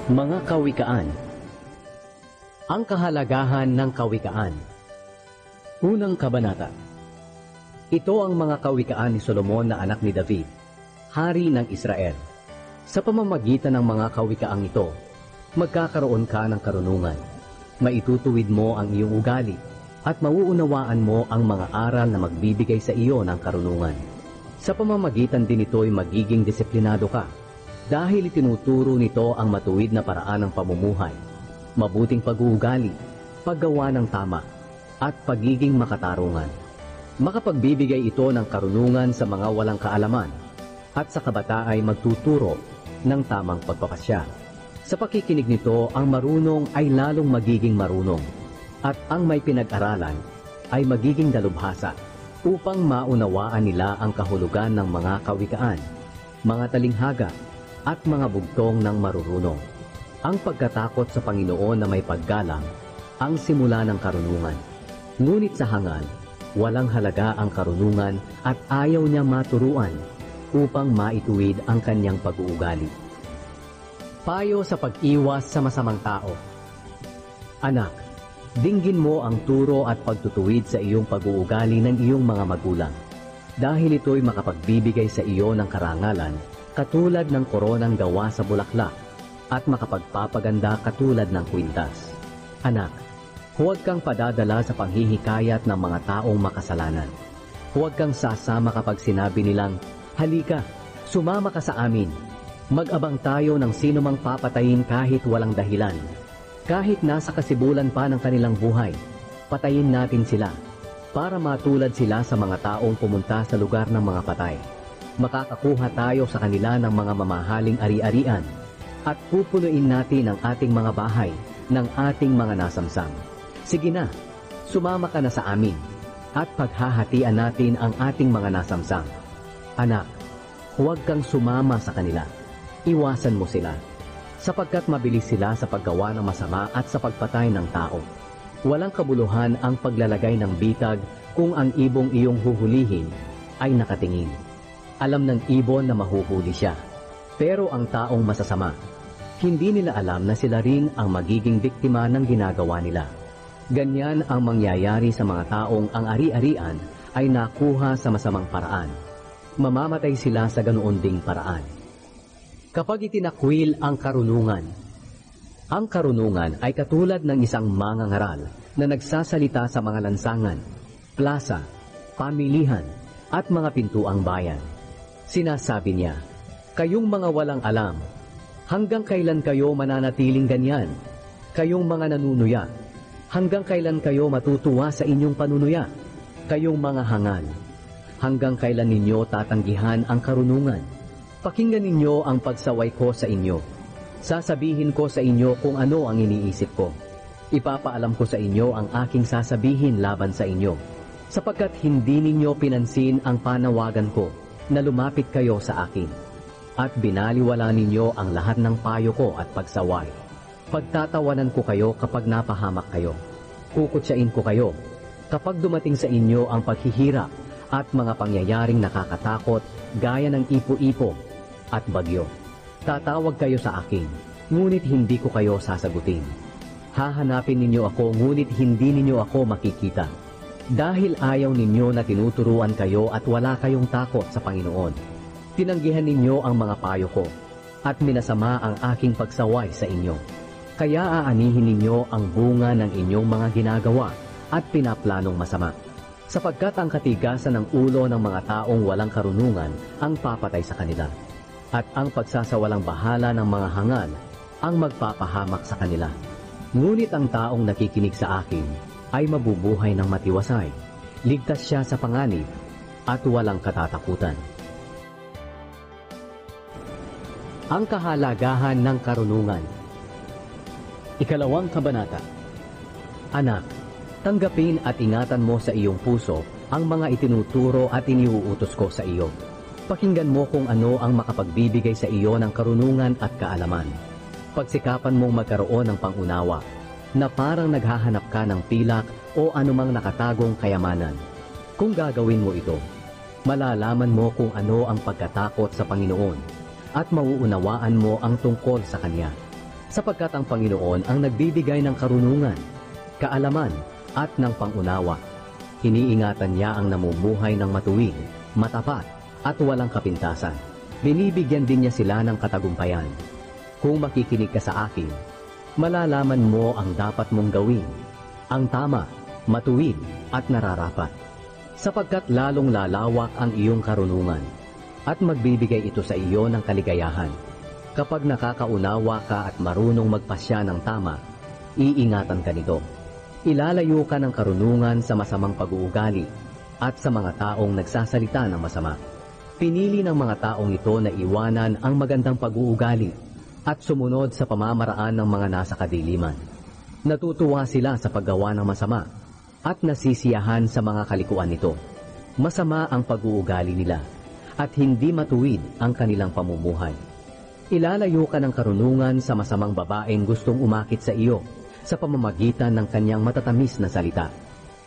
Mga kawikaan. Ang kahalagahan ng kawikaan. Unang kabanata. Ito ang mga kawikaan ni Solomon na anak ni David, hari ng Israel. Sa pamamagitan ng mga kawikaang ito, magkakaroon ka ng karunungan. Maitutuwid mo ang iyong ugali at mauunawaan mo ang mga aral na magbibigay sa iyo ng karunungan. Sa pamamagitan din ito'y magiging disiplinado ka dahil itinuturo nito ang matuwid na paraan ng pamumuhay, mabuting pag-uugali, paggawa ng tama, at pagiging makatarungan. Makapagbibigay ito ng karunungan sa mga walang kaalaman at sa kabata ay magtuturo ng tamang pagpapasya. Sa pakikinig nito, ang marunong ay lalong magiging marunong at ang may pinag-aralan ay magiging dalubhasa upang maunawaan nila ang kahulugan ng mga kawikaan, mga talinghaga at mga bugtong ng marurunong. Ang pagkatakot sa Panginoon na may paggalang ang simula ng karunungan. Ngunit sa hangal, walang halaga ang karunungan at ayaw niya maturuan upang maituwid ang kanyang pag-uugali. Payo sa pag-iwas sa masamang tao. Anak, dinggin mo ang turo at pagtutuwid sa iyong pag-uugali ng iyong mga magulang, dahil ito'y makapagbibigay sa iyo ng karangalan katulad ng koronang gawa sa bulaklak at makapagpapaganda katulad ng kwintas. Anak, huwag kang padadala sa panghihikayat ng mga taong makasalanan. Huwag kang sasama kapag sinabi nilang, "Halika, sumama ka sa amin." Mag-abang tayo ng sinumang papatayin kahit walang dahilan. Kahit nasa kasibulan pa ng kanilang buhay, patayin natin sila para matulad sila sa mga taong pumunta sa lugar ng mga patay. Makakakuha tayo sa kanila ng mga mamahaling ari-arian at pupunuin natin ang ating mga bahay ng ating mga nasamsam. Sige na, sumama ka na sa amin at paghahatian natin ang ating mga nasamsam. Anak, huwag kang sumama sa kanila. Iwasan mo sila, sapagkat mabilis sila sa paggawa ng masama at sa pagpatay ng tao. Walang kabuluhan ang paglalagay ng bitag kung ang ibong iyong huhulihin ay nakatingin. Alam ng ibon na mahuhuli siya, pero ang taong masasama, hindi nila alam na sila rin ang magiging biktima ng ginagawa nila. Ganyan ang mangyayari sa mga taong ang ari-arian ay nakuha sa masamang paraan. Mamamatay sila sa ganoon ding paraan. Kapag itinakwil ang karunungan ay katulad ng isang mangangaral na nagsasalita sa mga lansangan, plaza, pamilihan, at mga pintuang bayan. Sinasabi niya, "Kayong mga walang alam, hanggang kailan kayo mananatiling ganyan? Kayong mga nanunuya, hanggang kailan kayo matutuwa sa inyong panunuya? Kayong mga hangal, hanggang kailan ninyo tatanggihan ang karunungan? Pakinggan ninyo ang pagsaway ko sa inyo. Sasabihin ko sa inyo kung ano ang iniisip ko. Ipapaalam ko sa inyo ang aking sasabihin laban sa inyo, sapagkat hindi ninyo pinansin ang panawagan ko na lumapit kayo sa akin. At binaliwala ninyo ang lahat ng payo ko at pagsaway. Pagtatawanan ko kayo kapag napahamak kayo. Kukutsain ko kayo kapag dumating sa inyo ang paghihirap at mga pangyayaring nakakatakot gaya ng ipo-ipo at bagyo. Tatawag kayo sa akin, ngunit hindi ko kayo sasagutin. Hahanapin ninyo ako, ngunit hindi ninyo ako makikita. Dahil ayaw ninyo na tinuturuan kayo at wala kayong takot sa Panginoon. Tinanggihan ninyo ang mga payo ko at minasama ang aking pagsaway sa inyo. Kaya aanihin ninyo ang bunga ng inyong mga ginagawa at pinaplanong masama. Sapagkat ang katigasan ng ulo ng mga taong walang karunungan ang papatay sa kanila. At ang pagsasawalang bahala ng mga hangal ang magpapahamak sa kanila. Ngunit ang taong nakikinig sa akin ay mabubuhay ng matiwasay. Ligtas siya sa panganib at walang katatakutan. Ang kahalagahan ng karunungan. Ikalawang kabanata. Anak, tanggapin at ingatan mo sa iyong puso ang mga itinuturo at iniuutos ko sa iyo. Pakinggan mo kung ano ang makapagbibigay sa iyo ng karunungan at kaalaman. Pagsikapan mong magkaroon ng pangunawa, na parang naghahanap ka ng pilak o anumang nakatagong kayamanan. Kung gagawin mo ito, malalaman mo kung ano ang pagkatakot sa Panginoon at mauunawaan mo ang tungkol sa Kanya. sapagkat ang Panginoon ang nagbibigay ng karunungan, kaalaman at ng pangunawa. Iniingatan niya ang namumuhay ng matuwid, matapat at walang kapintasan. Binibigyan din niya sila ng katagumpayan. Kung makikinig ka sa akin, malalaman mo ang dapat mong gawin, ang tama, matuwid at nararapat. Sapagkat lalong lalawak ang iyong karunungan at magbibigay ito sa iyo ng kaligayahan. Kapag nakakaunawa ka at marunong magpasya ng tama, iingatan ka nito. Ilalayo ka ng karunungan sa masamang pag-uugali at sa mga taong nagsasalita ng masama. Pinili ng mga taong ito na iwanan ang magandang pag-uugali at sumunod sa pamamaraan ng mga nasa kadiliman. Natutuwa sila sa paggawa ng masama at nasisiyahan sa mga kalikuan nito. Masama ang pag-uugali nila at hindi matuwid ang kanilang pamumuhay. Ilalayo ka ng karunungan sa masamang babaeng gustong umakit sa iyo sa pamamagitan ng kanyang matatamis na salita.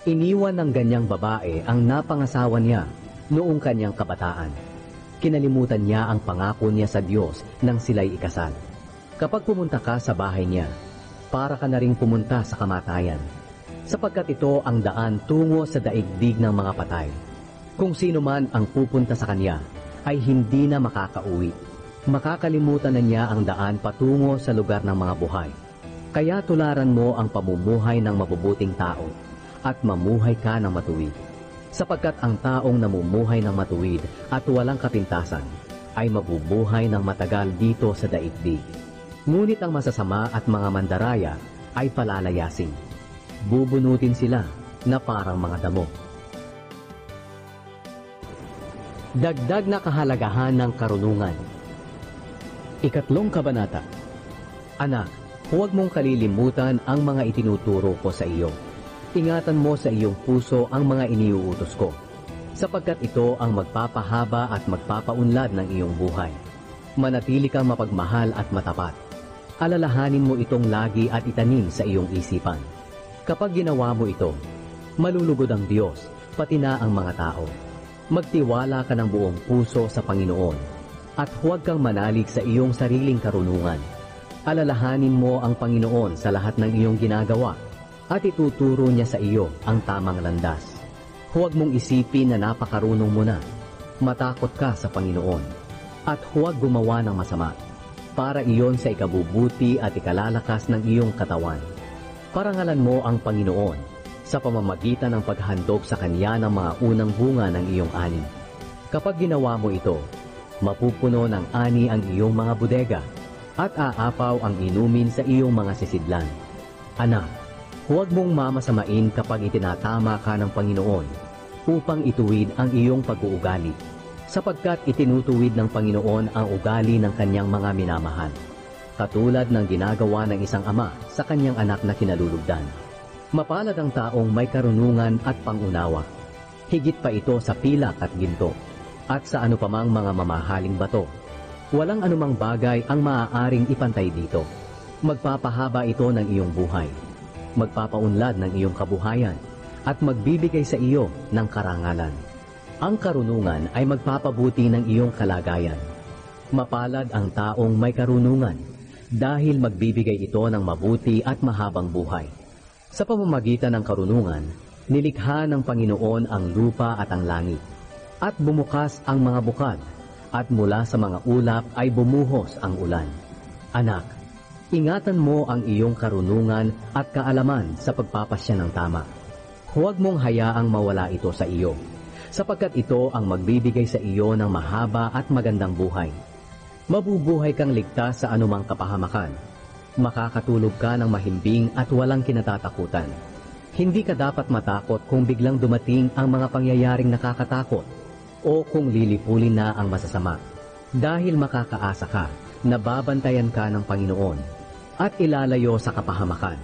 Iniwan ng ganyang babae ang napangasawa niya noong kanyang kabataan. Kinalimutan niya ang pangako niya sa Diyos nang sila'y ikasal. Kapag pumunta ka sa bahay niya, para ka na ring pumunta sa kamatayan, sapagkat ito ang daan tungo sa daigdig ng mga patay. Kung sino man ang pupunta sa kanya, ay hindi na makakauwi. Makakalimutan na niya ang daan patungo sa lugar ng mga buhay. Kaya tularan mo ang pamumuhay ng mabubuting tao at mamuhay ka ng matuwid. Sapagkat ang taong namumuhay ng matuwid at walang kapintasan ay mabubuhay ng matagal dito sa daigdig. Ngunit ang masasama at mga mandaraya ay palalayasin. Bubunutin sila na parang mga damo. Dagdag na kahalagahan ng karunungan. Ikatlong kabanata. Anak, huwag mong kalilimutan ang mga itinuturo ko sa iyo. Ingatan mo sa iyong puso ang mga iniuutos ko, sapagkat ito ang magpapahaba at magpapaunlad ng iyong buhay. Manatili kang mapagmahal at matapat. Alalahanin mo itong lagi at itanim sa iyong isipan. Kapag ginawa mo ito, malulugod ang Diyos, pati na ang mga tao. Magtiwala ka ng buong puso sa Panginoon, at huwag kang manalig sa iyong sariling karunungan. Alalahanin mo ang Panginoon sa lahat ng iyong ginagawa, at ituturo niya sa iyo ang tamang landas. Huwag mong isipin na napakarunong mo na. Matakot ka sa Panginoon, at huwag gumawa ng masama, para iyon sa ikabubuti at ikalalakas ng iyong katawan. Parangalan mo ang Panginoon sa pamamagitan ng paghandog sa Kanya ng mga unang bunga ng iyong ani. Kapag ginawa mo ito, mapupuno ng ani ang iyong mga bodega, at aapaw ang inumin sa iyong mga sisidlan. Anak, huwag mong mamasamain kapag itinatama ka ng Panginoon upang ituwid ang iyong pag-uugali, sapagkat itinutuwid ng Panginoon ang ugali ng kanyang mga minamahal, katulad ng ginagawa ng isang ama sa kanyang anak na kinalulugdan. Mapalad ang taong may karunungan at pangunawa. Higit pa ito sa pilak at ginto, at sa ano pamang mga mamahaling bato. Walang anumang bagay ang maaaring ipantay dito. Magpapahaba ito ng iyong buhay, magpapaunlad ng iyong kabuhayan, at magbibigay sa iyo ng karangalan. Ang karunungan ay magpapabuti ng iyong kalagayan. Mapalad ang taong may karunungan, dahil magbibigay ito ng mabuti at mahabang buhay. Sa pamamagitan ng karunungan, nilikha ng Panginoon ang lupa at ang langit, at bumukas ang mga bukad, at mula sa mga ulap ay bumuhos ang ulan. Anak, ingatan mo ang iyong karunungan at kaalaman sa pagpapasya ng tama. Huwag mong hayaang mawala ito sa iyo, sapagkat ito ang magbibigay sa iyo ng mahaba at magandang buhay. Mabubuhay kang ligtas sa anumang kapahamakan. Makakatulog ka ng mahimbing at walang kinatatakutan. Hindi ka dapat matakot kung biglang dumating ang mga pangyayaring nakakatakot o kung lilipulin na ang masasama. Dahil makakaasa ka na babantayan ka ng Panginoon at ilalayo sa kapahamakan.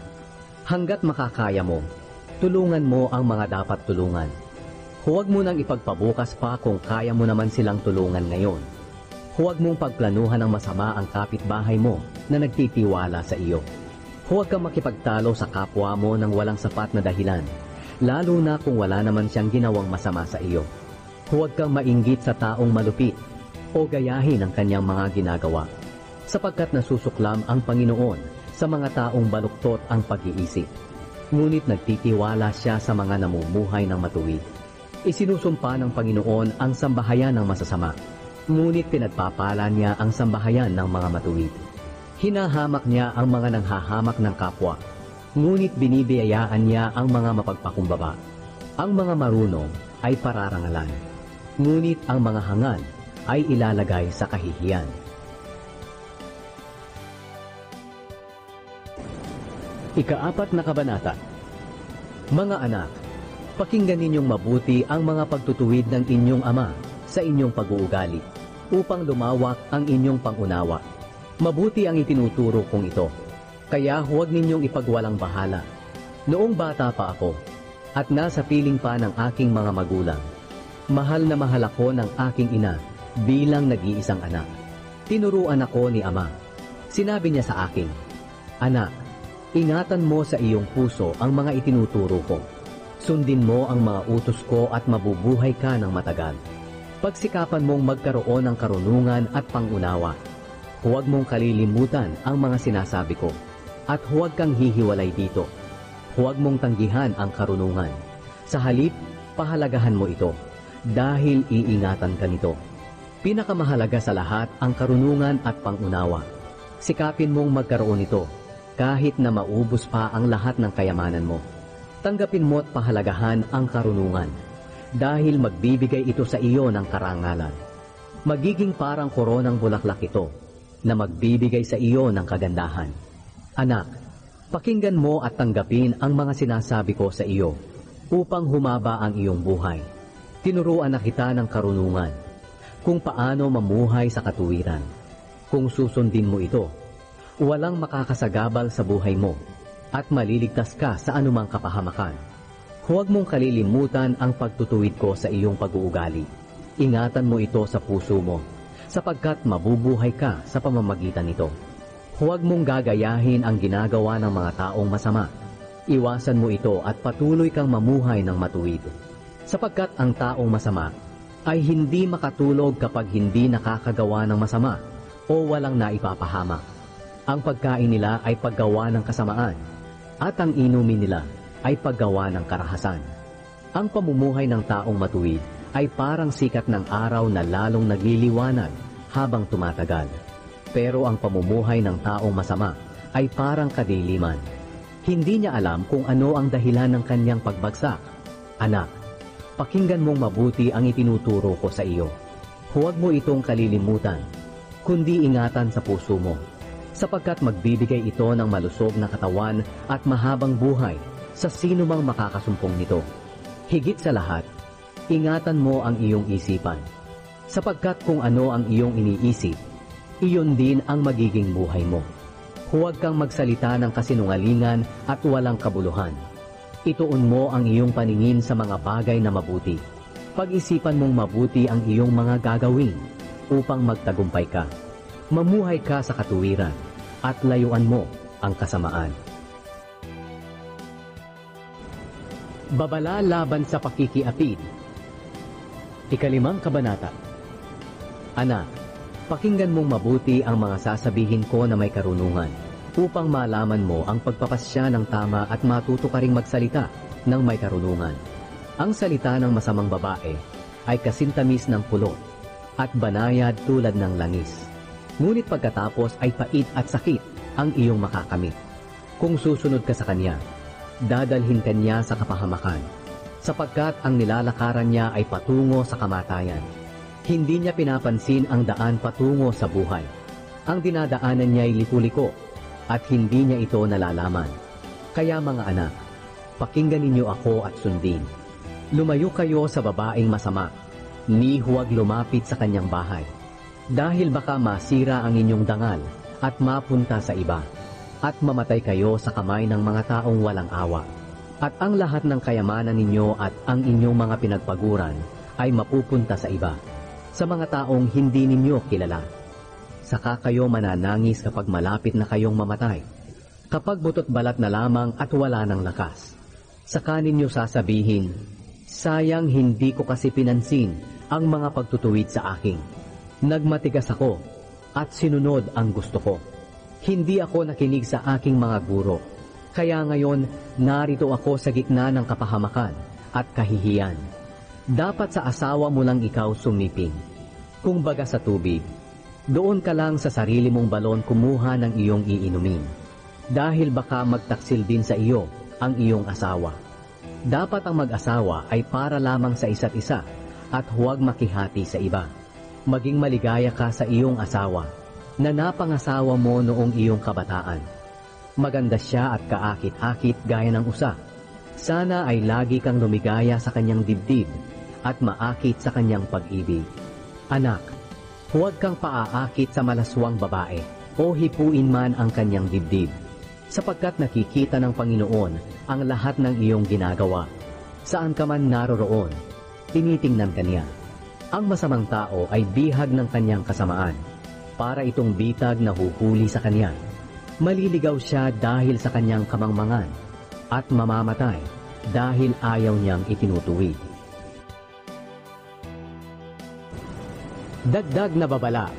Hanggat makakaya mo, tulungan mo ang mga dapat tulungan. Huwag mo nang ipagpabukas pa kung kaya mo naman silang tulungan ngayon. Huwag mong pagplanuhan ng masama ang kapitbahay mo na nagtitiwala sa iyo. Huwag kang makipagtalo sa kapwa mo ng walang sapat na dahilan, lalo na kung wala naman siyang ginawang masama sa iyo. Huwag kang mainggit sa taong malupit o gayahin ang kanyang mga ginagawa. sapagkat nasusuklam ang Panginoon sa mga taong baluktot ang pag-iisip. Ngunit nagtitiwala siya sa mga namumuhay ng matuwid. Isinusumpa ng Panginoon ang sambahayan ng masasama, ngunit pinagpapala niya ang sambahayan ng mga matuwid. Hinahamak niya ang mga nanghahamak ng kapwa, ngunit binibiyayaan niya ang mga mapagpakumbaba. Ang mga marunong ay pararangalan, ngunit ang mga hangal ay ilalagay sa kahihiyan. Ika-4 na kabanata. Mga anak, pakinggan ninyong mabuti ang mga pagtutuwid ng inyong ama sa inyong pag-uugali, upang lumawak ang inyong pangunawa. Mabuti ang itinuturo kong ito, kaya huwag ninyong ipagwalang bahala. Noong bata pa ako, at nasa piling pa ng aking mga magulang, mahal na mahal ako ng aking ina bilang nag-iisang anak. Tinuruan ako ni ama. Sinabi niya sa akin, "Anak, ingatan mo sa iyong puso ang mga itinuturo ko. Sundin mo ang mga utos ko at mabubuhay ka ng matagal. Pagsikapan mong magkaroon ng karunungan at pangunawa. Huwag mong kalilimutan ang mga sinasabi ko, at huwag kang hihiwalay dito. Huwag mong tanggihan ang karunungan. Sa halip, pahalagahan mo ito, dahil iingatan ka nito. Pinakamahalaga sa lahat ang karunungan at pangunawa. Sikapin mong magkaroon nito, kahit na maubos pa ang lahat ng kayamanan mo. Tanggapin mo at pahalagahan ang karunungan, dahil magbibigay ito sa iyo ng karangalan. Magiging parang koronang bulaklak ito, na magbibigay sa iyo ng kagandahan. Anak, pakinggan mo at tanggapin ang mga sinasabi ko sa iyo, upang humaba ang iyong buhay. Tinuruan na kita ng karunungan, kung paano mamuhay sa katuwiran. Kung susundin mo ito, walang makakasagabal sa buhay mo, at maliligtas ka sa anumang kapahamakan. Huwag mong kalilimutan ang pagtutuwid ko sa iyong pag-uugali. Ingatan mo ito sa puso mo, sapagkat mabubuhay ka sa pamamagitan nito. Huwag mong gagayahin ang ginagawa ng mga taong masama. Iwasan mo ito at patuloy kang mamuhay ng matuwid. Sapagkat ang taong masama ay hindi makatulog kapag hindi nakakagawa ng masama o walang naipapahamak. Ang pagkain nila ay paggawa ng kasamaan, at ang inumin nila ay paggawa ng karahasan. Ang pamumuhay ng taong matuwid ay parang sikat ng araw na lalong nagliliwanag habang tumatagal. Pero ang pamumuhay ng taong masama ay parang kadiliman. Hindi niya alam kung ano ang dahilan ng kanyang pagbagsak. Anak, pakinggan mong mabuti ang itinuturo ko sa iyo. Huwag mo itong kalilimutan, kundi ingatan sa puso mo, sapagkat magbibigay ito ng malusog na katawan at mahabang buhay sa sino mang makakasumpong nito. Higit sa lahat, ingatan mo ang iyong isipan, sapagkat kung ano ang iyong iniisip, iyon din ang magiging buhay mo. Huwag kang magsalita ng kasinungalingan at walang kabuluhan. Ituon mo ang iyong paningin sa mga bagay na mabuti. Pag-isipan mong mabuti ang iyong mga gagawin upang magtagumpay ka. Mamuhay ka sa katuwiran at layuan mo ang kasamaan. Babala laban sa pakikiapid. Ika-5 kabanata. Anak, pakinggan mong mabuti ang mga sasabihin ko na may karunungan, upang malaman mo ang pagpapasya ng tama at matuto ka ring magsalita ng may karunungan. Ang salita ng masamang babae ay kasintamis ng pulot at banayad tulad ng langis. Ngunit pagkatapos ay pait at sakit ang iyong makakamit. Kung susunod ka sa kanya, dadalhin ka niya sa kapahamakan, sapagkat ang nilalakaran niya ay patungo sa kamatayan. Hindi niya pinapansin ang daan patungo sa buhay. Ang dinadaanan niya ay liku-liko, at hindi niya ito nalalaman. Kaya mga anak, pakinggan ninyo ako at sundin. Lumayo kayo sa babaeng masama, ni huwag lumapit sa kanyang bahay. Dahil baka masira ang inyong dangal at mapunta sa iba, at mamatay kayo sa kamay ng mga taong walang awa. At ang lahat ng kayamanan ninyo at ang inyong mga pinagpaguran ay mapupunta sa iba, sa mga taong hindi ninyo kilala. Saka kayo mananangis kapag malapit na kayong mamatay, kapag butot balat na lamang at wala ng lakas. Saka ninyo sasabihin, sayang hindi ko kasi pinansin ang mga pagtutuwid sa akin. Nagmatigas ako at sinunod ang gusto ko. Hindi ako nakinig sa aking mga guro. Kaya ngayon, narito ako sa gitna ng kapahamakan at kahihiyan. Dapat sa asawa mo lang ikaw sumiping. Kung baga sa tubig, doon ka lang sa sarili mong balon kumuha ng iyong iinumin. Dahil baka magtaksil din sa iyo ang iyong asawa. Dapat ang mag-asawa ay para lamang sa isa't isa at huwag makihati sa iba. Maging maligaya ka sa iyong asawa na napangasawa mo noong iyong kabataan. Maganda siya at kaakit-akit gaya ng usa. Sana ay lagi kang lumigaya sa kanyang dibdib at maakit sa kanyang pag-ibig. Anak, huwag kang paaakit sa malaswang babae o hipuin man ang kanyang dibdib, sapagkat nakikita ng Panginoon ang lahat ng iyong ginagawa. Saan ka man naroroon, tinitingnan ka niya. Ang masamang tao ay bihag ng kanyang kasamaan, para itong bitag na huhuli sa kanya. Maliligaw siya dahil sa kanyang kamangmangan, at mamamatay dahil ayaw niyang itinutuwid. Dagdag na babala.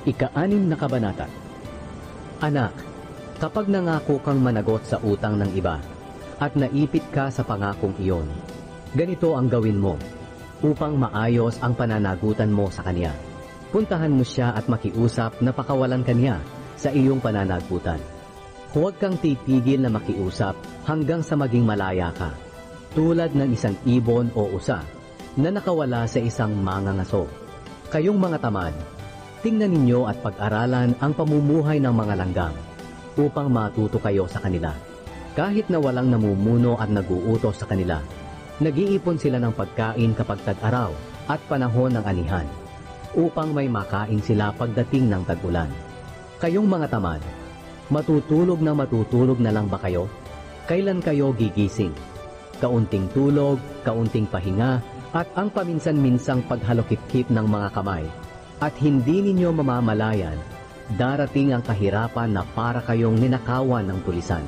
Ika-6 na kabanata. Anak, kapag nangako kang managot sa utang ng iba, at naipit ka sa pangakong iyon, ganito ang gawin mo, upang maayos ang pananagutan mo sa kanya. Puntahan mo siya at makiusap na pakawalan kanya sa iyong pananagutan. Huwag kang titigil na makiusap hanggang sa maging malaya ka, tulad ng isang ibon o usa na nakawala sa isang mangangaso. Kayong mga tamad, tingnan ninyo at pag-aralan ang pamumuhay ng mga langgam upang matuto kayo sa kanila. Kahit na walang namumuno at naguutos sa kanila, nag-iipon sila ng pagkain kapag tag-araw at panahon ng anihan, upang may makain sila pagdating ng tag-ulan. Kayong mga tamad, matutulog na lang ba kayo? Kailan kayo gigising? Kaunting tulog, kaunting pahinga, at ang paminsan-minsang paghalokip-kip ng mga kamay, at hindi ninyo mamamalayan, darating ang kahirapan na para kayong ninakawan ng tulisan.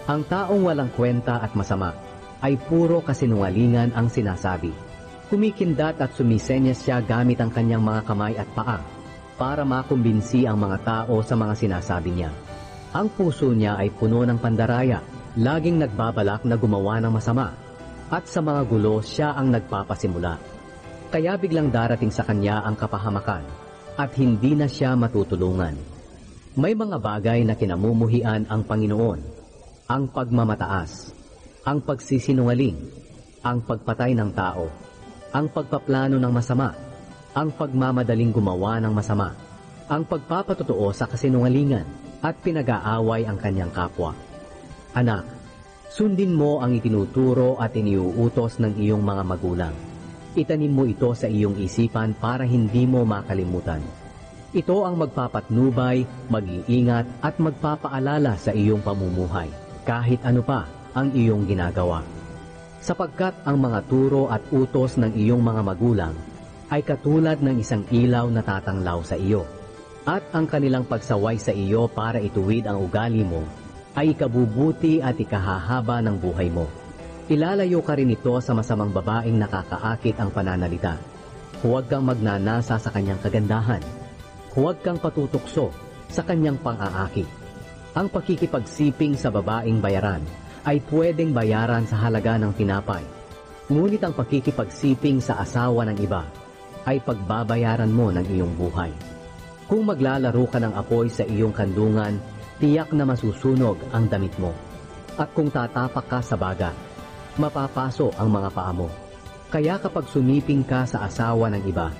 Ang taong walang kwenta at masama ay puro kasinungalingan ang sinasabi. Kumikindat at sumisenyas siya gamit ang kanyang mga kamay at paa para makumbinsi ang mga tao sa mga sinasabi niya. Ang puso niya ay puno ng pandaraya, laging nagbabalak na gumawa ng masama, at sa mga gulo siya ang nagpapasimula. Kaya biglang darating sa kanya ang kapahamakan, at hindi na siya matutulungan. May mga bagay na kinamumuhian ang Panginoon, ang pagmamataas, ang pagsisinungaling, ang pagpatay ng tao, ang pagpaplano ng masama, ang pagmamadaling gumawa ng masama, ang pagpapatotoo sa kasinungalingan, at pinag-aaway ang kanyang kapwa. Anak, sundin mo ang itinuturo at iniuutos ng iyong mga magulang. Itanim mo ito sa iyong isipan para hindi mo makalimutan. Ito ang magpapatnubay, mag-iingat at magpapaalala sa iyong pamumuhay, kahit ano pa ang iyong ginagawa. Sapagkat ang mga turo at utos ng iyong mga magulang ay katulad ng isang ilaw na tatanglaw sa iyo, at ang kanilang pagsaway sa iyo para ituwid ang ugali mo ay ikabubuti at ikahahaba ng buhay mo. Ilalayo ka rin ito sa masamang babaeng nakakaakit ang pananalita. Huwag kang magnanasa sa kanyang kagandahan. Huwag kang patutukso sa kanyang pang-aakit. Ang pakikipagsiping sa babaeng bayaran ay pwedeng bayaran sa halaga ng tinapay. Ngunit ang pakikipagsiping sa asawa ng iba ay pagbabayaran mo ng iyong buhay. Kung maglalaro ka ng apoy sa iyong kandungan, tiyak na masusunog ang damit mo. At kung tatapak ka sa baga, mapapaso ang mga paa mo. Kaya kapag sumiping ka sa asawa ng iba,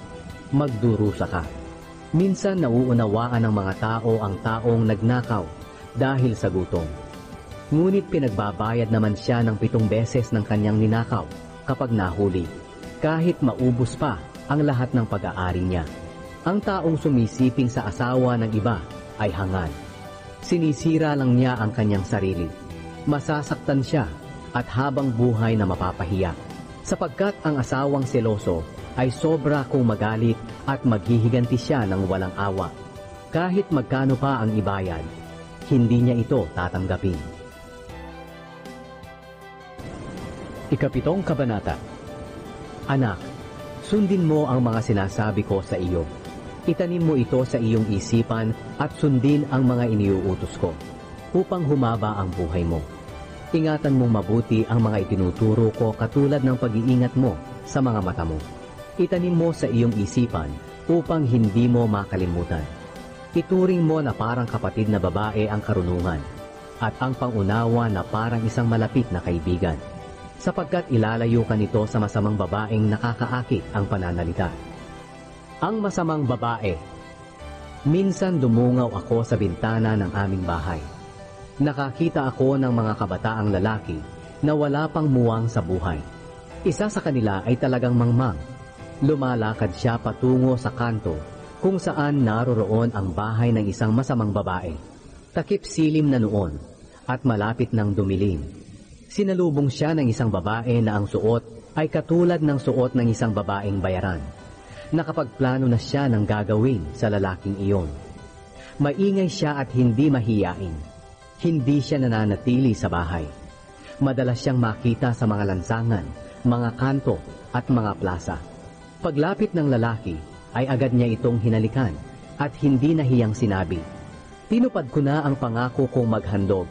magdurusa ka. Minsan nauunawaan ng mga tao ang taong nagnakaw dahil sa gutom. Ngunit pinagbabayad naman siya ng 7 beses ng kanyang ninakaw kapag nahuli, kahit maubos pa ang lahat ng pag-aari niya. Ang taong sumisiping sa asawa ng iba ay hangad. Sinisira lang niya ang kanyang sarili. Masasaktan siya at habang buhay na mapapahiya, sapagkat ang asawang seloso ay sobra kung magalit at maghihiganti siya ng walang awa. Kahit magkano pa ang ibayad, hindi niya ito tatanggapin. Ika-7 kabanata. Anak, sundin mo ang mga sinasabi ko sa iyo. Itanim mo ito sa iyong isipan at sundin ang mga iniuutos ko upang humaba ang buhay mo. Ingatan mong mabuti ang mga itinuturo ko katulad ng pag-iingat mo sa mga mata mo. Itanim mo sa iyong isipan upang hindi mo makalimutan. Ituring mo na parang kapatid na babae ang karunungan at ang pangunawa na parang isang malapit na kaibigan, sapagkat ilalayo ka nito sa masamang babaeng nakakaakit ang pananalita. Ang masamang babae. Minsan dumungaw ako sa bintana ng aming bahay. Nakakita ako ng mga kabataang lalaki na wala pang muwang sa buhay. Isa sa kanila ay talagang mangmang. Lumalakad siya patungo sa kanto kung saan naroroon ang bahay ng isang masamang babae. Takip silim na noon at malapit ng dumilim. Sinalubong siya ng isang babae na ang suot ay katulad ng suot ng isang babaeng bayaran. Nakapagplano na siya ng gagawin sa lalaking iyon. Maingay siya at hindi mahiyain. Hindi siya nananatili sa bahay. Madalas siyang makita sa mga lansangan, mga kanto at mga plaza. Paglapit ng lalaki ay agad niya itong hinalikan at hindi nahiyang sinabi, "Tinupad ko na ang pangako kong maghandog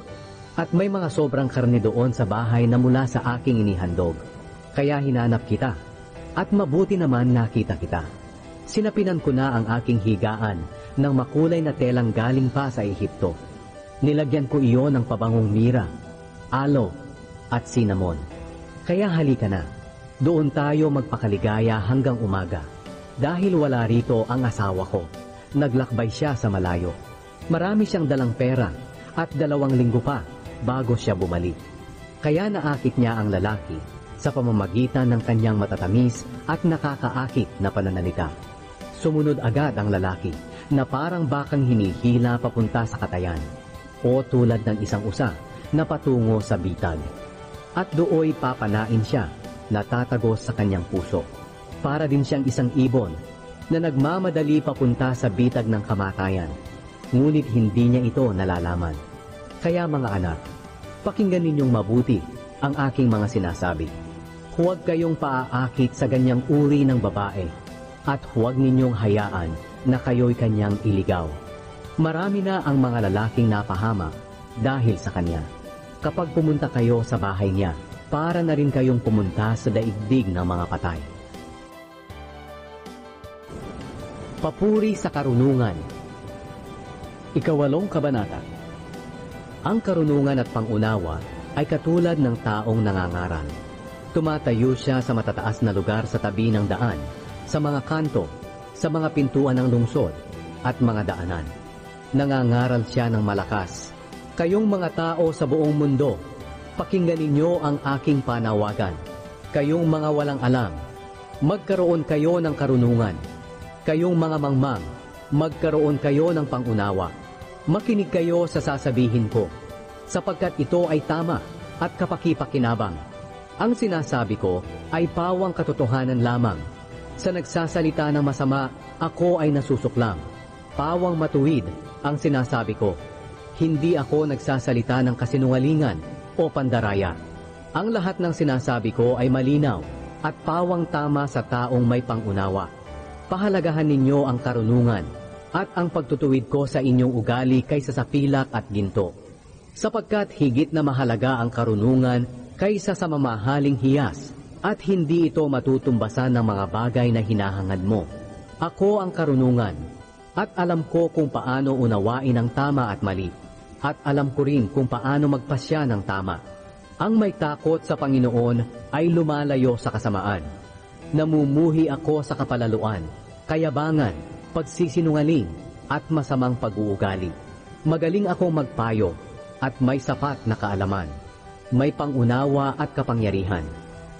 at may mga sobrang karne doon sa bahay na mula sa aking inihandog. Kaya hinanap kita at mabuti naman nakita kita. Sinapinan ko na ang aking higaan ng makulay na telang galing pa sa Ehipto. Nilagyan ko iyon ng pabangong mira, aloe at cinnamon. Kaya halika na, doon tayo magpakaligaya hanggang umaga. Dahil wala rito ang asawa ko, naglakbay siya sa malayo. Marami siyang dalang pera at 2 linggo pa bago siya bumalik. Kaya naakit niya ang lalaki sa pamamagitan ng kanyang matatamis at nakakaakit na pananalita. Sumunod agad ang lalaki na parang bakang hinihila papunta sa katayan o tulad ng isang usa na patungo sa bitag. At dooy papanain siya na tatagos sa kanyang puso. Para din siyang isang ibon na nagmamadali papunta sa bitag ng kamatayan. Ngunit hindi niya ito nalalaman. Kaya mga anak, pakinggan ninyong mabuti ang aking mga sinasabi. Huwag kayong paaakit sa ganyang uri ng babae at huwag ninyong hayaan na kayo'y kanyang iligaw. Marami na ang mga lalaking napahamak dahil sa kanya. Kapag pumunta kayo sa bahay niya, para na rin kayong pumunta sa daigdig ng mga patay. Papuri sa karunungan. 8 kabanata. Ang karunungan at pangunawa ay katulad ng taong nangangaral. Tumatayo siya sa matataas na lugar sa tabi ng daan, sa mga kanto, sa mga pintuan ng lungsod, at mga daanan. Nangangaral siya ng malakas. Kayong mga tao sa buong mundo, pakinggan ninyo ang aking panawagan. Kayong mga walang alam, magkaroon kayo ng karunungan. Kayong mga mangmang, magkaroon kayo ng pangunawa. Makinig kayo sa sasabihin ko, sapagkat ito ay tama at kapaki-pakinabang. Ang sinasabi ko ay pawang katotohanan lamang. Sa nagsasalita ng masama, ako ay nasusuklang. Pawang matuwid ang sinasabi ko. Hindi ako nagsasalita ng kasinungalingan o pandaraya. Ang lahat ng sinasabi ko ay malinaw at pawang tama sa taong may pangunawa. Pahalagahan ninyo ang karunungan at ang pagtutuwid ko sa inyong ugali kaysa sa pilak at ginto. Sapagkat higit na mahalaga ang karunungan kaysa sa mamahaling hiyas at hindi ito matutumbasan ng mga bagay na hinahangad mo. Ako ang karunungan at alam ko kung paano unawain ang tama at mali at alam ko rin kung paano magpasya ng tama. Ang may takot sa Panginoon ay lumalayo sa kasamaan. Namumuhi ako sa kapalaluan, kayabangan, pagsisinungaling, at masamang pag-uugali. Magaling akong magpayo, at may sapat na kaalaman. May pangunawa at kapangyarihan.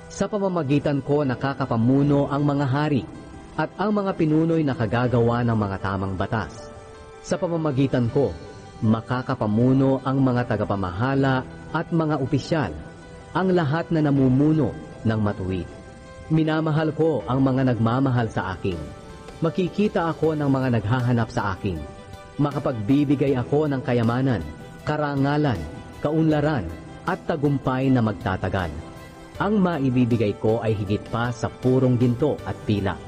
Sa pamamagitan ko nakakapamuno ang mga hari, at ang mga pinuno'y nakagagawa ng mga tamang batas. Sa pamamagitan ko, makakapamuno ang mga tagapamahala at mga opisyal, ang lahat na namumuno ng matuwid. Minamahal ko ang mga nagmamahal sa akin. Makikita ako ng mga naghahanap sa akin. Makapagbibigay ako ng kayamanan, karangalan, kaunlaran, at tagumpay na magtatagal. Ang maibibigay ko ay higit pa sa purong ginto at pilak.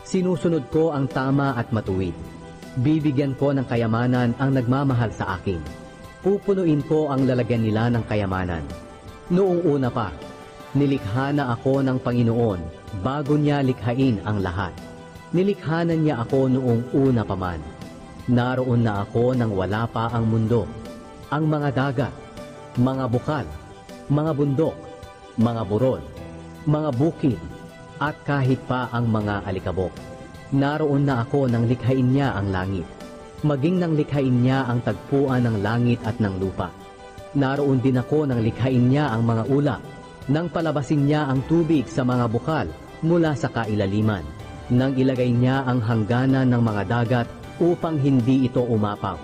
Sinusunod ko ang tama at matuwid. Bibigyan ko ng kayamanan ang nagmamahal sa akin. Pupunuin ko ang lalagyan nila ng kayamanan. Noong una pa, nilikha na ako ng Panginoon bago niya likhain ang lahat. Nilikhanan niya ako noong una pa man. Naroon na ako nang wala pa ang mundo. Ang mga dagat, mga bukal, mga bundok, mga burol, mga bukid, at kahit pa ang mga alikabok. Naroon na ako nang likhain niya ang langit. Maging nang likhain niya ang tagpuan ng langit at ng lupa. Naroon din ako nang likhain niya ang mga ulap, nang palabasin niya ang tubig sa mga bukal mula sa kailaliman, nang ilagay niya ang hangganan ng mga dagat upang hindi ito umapaw,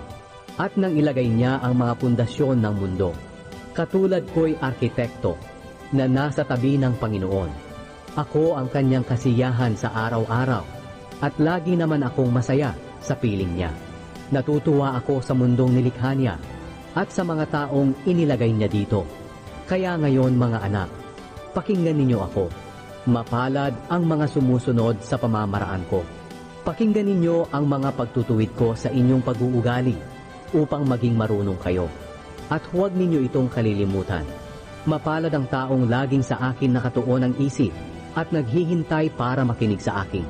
at nang ilagay niya ang mga pundasyon ng mundo. Katulad ko'y arkitekto na nasa tabi ng Panginoon. Ako ang kanyang kasiyahan sa araw-araw, at lagi naman akong masaya sa piling niya. Natutuwa ako sa mundong nilikha niya at sa mga taong inilagay niya dito. Kaya ngayon mga anak, pakinggan ninyo ako. Mapalad ang mga sumusunod sa pamamaraan ko. Pakinggan ninyo ang mga pagtutuwid ko sa inyong pag-uugali upang maging marunong kayo. At huwag ninyo itong kalilimutan. Mapalad ang taong laging sa akin nakatuon ang isip at naghihintay para makinig sa akin.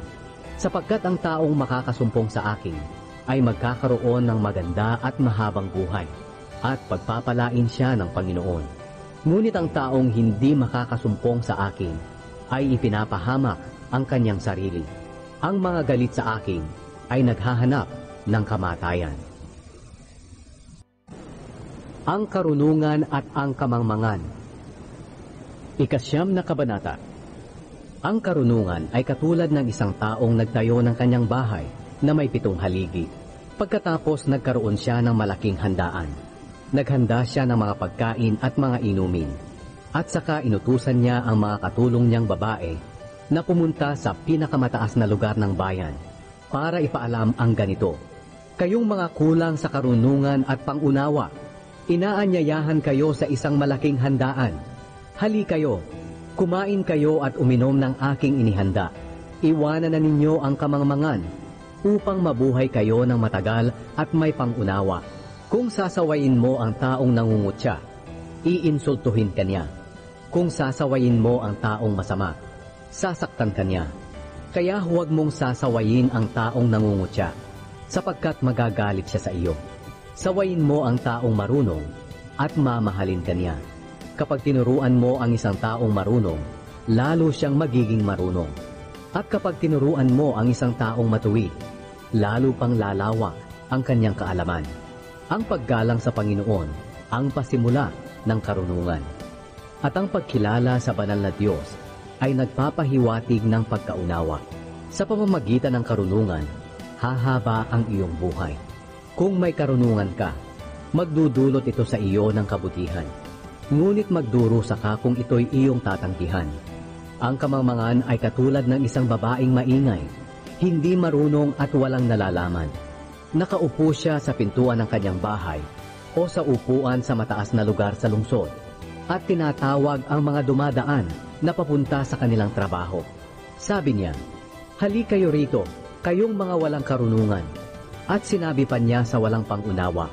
Sapagkat ang taong makakasumpong sa akin ay magkakaroon ng maganda at mahabang buhay, at pagpapalain siya ng Panginoon. Ngunit ang taong hindi makakasumpong sa akin ay ipinapahamak ang kanyang sarili. Ang mga galit sa akin ay naghahanap ng kamatayan. Ang karunungan at ang kamangmangan. Ikasyam na kabanata. Ang karunungan ay katulad ng isang taong nagtayo ng kanyang bahay na may 7 haligi. Pagkatapos nagkaroon siya ng malaking handaan. Naghanda siya ng mga pagkain at mga inumin. At saka inutusan niya ang mga katulong niyang babae na pumunta sa pinakamataas na lugar ng bayan para ipaalam ang ganito. Kayong mga kulang sa karunungan at pangunawa, inaanyayahan kayo sa isang malaking handaan. Hali kayo, kumain kayo at uminom ng aking inihanda. Iwanan na ninyo ang kamangmangan upang mabuhay kayo ng matagal at may pangunawa. Kung sasawayin mo ang taong nangungutya, iinsultuhin ka niya. Kung sasawayin mo ang taong masama, sasaktan ka niya. Kaya huwag mong sasawayin ang taong nangungutya, sapagkat magagalit siya sa iyo. Sawayin mo ang taong marunong at mamahalin ka niya. Kapag tinuruan mo ang isang taong marunong, lalo siyang magiging marunong. At kapag tinuruan mo ang isang taong matuwid, lalo pang lalawak ang kanyang kaalaman. Ang paggalang sa Panginoon ang pasimula ng karunungan. At ang pagkilala sa banal na Diyos ay nagpapahiwatig ng pagkaunawa. Sa pamamagitan ng karunungan, hahaba ang iyong buhay. Kung may karunungan ka, magdudulot ito sa iyo ng kabutihan. Ngunit magdurusa ka kung ito'y iyong tatanggihan. Ang kamangmangan ay katulad ng isang babaeng maingay, hindi marunong at walang nalalaman. Nakaupo siya sa pintuan ng kanyang bahay o sa upuan sa mataas na lugar sa lungsod at tinatawag ang mga dumadaan na papunta sa kanilang trabaho. Sabi niya, "Hali kayo rito, kayong mga walang karunungan." At sinabi pa niya sa walang pangunawa,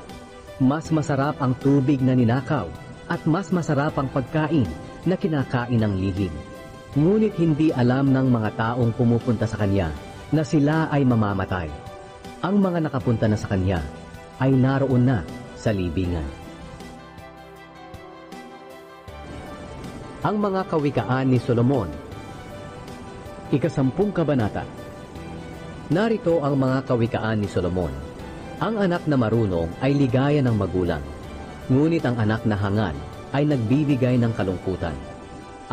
"Mas masarap ang tubig na ninakaw at mas masarap ang pagkain na kinakain ng lihim." Ngunit hindi alam ng mga taong pumupunta sa kanya na sila ay mamamatay. Ang mga nakapunta na sa kanya ay naroon na sa libingan. Ang mga kawikaan ni Solomon. Ika-10 kabanata. Narito ang mga kawikaan ni Solomon. Ang anak na marunong ay ligaya ng magulang, ngunit ang anak na hangad ay nagbibigay ng kalungkutan.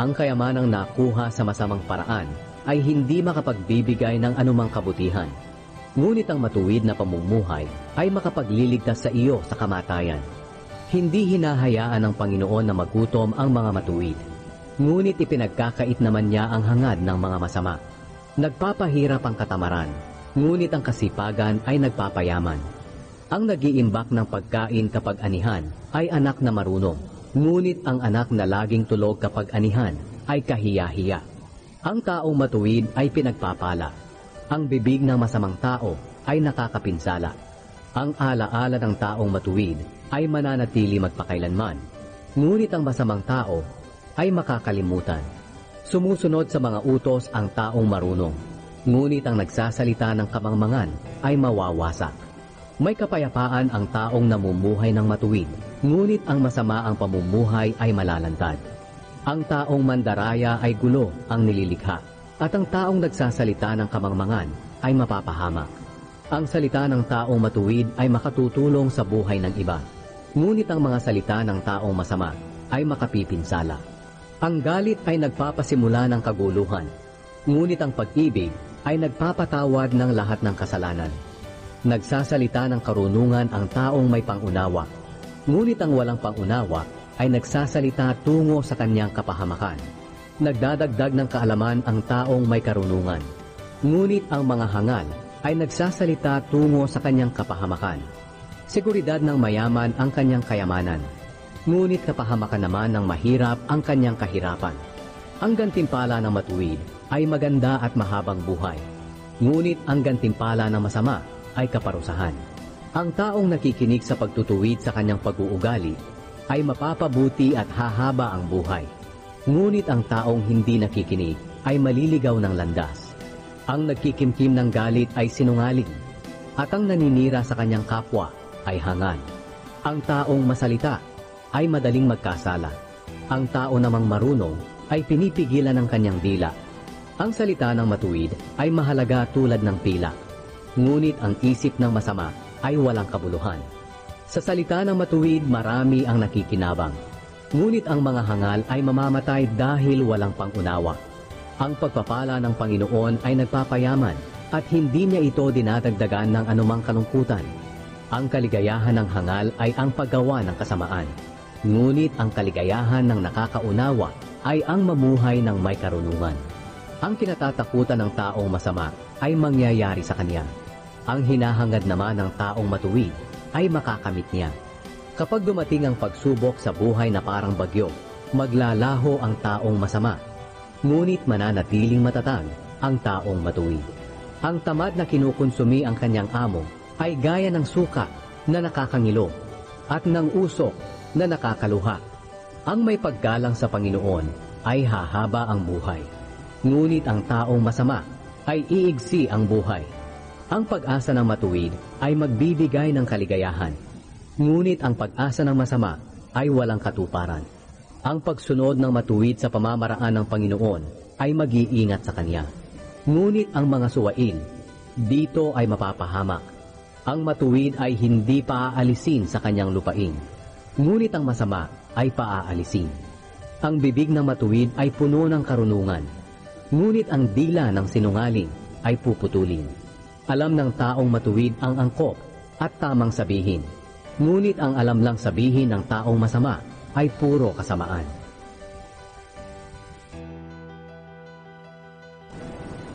Ang kayamanang nakuha sa masamang paraan ay hindi makapagbibigay ng anumang kabutihan. Ngunit ang matuwid na pamumuhay ay makapagliligtas sa iyo sa kamatayan. Hindi hinahayaan ng Panginoon na magutom ang mga matuwid, ngunit ipinagkakait naman niya ang hangad ng mga masama. Nagpapahirap ang katamaran, ngunit ang kasipagan ay nagpapayaman. Ang nag-iimbak ng pagkain kapag anihan ay anak na marunong, ngunit ang anak na laging tulog kapag anihan ay kahiya-hiya. Ang taong matuwid ay pinagpapala, Ang bibig ng masamang tao ay nakakapinsala. Ang alaala ng taong matuwid ay mananatili magpakailanman. Ngunit ang masamang tao ay makakalimutan. Sumusunod sa mga utos ang taong marunong. Ngunit ang nagsasalita ng kamangmangan ay mawawasak. May kapayapaan ang taong namumuhay ng matuwid. Ngunit ang masama ang pamumuhay ay malalantad. Ang taong mandaraya ay gulo ang nililikha. At ang taong nagsasalita ng kamangmangan ay mapapahamak. Ang salita ng taong matuwid ay makatutulong sa buhay ng iba. Ngunit ang mga salita ng taong masama ay makapipinsala. Ang galit ay nagpapasimula ng kaguluhan. Ngunit ang pag-ibig ay nagpapatawad ng lahat ng kasalanan. Nagsasalita ng karunungan ang taong may pangunawa. Ngunit ang walang pangunawa ay nagsasalita tungo sa kanyang kapahamakan. Nagdadagdag ng kaalaman ang taong may karunungan. Ngunit ang mga hangal ay nagsasalita tungo sa kanyang kapahamakan. Seguridad ng mayaman ang kanyang kayamanan. Ngunit kapahamakan naman ng mahirap ang kanyang kahirapan. Ang gantimpala ng matuwid ay maganda at mahabang buhay. Ngunit ang gantimpala ng masama ay kaparusahan. Ang taong nakikinig sa pagtutuwid sa kanyang pag-uugali ay mapapabuti at hahaba ang buhay. Ngunit ang taong hindi nakikinig ay maliligaw ng landas. Ang nagkikimkim ng galit ay sinungaling, at ang naninira sa kanyang kapwa ay hangal. Ang taong masalita ay madaling magkasala. Ang tao namang marunong ay pinipigilan ng kanyang dila. Ang salita ng matuwid ay mahalaga tulad ng pila. Ngunit ang isip ng masama ay walang kabuluhan. Sa salita ng matuwid marami ang nakikinabang. Ngunit ang mga hangal ay mamamatay dahil walang pangunawa. Ang pagpapala ng Panginoon ay nagpapayaman at hindi niya ito dinadagdagan ng anumang kalungkutan. Ang kaligayahan ng hangal ay ang paggawa ng kasamaan. Ngunit ang kaligayahan ng nakakaunawa ay ang mamuhay ng may karunungan. Ang kinatatakutan ng taong masama ay mangyayari sa kanya. Ang hinahangad naman ng taong matuwid ay makakamit niya. Kapag dumating ang pagsubok sa buhay na parang bagyo, maglalaho ang taong masama. Ngunit mananatiling matatag ang taong matuwid. Ang tamad na kinukonsumi ang kanyang amo ay gaya ng suka na nakakangilo at ng usok na nakakaluha. Ang may paggalang sa Panginoon ay hahaba ang buhay. Ngunit ang taong masama ay iigsi ang buhay. Ang pag-asa ng matuwid ay magbibigay ng kaligayahan. Ngunit ang pag-asa ng masama ay walang katuparan. Ang pagsunod ng matuwid sa pamamaraan ng Panginoon ay mag-iingat sa Kanya. Ngunit ang mga suwain, dito ay mapapahamak. Ang matuwid ay hindi paaalisin sa kanyang lupain. Ngunit ang masama ay paaalisin. Ang bibig ng matuwid ay puno ng karunungan. Ngunit ang dila ng sinungaling ay puputulin. Alam ng taong matuwid ang angkop at tamang sabihin. Ngunit ang alam lang sabihin ng taong masama ay puro kasamaan.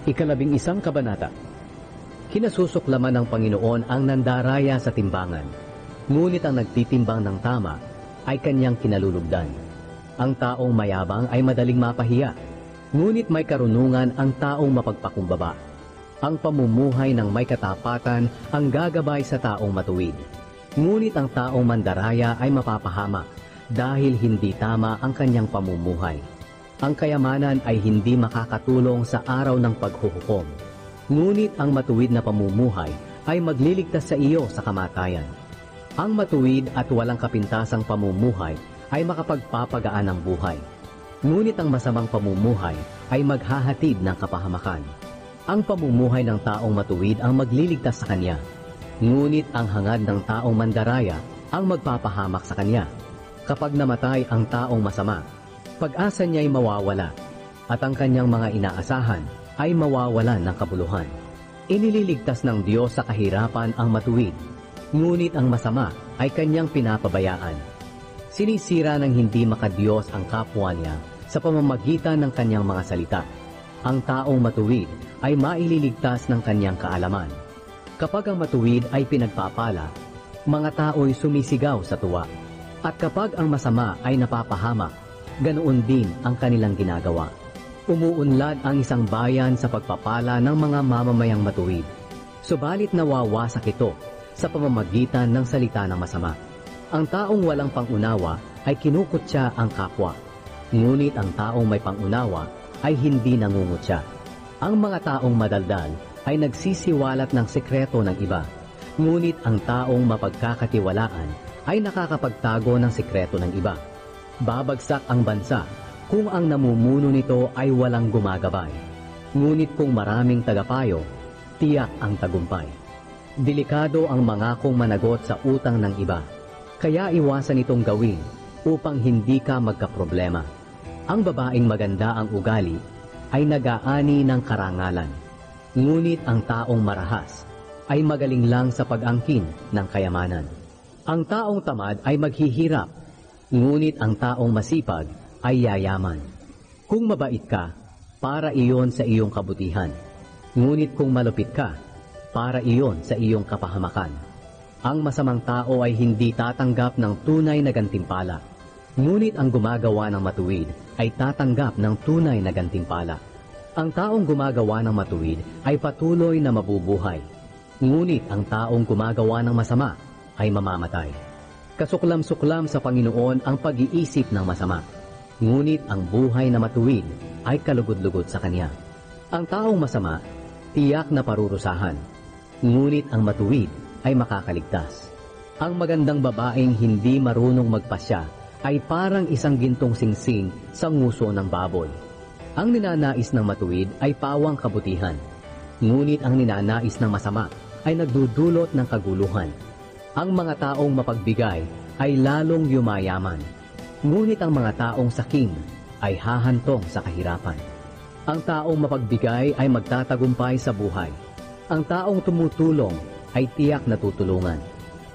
Ikalabing-isang kabanata. Kinasusuklaman ng Panginoon ang nandaraya sa timbangan, ngunit ang nagtitimbang ng tama ay kanyang kinalulugdan. Ang taong mayabang ay madaling mapahiya, ngunit may karunungan ang taong mapagpakumbaba. Ang pamumuhay ng may katapatan ang gagabay sa taong matuwid. Ngunit ang taong mandaraya ay mapapahamak dahil hindi tama ang kanyang pamumuhay. Ang kayamanan ay hindi makakatulong sa araw ng paghuhukom. Ngunit ang matuwid na pamumuhay ay magliligtas sa iyo sa kamatayan. Ang matuwid at walang kapintasang pamumuhay ay makapagpapagaan ng buhay. Ngunit ang masamang pamumuhay ay maghahatid ng kapahamakan. Ang pamumuhay ng taong matuwid ang magliligtas sa kanya. Ngunit ang hangad ng taong mandaraya ang magpapahamak sa kanya. Kapag namatay ang taong masama, pag-asa niya ay mawawala, at ang kanyang mga inaasahan ay mawawalan ng kabuluhan. Inililigtas ng Diyos sa kahirapan ang matuwid, ngunit ang masama ay kanyang pinapabayaan. Sinisira ng hindi makadiyos ang kapwa niya sa pamamagitan ng kanyang mga salita. Ang taong matuwid ay maililigtas ng kanyang kaalaman. Kapag ang matuwid ay pinagpapala, mga tao'y sumisigaw sa tuwa. At kapag ang masama ay napapahamak, ganoon din ang kanilang ginagawa. Umuunlad ang isang bayan sa pagpapala ng mga mamamayang matuwid. Subalit nawawasak ito sa pamamagitan ng salita ng masama. Ang taong walang pangunawa ay kinukutya ang kapwa. Ngunit ang taong may pangunawa ay hindi nangungutya. Ang mga taong madaldal ay nagsisiwalat ng sekreto ng iba. Ngunit ang taong mapagkakatiwalaan ay nakakapagtago ng sekreto ng iba. Babagsak ang bansa kung ang namumuno nito ay walang gumagabay. Ngunit kung maraming tagapayo, tiyak ang tagumpay. Delikado ang mangakong managot sa utang ng iba. Kaya iwasan itong gawin upang hindi ka magkaproblema. Ang babaeng maganda ang ugali ay nag-aani ng karangalan. Ngunit ang taong marahas ay magaling lang sa pag-angkin ng kayamanan. Ang taong tamad ay maghihirap, ngunit ang taong masipag ay yayaman. Kung mabait ka, para iyon sa iyong kabutihan. Ngunit kung malupit ka, para iyon sa iyong kapahamakan. Ang masamang tao ay hindi tatanggap ng tunay na gantimpala. Ngunit ang gumagawa ng matuwid ay tatanggap ng tunay na gantimpala. Ang taong gumagawa ng matuwid ay patuloy na mabubuhay. Ngunit ang taong gumagawa ng masama ay mamamatay. Kasuklam-suklam sa Panginoon ang pag-iisip ng masama. Ngunit ang buhay na matuwid ay kalugod-lugod sa Kanya. Ang taong masama, tiyak na parurusahan. Ngunit ang matuwid ay makakaligtas. Ang magandang babaeng hindi marunong magpasya ay parang isang gintong singsing sa nguso ng baboy. Ang ninanais ng matuwid ay pawang kabutihan. Ngunit ang ninanais ng masama ay nagdudulot ng kaguluhan. Ang mga taong mapagbigay ay lalong yumayaman. Ngunit ang mga taong sakim ay hahantong sa kahirapan. Ang taong mapagbigay ay magtatagumpay sa buhay. Ang taong tumutulong ay tiyak na tutulungan.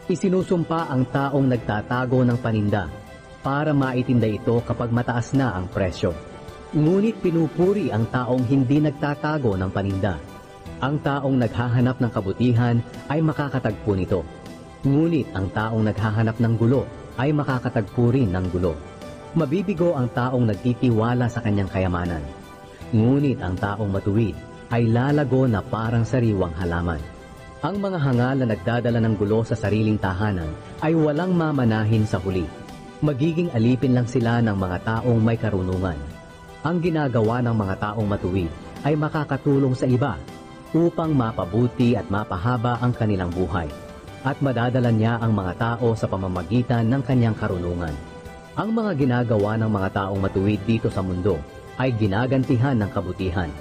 Isinusumpa ang taong nagtatago ng paninda para maitinda ito kapag mataas na ang presyo. Ngunit pinupuri ang taong hindi nagtatago ng paninda. Ang taong naghahanap ng kabutihan ay makakatagpo nito. Ngunit ang taong naghahanap ng gulo ay makakatagpo rin ng gulo. Mabibigo ang taong nagtitiwala sa kanyang kayamanan. Ngunit ang taong matuwid ay lalago na parang sariwang halaman. Ang mga hangal na nagdadala ng gulo sa sariling tahanan ay walang mamanahin sa huli. Magiging alipin lang sila ng mga taong may karunungan. Ang ginagawa ng mga taong matuwid ay makakatulong sa iba upang mapabuti at mapahaba ang kanilang buhay. At madadala niya ang mga tao sa pamamagitan ng kanyang karunungan. Ang mga ginagawa ng mga taong matuwid dito sa mundo ay ginagantihan ng kabutihan.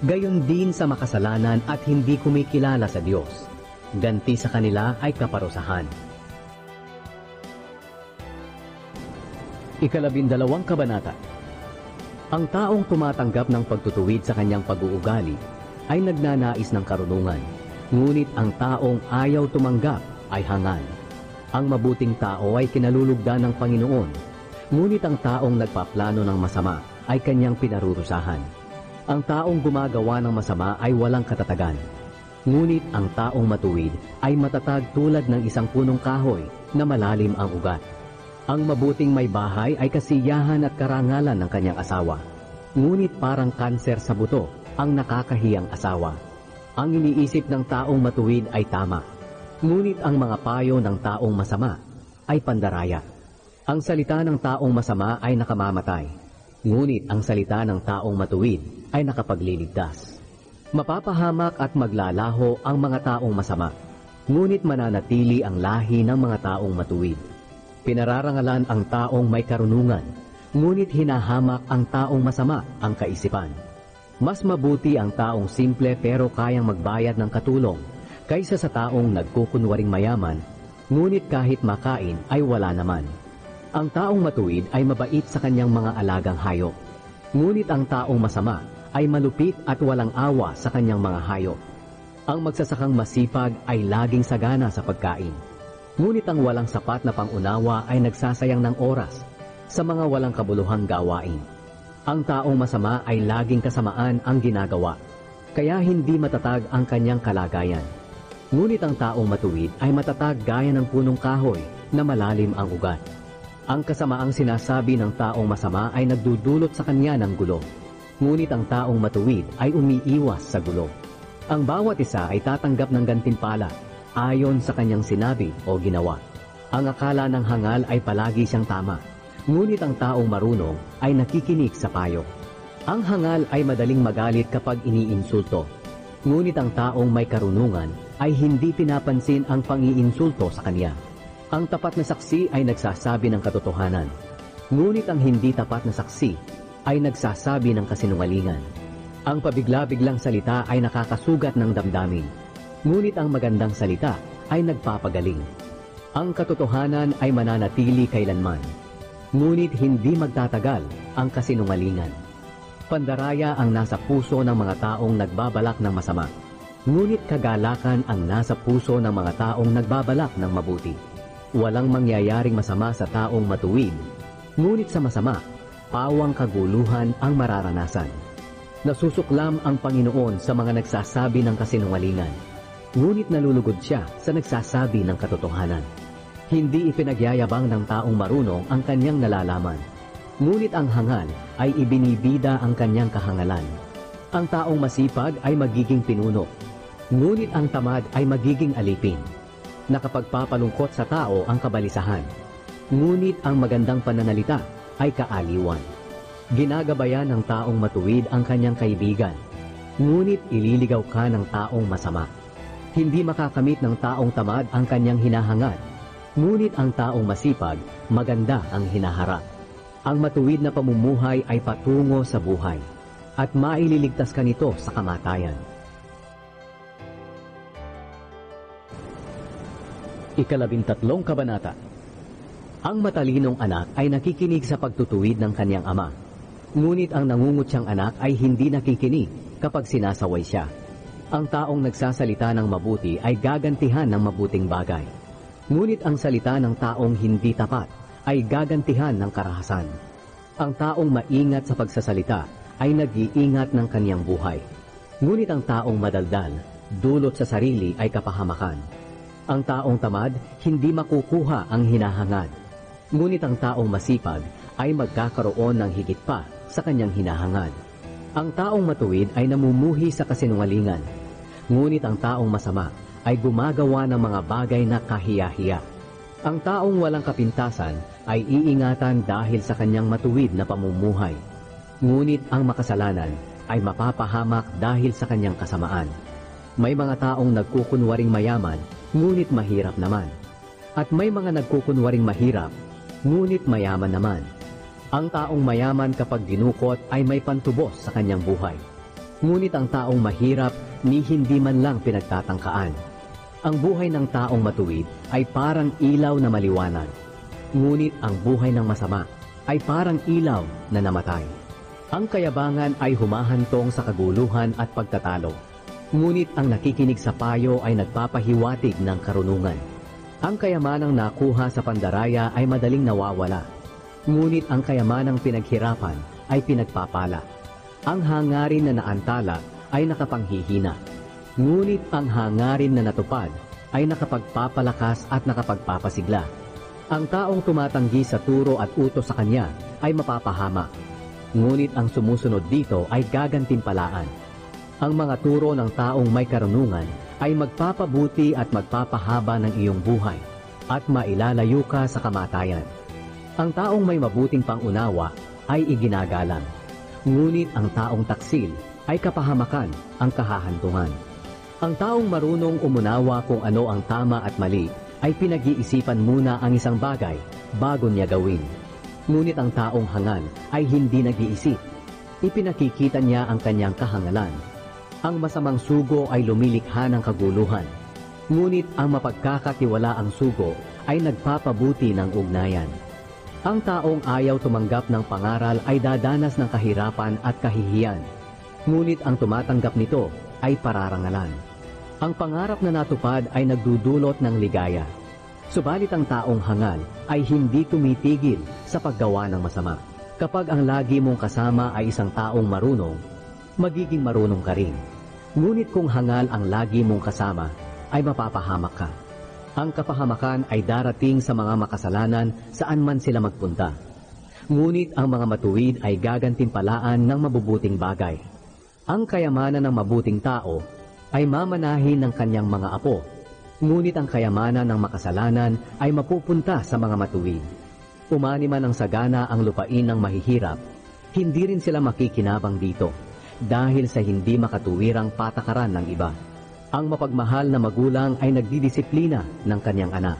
Gayon din sa makasalanan at hindi kumikilala sa Diyos. Ganti sa kanila ay kaparusahan. 12 kabanata. Ang taong tumatanggap ng pagtutuwid sa kanyang pag-uugali ay nagnanais ng karunungan. Ngunit ang taong ayaw tumanggap ay hangal. Ang mabuting tao ay kinalulugdan ng Panginoon. Ngunit ang taong nagpaplano ng masama ay kanyang pinarurusahan. Ang taong gumagawa ng masama ay walang katatagan. Ngunit ang taong matuwid ay matatag tulad ng isang punong kahoy na malalim ang ugat. Ang mabuting may bahay ay kasiyahan at karangalan ng kanyang asawa. Ngunit parang kanser sa buto ang nakakahiyang asawa. Ang iniisip ng taong matuwid ay tama. Ngunit ang mga payo ng taong masama ay pandaraya. Ang salita ng taong masama ay nakamamatay. Ngunit ang salita ng taong matuwid ay nakapagliligtas. Mapapahamak at maglalaho ang mga taong masama. Ngunit mananatili ang lahi ng mga taong matuwid. Pinararangalan ang taong may karunungan. Ngunit hinahamak ang taong masama ang kaisipan. Mas mabuti ang taong simple pero kayang magbayad ng katulong kaysa sa taong nagkukunwaring mayaman, ngunit kahit makain ay wala naman. Ang taong matuwid ay mabait sa kanyang mga alagang hayop, ngunit ang taong masama ay malupit at walang awa sa kanyang mga hayop. Ang magsasakang masipag ay laging sagana sa pagkain, ngunit ang walang sapat na pangunawa ay nagsasayang ng oras sa mga walang kabuluhang gawain. Ang taong masama ay laging kasamaan ang ginagawa, kaya hindi matatag ang kanyang kalagayan. Ngunit ang taong matuwid ay matatag gaya ng punong kahoy na malalim ang ugat. Ang kasamaang sinasabi ng taong masama ay nagdudulot sa kanya ng gulo, Ngunit ang taong matuwid ay umiiwas sa gulo. Ang bawat isa ay tatanggap ng gantimpala ayon sa kanyang sinabi o ginawa. Ang akala ng hangal ay palagi siyang tama, ngunit ang taong marunong ay nakikinig sa payo. Ang hangal ay madaling magalit kapag iniinsulto, ngunit ang taong may karunungan ay hindi pinapansin ang pangiinsulto sa kanya. Ang tapat na saksi ay nagsasabi ng katotohanan, ngunit ang hindi tapat na saksi ay nagsasabi ng kasinungalingan. Ang pabigla-biglang salita ay nakakasugat ng damdamin, ngunit ang magandang salita ay nagpapagaling. Ang katotohanan ay mananatili kailanman, ngunit hindi magtatagal ang kasinungalingan. Pandaraya ang nasa puso ng mga taong nagbabalak ng masama, ngunit kagalakan ang nasa puso ng mga taong nagbabalak ng mabuti. Walang mangyayaring masama sa taong matuwid, ngunit sa masama, pawang kaguluhan ang mararanasan. Nasusuklam ang Panginoon sa mga nagsasabi ng kasinungalingan, ngunit nalulugod siya sa nagsasabi ng katotohanan. Hindi ipinagyayabang ng taong marunong ang kanyang nalalaman, ngunit ang hangal ay ibinibida ang kanyang kahangalan. Ang taong masipag ay magiging pinuno, ngunit ang tamad ay magiging alipin. Nakapagpapalungkot sa tao ang kabalisahan, ngunit ang magandang pananalita ay kaaliwan. Ginagabayan ng taong matuwid ang kanyang kaibigan, ngunit ililigaw ka ng taong masama. Hindi makakamit ng taong tamad ang kanyang hinahangad, ngunit ang taong masipag, maganda ang hinaharap. Ang matuwid na pamumuhay ay patungo sa buhay, at maililigtas ka nito sa kamatayan. Ikalabintatlong kabanata. Ang matalinong anak ay nakikinig sa pagtutuwid ng kanyang ama, ngunit ang nangungutyang anak ay hindi nakikinig kapag sinasaway siya. Ang taong nagsasalita ng mabuti ay gagantihan ng mabuting bagay, ngunit ang salita ng taong hindi tapat ay gagantihan ng karahasan. Ang taong maingat sa pagsasalita ay nag-iingat ng kanyang buhay, ngunit ang taong madaldal, dulot sa sarili ay kapahamakan. Ang taong tamad, hindi makukuha ang hinahangad, ngunit ang taong masipag ay magkakaroon ng higit pa sa kanyang hinahangad. Ang taong matuwid ay namumuhi sa kasinungalingan, ngunit ang taong masama ay gumagawa ng mga bagay na kahiya-hiya. Ang taong walang kapintasan ay iingatan dahil sa kanyang matuwid na pamumuhay, ngunit ang makasalanan ay mapapahamak dahil sa kanyang kasamaan. May mga taong nagkukunwaring mayaman, ngunit mahirap naman. At may mga nagkukunwaring mahirap, ngunit mayaman naman. Ang taong mayaman kapag dinukot ay may pantubos sa kanyang buhay, ngunit ang taong mahirap ni hindi man lang pinagtatangkaan. Ang buhay ng taong matuwid ay parang ilaw na maliwanag, ngunit ang buhay ng masama ay parang ilaw na namatay. Ang kayabangan ay humahantong sa kaguluhan at pagtatalo, ngunit ang nakikinig sa payo ay nagpapahiwatig ng karunungan. Ang kayamanang nakuha sa pandaraya ay madaling nawawala, ngunit ang kayamanang pinaghirapan ay pinagpapala. Ang hangarin na naantala ay nakapanghihina, ngunit ang hangarin na natupad ay nakapagpapalakas at nakapagpapasigla. Ang taong tumatanggi sa turo at utos sa kanya ay mapapahamak, ngunit ang sumusunod dito ay gagantimpalaan. Ang mga turo ng taong may karunungan ay magpapabuti at magpapahaba ng iyong buhay at mailalayo ka sa kamatayan. Ang taong may mabuting pangunawa ay iginagalang, ngunit ang taong taksil ay kapahamakan ang kahahantungan. Ang taong marunong umunawa kung ano ang tama at mali ay pinag-iisipan muna ang isang bagay bago niya gawin. Ngunit ang taong hangal ay hindi nag-iisip. Ipinakikita niya ang kanyang kahangalan. Ang masamang sugo ay lumilikha ng kaguluhan, ngunit ang mapagkakatiwalaang sugo ay nagpapabuti ng ugnayan. Ang taong ayaw tumanggap ng pangaral ay dadanas ng kahirapan at kahihiyan, ngunit ang tumatanggap nito ay pararangalan. Ang pangarap na natupad ay nagdudulot ng ligaya, subalit ang taong hangal ay hindi tumitigil sa paggawa ng masama. Kapag ang lagi mong kasama ay isang taong marunong, magiging marunong ka rin. Ngunit kung hangal ang lagi mong kasama, ay mapapahamak ka. Ang kapahamakan ay darating sa mga makasalanan saan man sila magpunta. Ngunit ang mga matuwid ay gagantimpalaan ng mabubuting bagay. Ang kayamanan ng mabuting tao ay mamanahin ng kanyang mga apo, ngunit ang kayamanan ng makasalanan ay mapupunta sa mga matuwid. Umani man ang sagana ang lupain ng mahihirap, hindi rin sila makikinabang dito dahil sa hindi makatuwirang patakaran ng iba. Ang mapagmahal na magulang ay nagdidisiplina ng kanyang anak,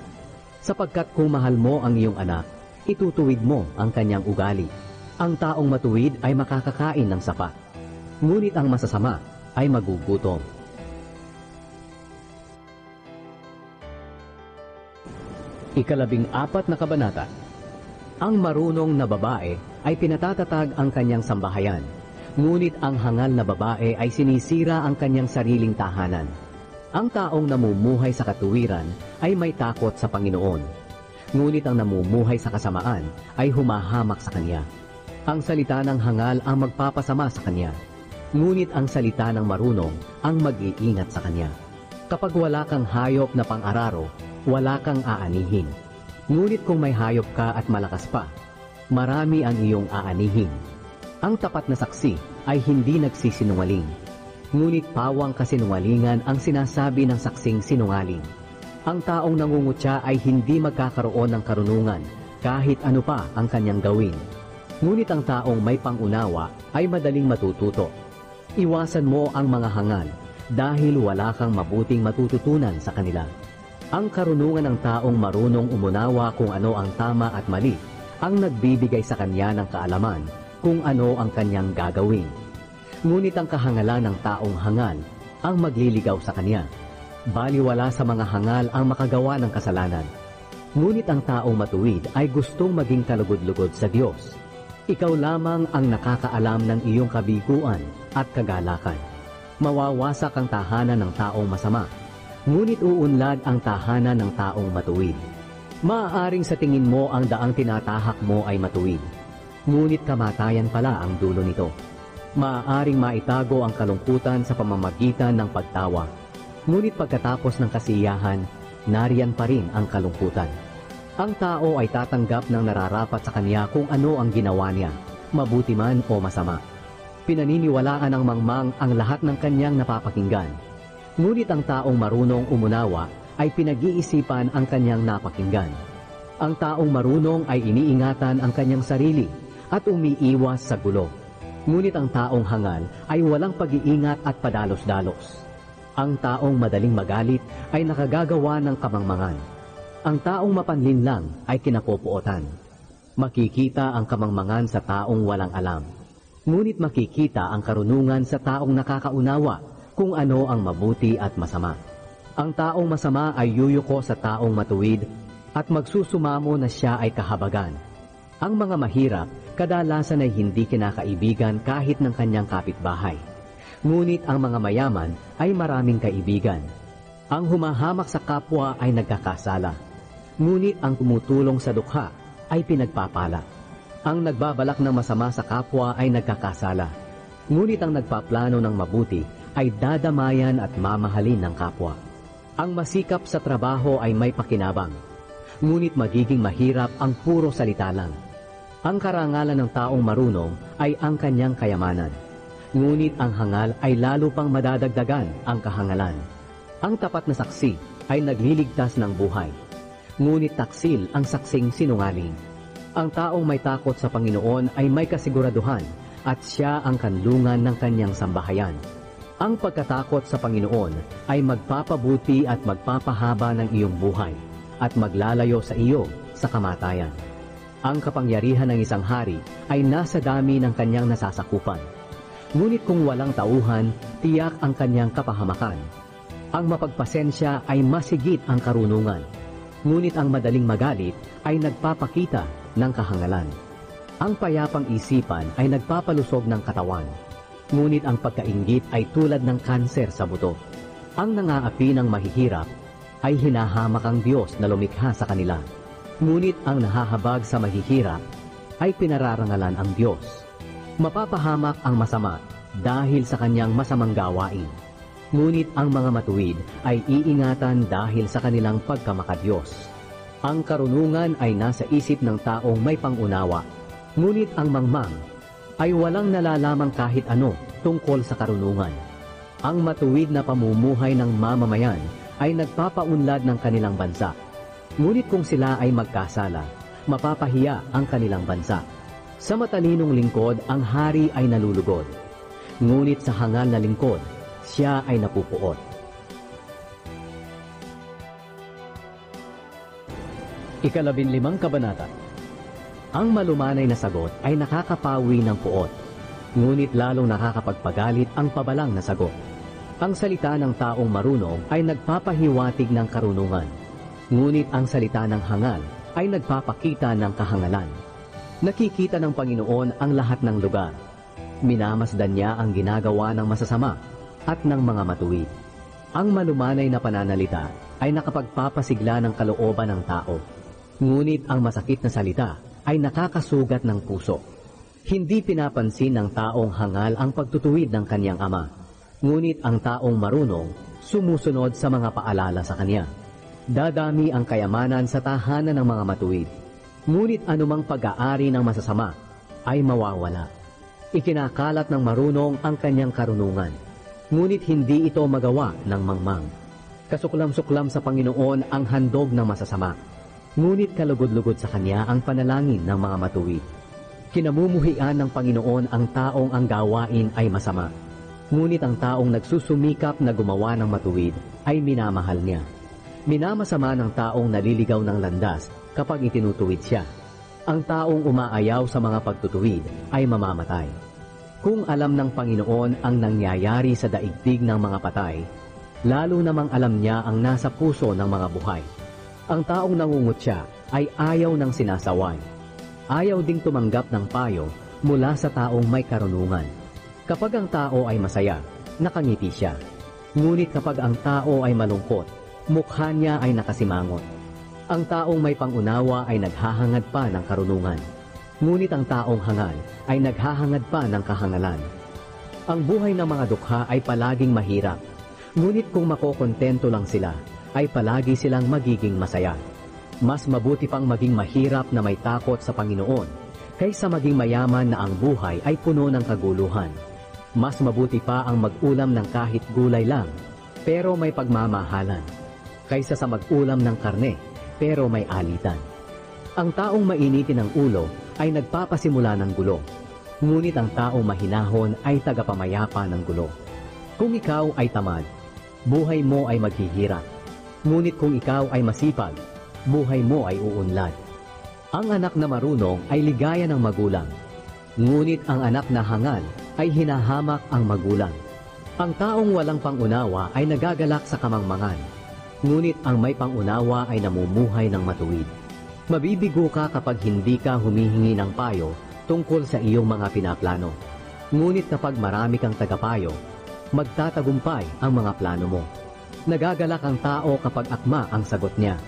sapagkat kung mahal mo ang iyong anak, itutuwid mo ang kanyang ugali. Ang taong matuwid ay makakakain ng sapat, ngunit ang masasama ay magugutom. Ikalabing-4 na kabanata. Ang marunong na babae ay pinatatatag ang kanyang sambahayan, ngunit ang hangal na babae ay sinisira ang kanyang sariling tahanan. Ang taong namumuhay sa katuwiran ay may takot sa Panginoon, ngunit ang namumuhay sa kasamaan ay humahamak sa kanya. Ang salita ng hangal ang magpapasama sa kanya, ngunit ang salita ng marunong ang mag-iingat sa kanya. Kapag wala kang hayop na pang-araro, wala kang aanihin. Ngunit kung may hayop ka at malakas pa, marami ang iyong aanihin. Ang tapat na saksi ay hindi nagsisinungaling, ngunit pawang kasinungalingan ang sinasabi ng saksing sinungaling. Ang taong nangungutya ay hindi magkakaroon ng karunungan kahit ano pa ang kanyang gawin. Ngunit ang taong may pangunawa ay madaling matututo. Iwasan mo ang mga hangal dahil wala kang mabuting matututunan sa kanila. Ang karunungan ng taong marunong umunawa kung ano ang tama at mali ang nagbibigay sa kanya ng kaalaman kung ano ang kanyang gagawin. Ngunit ang kahangalan ng taong hangal ang magliligaw sa kanya. Baliwala sa mga hangal ang makagawa ng kasalanan. Ngunit ang taong matuwid ay gustong maging kalugod-lugod sa Diyos. Ikaw lamang ang nakakaalam ng iyong kabiguan at kagalakan. Mawawasak ang tahanan ng taong masama, ngunit uunlad ang tahanan ng taong matuwid. Maaaring sa tingin mo ang daang tinatahak mo ay matuwid, ngunit kamatayan pala ang dulo nito. Maaaring maitago ang kalungkutan sa pamamagitan ng pagtawa, ngunit pagkatapos ng kasiyahan, nariyan pa rin ang kalungkutan. Ang tao ay tatanggap ng nararapat sa kanya kung ano ang ginawa niya, mabuti man o masama. Pinaniniwalaan ng mangmang ang lahat ng kanyang napapakinggan. Ngunit ang taong marunong umunawa ay pinag-iisipan ang kanyang napakinggan. Ang taong marunong ay iniingatan ang kanyang sarili at umiiwas sa gulo. Ngunit ang taong hangal ay walang pag-iingat at padalos-dalos. Ang taong madaling magalit ay nakagagawa ng kamangmangan. Ang taong mapanlinlang ay kinapopuotan. Makikita ang kamangmangan sa taong walang alam. Ngunit makikita ang karunungan sa taong nakakaunawa kung ano ang mabuti at masama. Ang taong masama ay yuyuko sa taong matuwid at magsusumamo na siya ay kahabagan. Ang mga mahirap kadalasan ay hindi kinakaibigan kahit ng kanyang kapitbahay. Ngunit ang mga mayaman ay maraming kaibigan. Ang humahamak sa kapwa ay nagkakasala, ngunit ang tumutulong sa dukha ay pinagpapala. Ang nagbabalak ng masama sa kapwa ay nagkakasala, ngunit ang nagpaplano ng mabuti ay dadamayan at mamahalin ng kapwa. Ang masikap sa trabaho ay may pakinabang, ngunit magiging mahirap ang puro salita lang. Ang karangalan ng taong marunong ay ang kanyang kayamanan, ngunit ang hangal ay lalo pang madadagdagan ang kahangalan. Ang tapat na saksi ay nagliligtas ng buhay, ngunit taksil ang saksing sinungaling. Ang taong may takot sa Panginoon ay may kasiguraduhan at siya ang kanlungan ng kanyang sambahayan. Ang pagkatakot sa Panginoon ay magpapabuti at magpapahaba ng iyong buhay at maglalayo sa iyo sa kamatayan. Ang kapangyarihan ng isang hari ay nasa dami ng kanyang nasasakupan. Ngunit kung walang tauhan, tiyak ang kanyang kapahamakan. Ang mapagpasensya ay masigit ang karunungan. Ngunit ang madaling magalit ay nagpapakita ng kahangalan. Ang payapang isipan ay nagpapalusog ng katawan. Ngunit ang pagkainggit ay tulad ng kanser sa buto. Ang nangaapi ng mahihirap ay hinahamak ang Diyos na lumikha sa kanila. Ngunit ang nahahabag sa mahihirap ay pinararangalan ang Diyos. Mapapahamak ang masama dahil sa kanyang masamang gawain. Ngunit ang mga matuwid ay iingatan dahil sa kanilang pagkamakadiyos. Ang karunungan ay nasa isip ng taong may pangunawa, Ngunit ang mangmang ay walang nalalamang kahit ano tungkol sa karunungan. Ang matuwid na pamumuhay ng mamamayan ay nagpapaunlad ng kanilang bansa. Ngunit kung sila ay magkasala, mapapahiya ang kanilang bansa. Sa matalinong lingkod, ang hari ay nalulugod. Ngunit sa hangal na lingkod, siya ay napupuot. Ika-15 kabanata. Ang malumanay na sagot ay nakakapawi ng puot, ngunit lalong nakakapagpagalit ang pabalang na sagot. Ang salita ng taong marunong ay nagpapahiwatig ng karunungan, ngunit ang salita ng hangal ay nagpapakita ng kahangalan. Nakikita ng Panginoon ang lahat ng lugar. Minamasdan niya ang ginagawa ng masasama at ng mga matuwid. Ang malumanay na pananalita ay nakapagpapasigla ng kalooban ng tao, ngunit ang masakit na salita ay nakakasugat ng puso. Hindi pinapansin ng taong hangal ang pagtutuwid ng kanyang ama, ngunit ang taong marunong sumusunod sa mga paalala sa kanya. Dadami ang kayamanan sa tahanan ng mga matuwid, ngunit anumang pag-aari ng masasama ay mawawala. Ikinakalat ng marunong ang kanyang karunungan, ngunit hindi ito magawa ng mangmang. Kasuklam-suklam sa Panginoon ang handog ng masasama, ngunit kalugod-lugod sa kanya ang panalangin ng mga matuwid. Kinamumuhian ng Panginoon ang taong ang gawain ay masama, ngunit ang taong nagsusumikap na gumawa ng matuwid ay minamahal niya. Minamasama ng taong naliligaw ng landas kapag itinutuwid siya. Ang taong umaayaw sa mga pagtutuwid ay mamamatay. Kung alam ng Panginoon ang nangyayari sa daigdig ng mga patay, lalo namang alam niya ang nasa puso ng mga buhay. Ang taong nangungutya ay ayaw ng sinasaway. Ayaw ding tumanggap ng payo mula sa taong may karunungan. Kapag ang tao ay masaya, nakangiti siya. Ngunit kapag ang tao ay malungkot, mukha niya ay nakasimangot. Ang taong may pangunawa ay naghahangad pa ng karunungan. Ngunit ang taong hangal ay naghahangad pa ng kahangalan. Ang buhay ng mga dukha ay palaging mahirap. Ngunit kung makokontento lang sila, ay palagi silang magiging masaya. Mas mabuti pang maging mahirap na may takot sa Panginoon, kaysa maging mayaman na ang buhay ay puno ng kaguluhan. Mas mabuti pa ang mag-ulam ng kahit gulay lang, pero may pagmamahalan, kaysa sa mag-ulam ng karne, pero may alitan. Ang taong mainitin ng ulo ay nagpapasimula ng gulo, ngunit ang taong mahinahon ay tagapamayapa ng gulo. Kung ikaw ay tamad, buhay mo ay maghihirap. Ngunit kung ikaw ay masipag, buhay mo ay uunlad. Ang anak na marunong ay ligaya ng magulang, ngunit ang anak na hangal ay hinahamak ang magulang. Ang taong walang pangunawa ay nagagalak sa kamangmangan, ngunit ang may pangunawa ay namumuhay ng matuwid. Mabibigo ka kapag hindi ka humihingi ng payo tungkol sa iyong mga pinaplano. Ngunit kapag marami kang tagapayo, magtatagumpay ang mga plano mo. Nagagalak ang tao kapag akma ang sagot niya.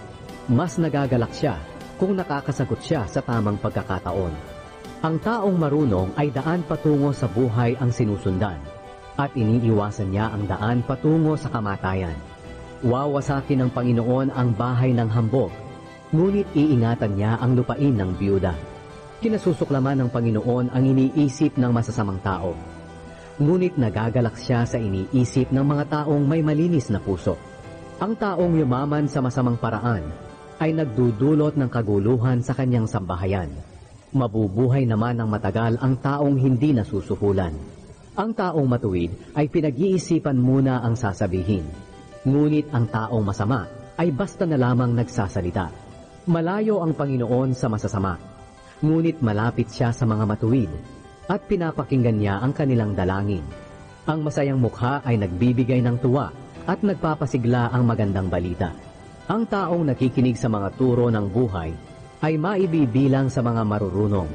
Mas nagagalak siya kung nakakasagot siya sa tamang pagkakataon. Ang taong marunong ay daan patungo sa buhay ang sinusundan, at iniiwasan niya ang daan patungo sa kamatayan. Wawasakin ng Panginoon ang bahay ng hambog, ngunit iingatan niya ang lupain ng biyuda. Kinasusuklaman ng Panginoon ang iniisip ng masasamang tao, ngunit nagagalak siya sa iniisip ng mga taong may malinis na puso. Ang taong yumaman sa masamang paraan ay nagdudulot ng kaguluhan sa kanyang sambahayan. Mabubuhay naman ng matagal ang taong hindi nasusuhulan. Ang taong matuwid ay pinag-iisipan muna ang sasabihin, ngunit ang taong masama ay basta na lamang nagsasalita. Malayo ang Panginoon sa masasama, ngunit malapit siya sa mga matuwid, at pinapakinggan niya ang kanilang dalangin. Ang masayang mukha ay nagbibigay ng tuwa at nagpapasigla ang magandang balita. Ang taong nakikinig sa mga turo ng buhay ay maibibilang sa mga marurunong.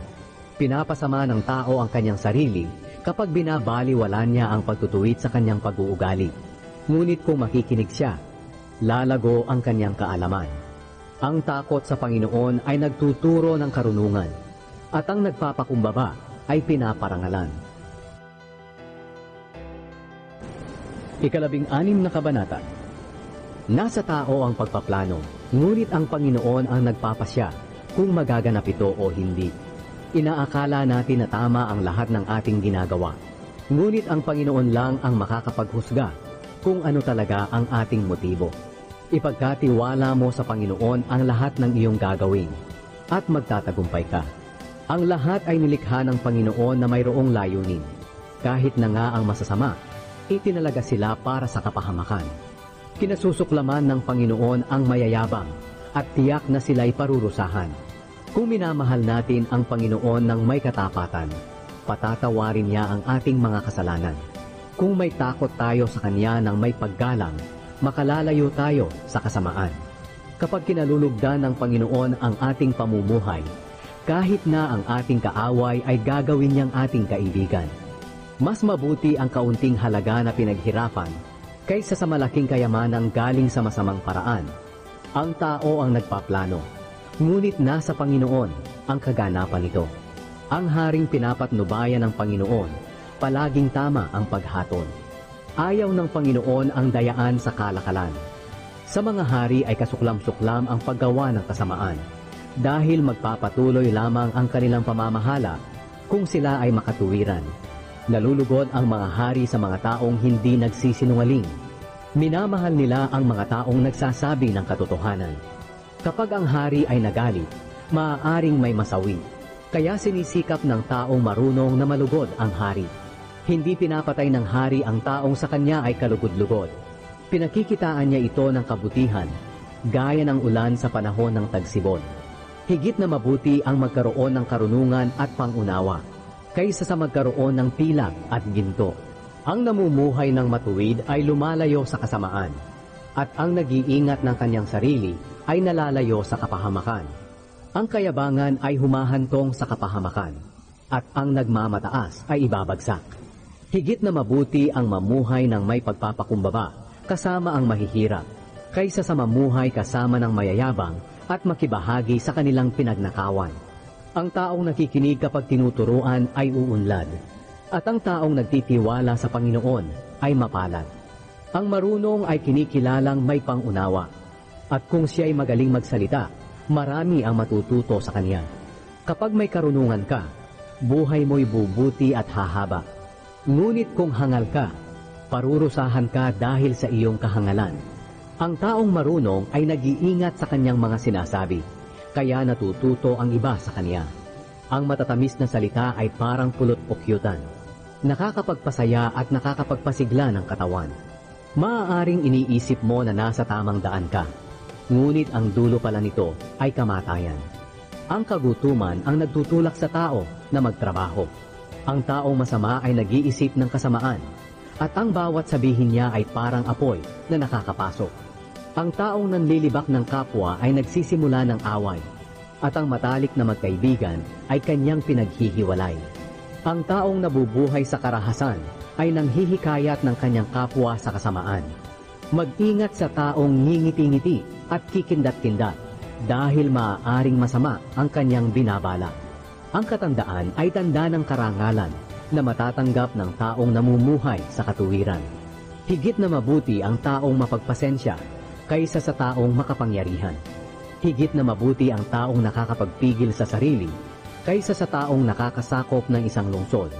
Pinapasama ng tao ang kanyang sarili kapag binabaliwala niya ang pagtutuwid sa kanyang pag-uugali. Ngunit kung makikinig siya, lalago ang kanyang kaalaman. Ang takot sa Panginoon ay nagtuturo ng karunungan, at ang nagpapakumbaba ay pinaparangalan. Ika-16 na kabanata. Nasa tao ang pagpaplano, ngunit ang Panginoon ang nagpapasya kung magaganap ito o hindi. Inaakala natin na tama ang lahat ng ating ginagawa. Ngunit ang Panginoon lang ang makakapaghusga kung ano talaga ang ating motibo. Ipagkatiwala mo sa Panginoon ang lahat ng iyong gagawin at magtatagumpay ka. Ang lahat ay nilikha ng Panginoon na mayroong layunin. Kahit na nga ang masasama, itinalaga sila para sa kapahamakan. Kinasusuklaman ng Panginoon ang mayayabang at tiyak na sila'y parurusahan. Kung minamahal natin ang Panginoon ng may katapatan, patatawarin niya ang ating mga kasalanan. Kung may takot tayo sa Kanya ng may paggalang, makalalayo tayo sa kasamaan. Kapag kinalulugdan ng Panginoon ang ating pamumuhay, kahit na ang ating kaaway ay gagawin niyang ating kaibigan. Mas mabuti ang kaunting halaga na pinaghirapan kaysa sa malaking kayamanang galing sa masamang paraan. Ang tao ang nagpaplano, ngunit nasa Panginoon ang kaganapan nito. Ang haring pinapatnubayan ng Panginoon, palaging tama ang paghatol. Ayaw ng Panginoon ang dayaan sa kalakalan. Sa mga hari ay kasuklam-suklam ang paggawa ng kasamaan, dahil magpapatuloy lamang ang kanilang pamamahala kung sila ay makatuwiran. Nalulugod ang mga hari sa mga taong hindi nagsisinungaling. Minamahal nila ang mga taong nagsasabi ng katotohanan. Kapag ang hari ay nagalit, maaaring may masawi. Kaya sinisikap ng taong marunong na malugod ang hari. Hindi pinapatay ng hari ang taong sa kanya ay kalugod-lugod. Pinakikitaan niya ito ng kabutihan, gaya ng ulan sa panahon ng tagsibol. Higit na mabuti ang magkaroon ng karunungan at pangunawa, kaysa sa magkaroon ng pilak at ginto. Ang namumuhay ng matuwid ay lumalayo sa kasamaan, at ang nag-iingat ng kanyang sarili ay nalalayo sa kapahamakan. Ang kayabangan ay humahantong sa kapahamakan, at ang nagmamataas ay ibabagsak. Higit na mabuti ang mamuhay ng may pagpapakumbaba kasama ang mahihirap, kaysa sa mamuhay kasama ng mayayabang at makibahagi sa kanilang pinagnakawan. Ang taong nakikinig kapag tinuturuan ay uunlad, at ang taong nagtitiwala sa Panginoon ay mapalad. Ang marunong ay kinikilalang may pangunawa, at kung siya ay magaling magsalita, marami ang matututo sa kanya. Kapag may karunungan ka, buhay mo'y bubuti at hahaba. Ngunit kung hangal ka, parurusahan ka dahil sa iyong kahangalan. Ang taong marunong ay nag-iingat sa kanyang mga sinasabi, kaya natututo ang iba sa kanya. Ang matatamis na salita ay parang pulot-pukyutan, nakakapagpasaya at nakakapagpasigla ng katawan. Maaaring iniisip mo na nasa tamang daan ka, ngunit ang dulo pala nito ay kamatayan. Ang kagutuman ang nagtutulak sa tao na magtrabaho. Ang taong masama ay nag-iisip ng kasamaan, at ang bawat sabihin niya ay parang apoy na nakakapasok. Ang taong nanlilibak ng kapwa ay nagsisimula ng away, at ang matalik na magkaibigan ay kanyang pinaghihiwalay. Ang taong nabubuhay sa karahasan ay nanghihikayat ng kanyang kapwa sa kasamaan. Mag-ingat sa taong ngingiti-ngiti at kikindat-kindat, dahil maaaring masama ang kanyang binabala. Ang katandaan ay tanda ng karangalan na matatanggap ng taong namumuhay sa katuwiran. Higit na mabuti ang taong mapagpasensya kaysa sa taong makapangyarihan. Higit na mabuti ang taong nakakapagpigil sa sarili kaysa sa taong nakakasakop ng isang lungsod.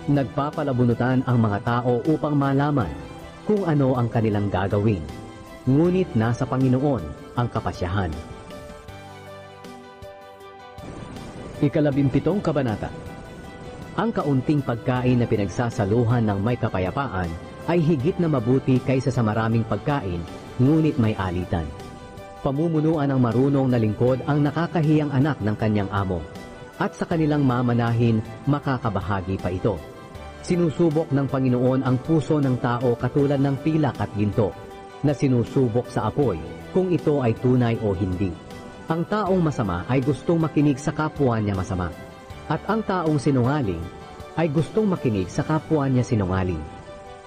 Nagpapalabunutan ang mga tao upang malaman kung ano ang kanilang gagawin, ngunit nasa Panginoon ang kapasyahan. 17 Kabanata. Ang kaunting pagkain na pinagsasaluhan ng may kapayapaan ay higit na mabuti kaysa sa maraming pagkain, ngunit may alitan. Pamumunuan ng marunong na lingkod ang nakakahiyang anak ng kanyang amo, at sa kanilang mamanahin makakabahagi pa ito. Sinusubok ng Panginoon ang puso ng tao katulad ng pilak at ginto, na sinusubok sa apoy kung ito ay tunay o hindi. Ang taong masama ay gustong makinig sa kapwa niya masama, at ang taong sinungaling ay gustong makinig sa kapwa niya sinungaling.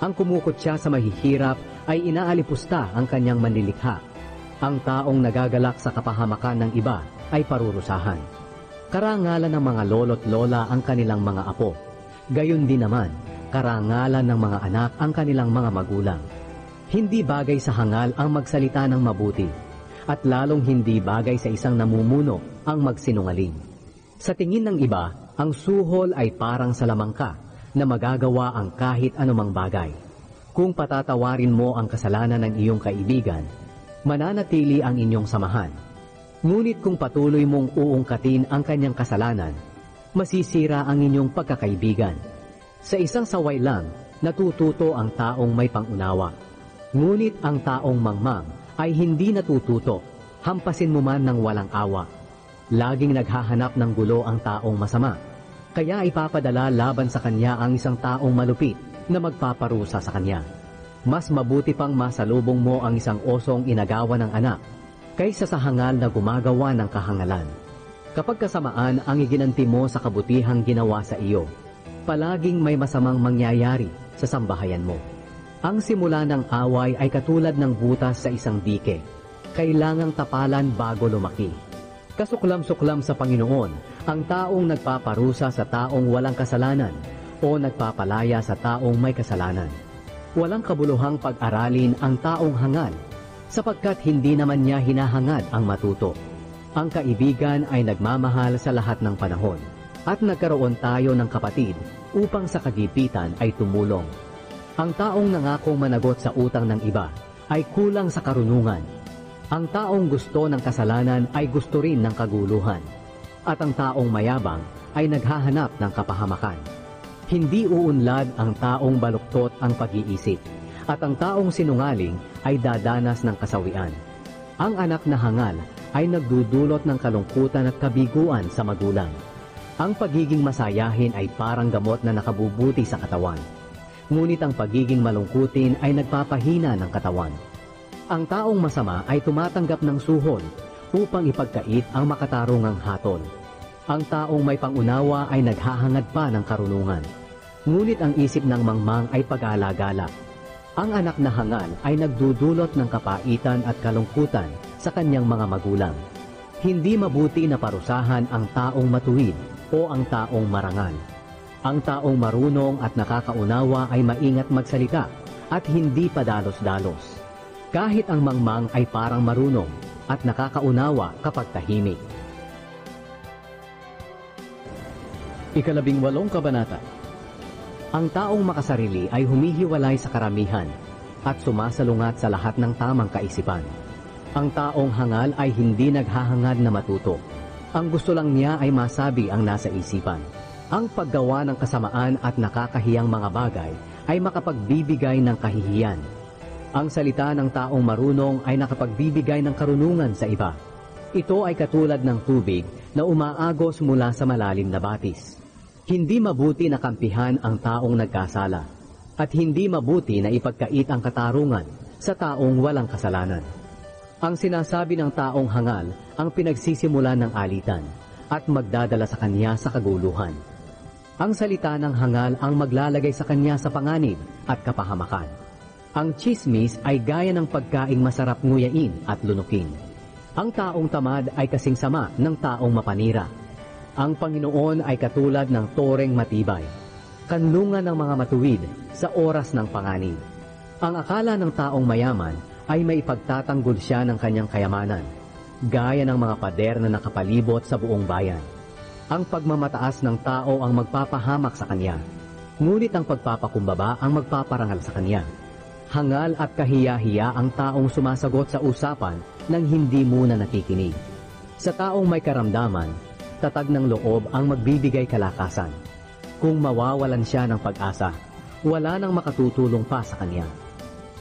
Ang kumukot siya sa mahihirap ay inaalipusta ang kanyang manlilikha. Ang taong nagagalak sa kapahamakan ng iba ay parurusahan. Karangalan ng mga lolo't lola ang kanilang mga apo. Gayon din naman, karangalan ng mga anak ang kanilang mga magulang. Hindi bagay sa hangal ang magsalita ng mabuti, at lalong hindi bagay sa isang namumuno ang magsinungaling. Sa tingin ng iba, ang suhol ay parang salamangka na magagawa ang kahit anumang bagay. Kung patatawarin mo ang kasalanan ng iyong kaibigan, mananatili ang inyong samahan. Ngunit kung patuloy mong uungkatin ang kanyang kasalanan, masisira ang inyong pagkakaibigan. Sa isang saway lang, natututo ang taong may pangunawa. Ngunit ang taong mangmang ay hindi natututo, hampasin mo man ng walang awa. Laging naghahanap ng gulo ang taong masama, kaya ipapadala laban sa kanya ang isang taong malupit na magpaparusa sa kanya. Mas mabuti pang masalubong mo ang isang osong inagawa ng anak, kaysa sa hangal na gumagawa ng kahangalan. Kapag kasamaan ang iginanti mo sa kabutihang ginawa sa iyo, palaging may masamang mangyayari sa sambahayan mo. Ang simula ng away ay katulad ng butas sa isang dike. Kailangang tapalan bago lumaki. Kasuklam-suklam sa Panginoon ang taong nagpaparusa sa taong walang kasalanan o nagpapalaya sa taong may kasalanan. Walang kabuluhang pag-aralin ang taong hangal, sapagkat hindi naman niya hinahangad ang matuto. Ang kaibigan ay nagmamahal sa lahat ng panahon, at nagkaroon tayo ng kapatid upang sa kagipitan ay tumulong. Ang taong nangakong managot sa utang ng iba ay kulang sa karunungan. Ang taong gusto ng kasalanan ay gusto rin ng kaguluhan, at ang taong mayabang ay naghahanap ng kapahamakan. Hindi uunlad ang taong baluktot ang pag-iisip, at ang taong sinungaling ay dadanas ng kasawian. Ang anak na hangal ay nagdudulot ng kalungkutan at kabiguan sa magulang. Ang pagiging masayahin ay parang gamot na nakabubuti sa katawan. Ngunit ang pagiging malungkutin ay nagpapahina ng katawan. Ang taong masama ay tumatanggap ng suhol upang ipagkait ang makatarungang hatol. Ang taong may pangunawa ay naghahangad pa ng karunungan. Ngunit ang isip ng mangmang ay pag-alagala. Ang anak na hangal ay nagdudulot ng kapaitan at kalungkutan sa kanyang mga magulang. Hindi mabuti na parusahan ang taong matuwid o ang taong marangal. Ang taong marunong at nakakaunawa ay maingat magsalita at hindi padalos-dalos. Kahit ang mangmang ay parang marunong at nakakaunawa kapag tahimik. 18 kabanata. Ang taong makasarili ay humihiwalay sa karamihan at sumasalungat sa lahat ng tamang kaisipan. Ang taong hangal ay hindi naghahangad na matuto. Ang gusto lang niya ay masabi ang nasa isipan. Ang paggawa ng kasamaan at nakakahiyang mga bagay ay makapagbibigay ng kahihiyan. Ang salita ng taong marunong ay nakapagbibigay ng karunungan sa iba. Ito ay katulad ng tubig na umaagos mula sa malalim na batis. Hindi mabuti na kampihan ang taong nagkasala, at hindi mabuti na ipagkait ang katarungan sa taong walang kasalanan. Ang sinasabi ng taong hangal ang pinagsisimulan ng alitan at magdadala sa kanya sa kaguluhan. Ang salita ng hangal ang maglalagay sa kanya sa panganib at kapahamakan. Ang tsismis ay gaya ng pagkaing masarap nguyain at lunukin. Ang taong tamad ay kasing sama ng taong mapanira. Ang Panginoon ay katulad ng toreng matibay, kanlungan ng mga matuwid sa oras ng panganib. Ang akala ng taong mayaman ay may pagtatanggol siya ng kanyang kayamanan, gaya ng mga pader na nakapalibot sa buong bayan. Ang pagmamataas ng tao ang magpapahamak sa kanya, ngunit ang pagpapakumbaba ang magpaparangal sa kanya. Hangal at kahiya-hiya ang taong sumasagot sa usapan nang hindi muna nakikinig. Sa taong may karamdaman, tatag ng loob ang magbibigay kalakasan. Kung mawawalan siya ng pag-asa, wala nang makatutulong pa sa kanya.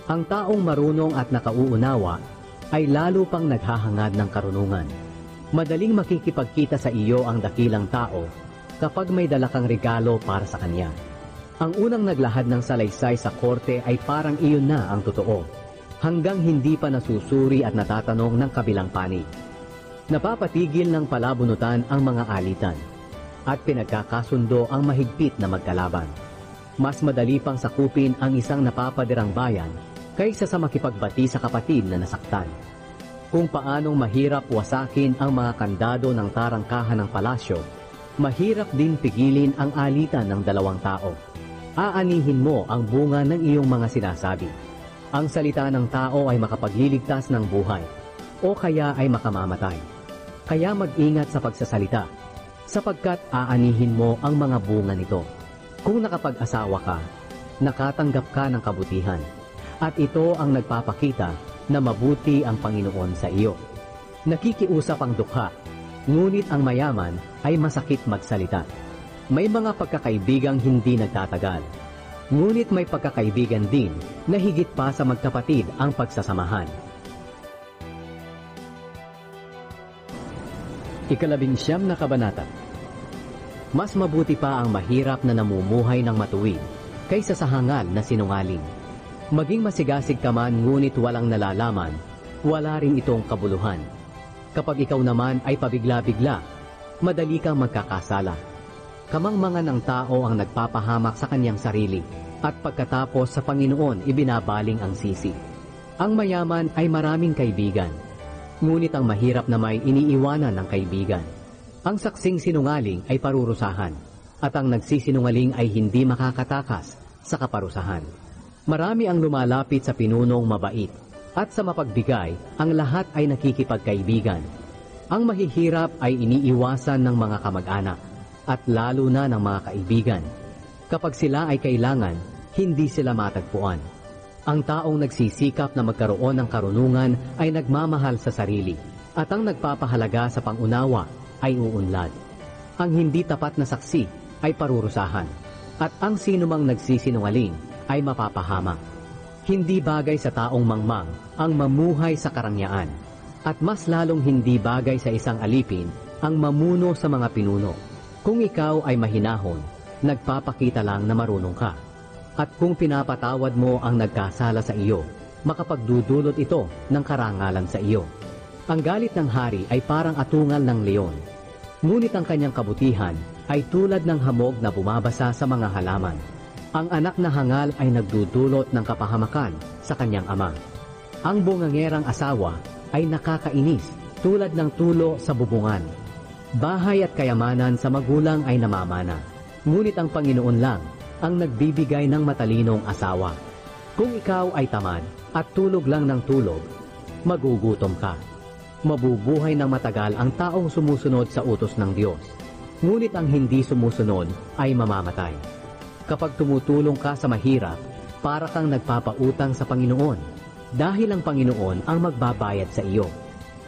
Ang taong marunong at nakauunawa ay lalo pang naghahangad ng karunungan. Madaling makikipagkita sa iyo ang dakilang tao kapag may dala kang regalo para sa kanya. Ang unang naglahad ng salaysay sa korte ay parang iyon na ang totoo, hanggang hindi pa nasusuri at natatanong ng kabilang panig. Napapatigil ng palabunutan ang mga alitan, at pinagkakasundo ang mahigpit na magkalaban. Mas madali pang sakupin ang isang napapadirang bayan kaysa sa makipagbati sa kapatid na nasaktan. Kung paanong mahirap wasakin ang mga kandado ng tarangkahan ng palasyo, mahirap din pigilin ang alitan ng dalawang tao. Aanihin mo ang bunga ng iyong mga sinasabi. Ang salita ng tao ay makapagliligtas ng buhay, o kaya ay makamamatay. Kaya mag-ingat sa pagsasalita, sapagkat aanihin mo ang mga bunga nito. Kung nakapag-asawa ka, nakatanggap ka ng kabutihan, at ito ang nagpapakita na mabuti ang Panginoon sa iyo. Nakikiusap ang dukha, ngunit ang mayaman ay masakit magsalita. May mga pagkakaibigang hindi nagtatagal, ngunit may pagkakaibigan din na higit pa sa magkapatid ang pagsasamahan. 19 na kabanata. Mas mabuti pa ang mahirap na namumuhay ng matuwid kaysa sa hangal na sinungaling. Maging masigasig ka man ngunit walang nalalaman, wala rin itong kabuluhan. Kapag ikaw naman ay pabigla-bigla, madali kang magkakasala. Kamangmangan ng tao ang nagpapahamak sa kanyang sarili, at pagkatapos sa Panginoon ibinabaling ang sisi. Ang mayaman ay maraming kaibigan, ngunit ang mahirap na may iniiwanan ng kaibigan. Ang saksing sinungaling ay parurusahan, at ang nagsisinungaling ay hindi makakatakas sa kaparusahan. Marami ang lumalapit sa pinunong mabait, at sa mapagbigay, ang lahat ay nakikipagkaibigan. Ang mahihirap ay iniiwasan ng mga kamag-anak, at lalo na ng mga kaibigan. Kapag sila ay kailangan, hindi sila matagpuan. Ang taong nagsisikap na magkaroon ng karunungan ay nagmamahal sa sarili, at ang nagpapahalaga sa pangunawa ay uunlad. Ang hindi tapat na saksi ay parurusahan, at ang sinumang nagsisinungaling ay mapapahamak. Hindi bagay sa taong mangmang ang mamuhay sa karangyaan, at mas lalong hindi bagay sa isang alipin ang mamuno sa mga pinuno. Kung ikaw ay mahinahon, nagpapakita lang na marunong ka. At kung pinapatawad mo ang nagkasala sa iyo, makapagdudulot ito ng karangalan sa iyo. Ang galit ng hari ay parang atungal ng leon, ngunit ang kanyang kabutihan ay tulad ng hamog na bumabasa sa mga halaman. Ang anak na hangal ay nagdudulot ng kapahamakan sa kanyang ama. Ang bungangerang asawa ay nakakainis tulad ng tulo sa bubungan. Bahay at kayamanan sa magulang ay namamana, ngunit ang Panginoon lang ang nagbibigay ng matalinong asawa. Kung ikaw ay tamad at tulog lang ng tulog, magugutom ka. Mabubuhay ng matagal ang taong sumusunod sa utos ng Diyos, ngunit ang hindi sumusunod ay mamamatay. Kapag tumutulong ka sa mahirap, para kang nagpapautang sa Panginoon, dahil ang Panginoon ang magbabayad sa iyo.